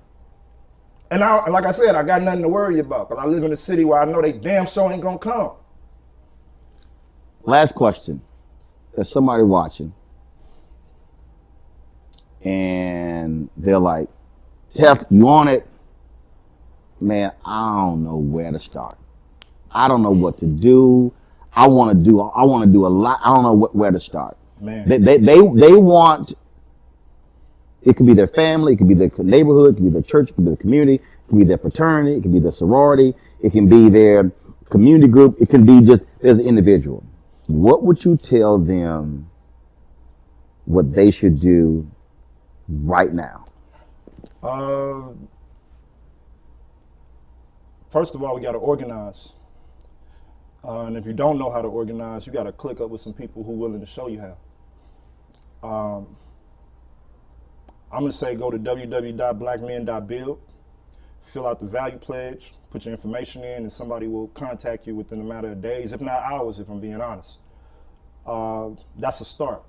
And like I said, I got nothing to worry about because I live in a city where I know they damn sure ain't gonna come. Last question. There's somebody watching and they're like, Tef, you on it? Man, I don't know where to start. I don't know what to do. I want to do a lot. I don't know where to start. Man. They want, it could be their family, it could be their neighborhood, it could be their church, it could be their community, it could be their fraternity, it could be their sorority, it can be their community group, it can be just as an individual. What would you tell them what they should do right now? First of all, we got to organize. And if you don't know how to organize, you got to click up with some people who are willing to show you how. I'm going to say go to www.blackmen.build, fill out the value pledge, put your information in, and somebody will contact you within a matter of days, if not hours, if I'm being honest. That's a start.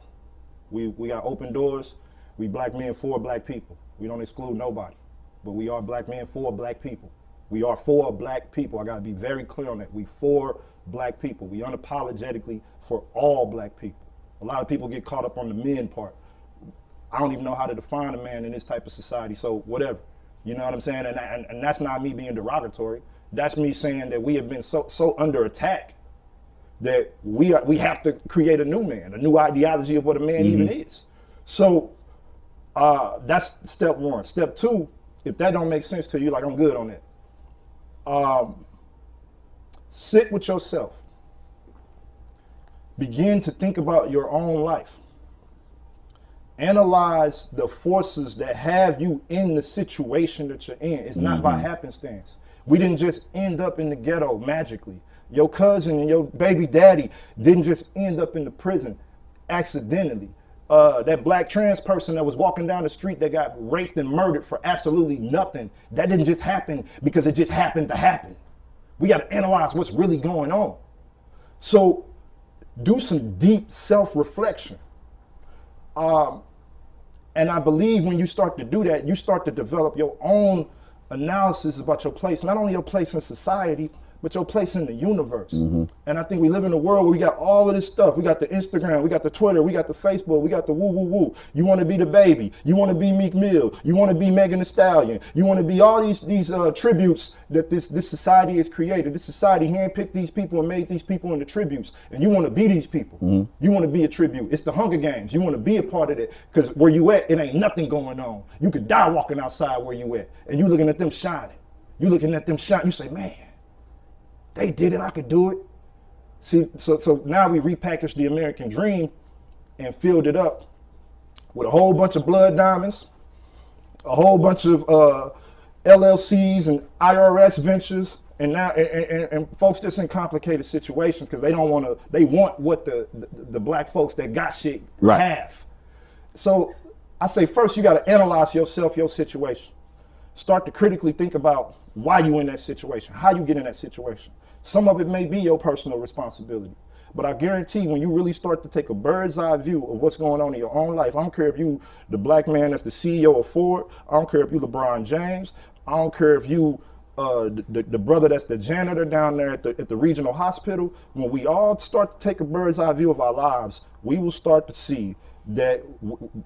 We got open doors. We black men for black people. We don't exclude nobody, but we are black men for black people. We are for black people. I got to be very clear on that. We for black people. We unapologetically for all black people. A lot of people get caught up on the men part. I don't even know how to define a man in this type of society, so whatever. You know what I'm saying? And that's not me being derogatory. That's me saying that we have been so under attack that we have to create a new man, a new ideology of what a man even is. So that's step one. Step two, if that don't make sense to you, like I'm good on that. Sit with yourself. Begin to think about your own life. Analyze the forces that have you in the situation that you're in. It's not by happenstance. We didn't just end up in the ghetto magically. Your cousin and your baby daddy didn't just end up in the prison accidentally. That black trans person that was walking down the street that got raped and murdered for absolutely nothing, that didn't just happen because it just happened to happen. We got to analyze what's really going on. So do some deep self-reflection. And I believe when you start to do that, you start to develop your own analysis about your place, not only your place in society, but your place in the universe. And I think we live in a world where we got all of this stuff. We got the Instagram, we got the Twitter, we got the Facebook, we got the woo woo woo. You want to be the baby, you want to be Meek Mill, you want to be Megan Thee Stallion, you want to be all these tributes that this society has created. This society handpicked these people and made these people into tributes, and you want to be these people. You want to be a tribute. It's the Hunger Games. You want to be a part of it because where you at, it ain't nothing going on. You could die walking outside where you at, and you looking at them shining. You looking at them shining. You say, man. they did it, I could do it. See, so now we repackaged the American dream and filled it up with a whole bunch of blood diamonds, a whole bunch of LLCs and IRS ventures, and now and folks just in complicated situations because they want what the black folks that got shit have. So I say first you got to analyze yourself, your situation. Start to critically think about why you in that situation, how you get in that situation. Some of it may be your personal responsibility. But I guarantee when you really start to take a bird's eye view of what's going on in your own life, I don't care if you the black man that's the CEO of Ford, I don't care if you LeBron James, I don't care if you the brother that's the janitor down there at the regional hospital, when we all start to take a bird's eye view of our lives, we will start to see that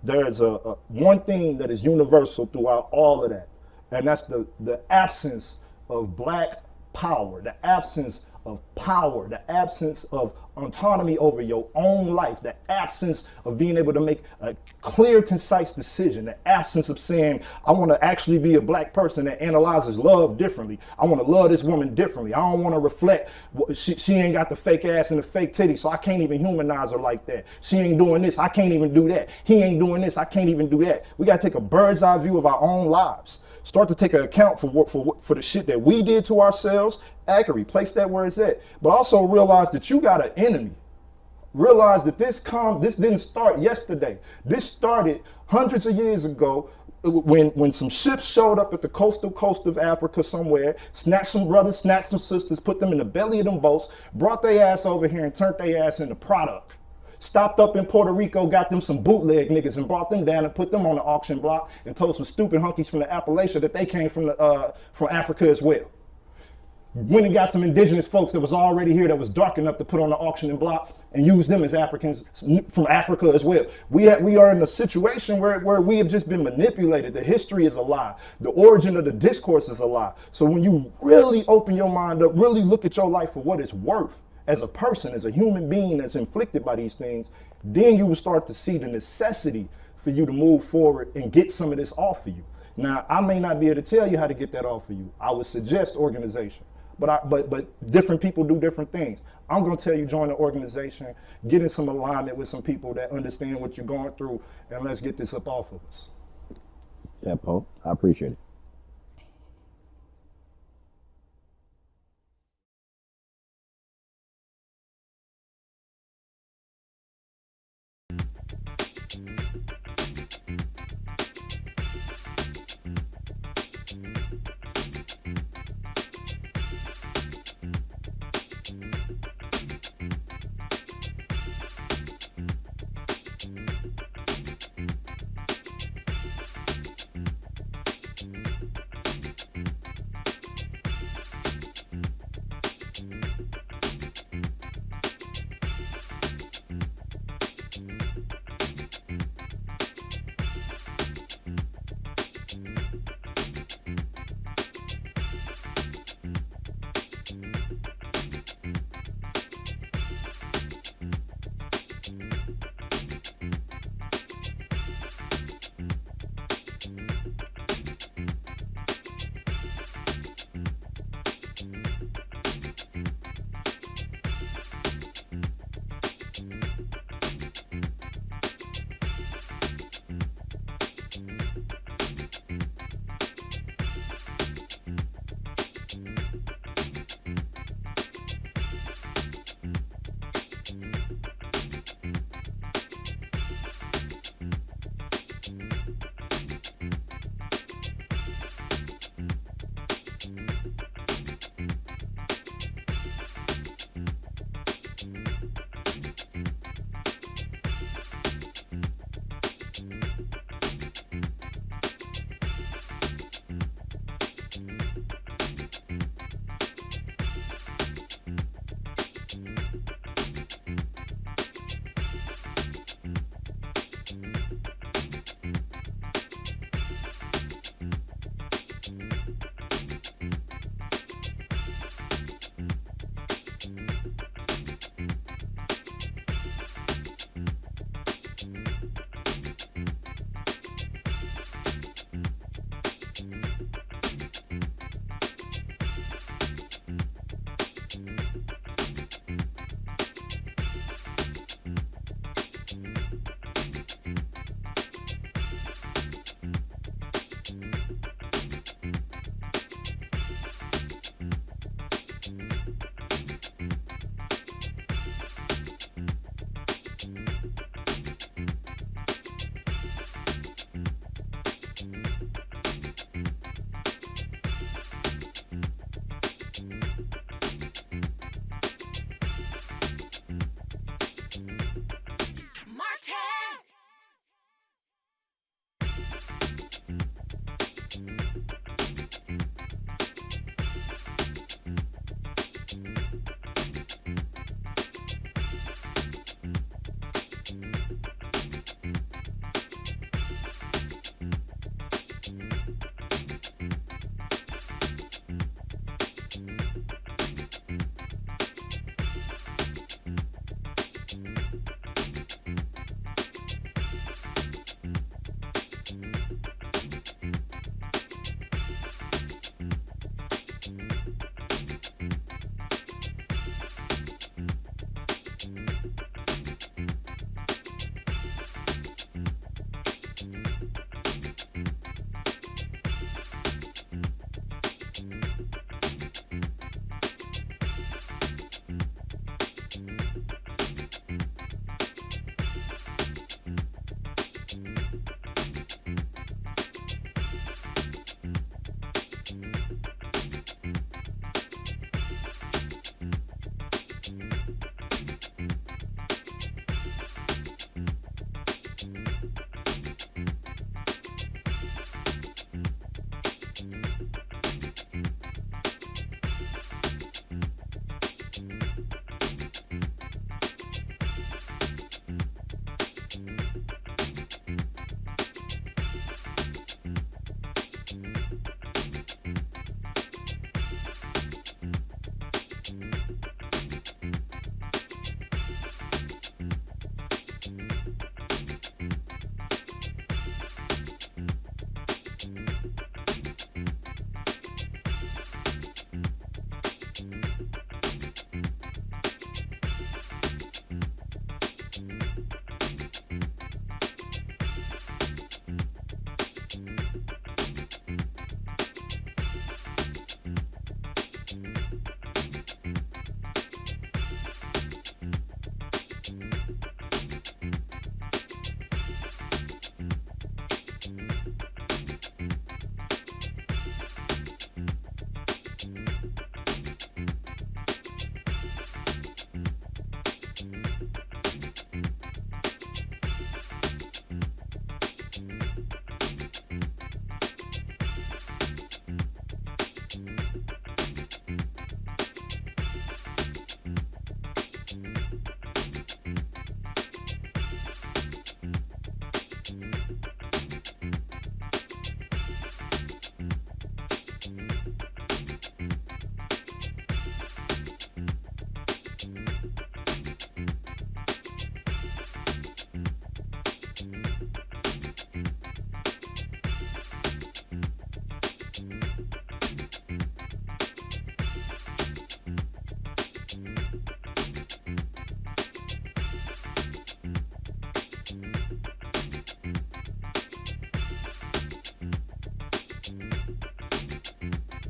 there's a one thing that is universal throughout all of that, and that's the absence of black power, the absence of power, the absence of autonomy over your own life, the absence of being able to make a clear, concise decision, the absence of saying, I want to actually be a black person that analyzes love differently. I want to love this woman differently. I don't want to reflect, she ain't got the fake ass and the fake titties, so I can't even humanize her like that. She ain't doing this, I can't even do that. He ain't doing this, I can't even do that. We got to take a bird's eye view of our own lives. Start to take an account for the shit that we did to ourselves. Accurately place that where it's at, but also realize that you got an enemy. Realize that this didn't start yesterday. This started hundreds of years ago when some ships showed up at the coast of Africa somewhere, snatched some brothers, snatched some sisters, put them in the belly of them boats, brought their ass over here and turned their ass into product. Stopped up in Puerto Rico, got them some bootleg niggas and brought them down and put them on the auction block and told some stupid hunkies from the Appalachia that they came from Africa as well. Went and got some indigenous folks that was already here that was dark enough to put on the auctioning block and use them as Africans from Africa as well. We are in a situation where we have just been manipulated. The history is a lie. The origin of the discourse is a lie. So when you really open your mind up, really look at your life for what it's worth as a person, as a human being that's inflicted by these things, then you will start to see the necessity for you to move forward and get some of this off of you. Now, I may not be able to tell you how to get that off of you. I would suggest organization. But different people do different things. I'm gonna tell you, join the organization, get in some alignment with some people that understand what you're going through, and let's get this up off of us. Tef Poe, I appreciate it.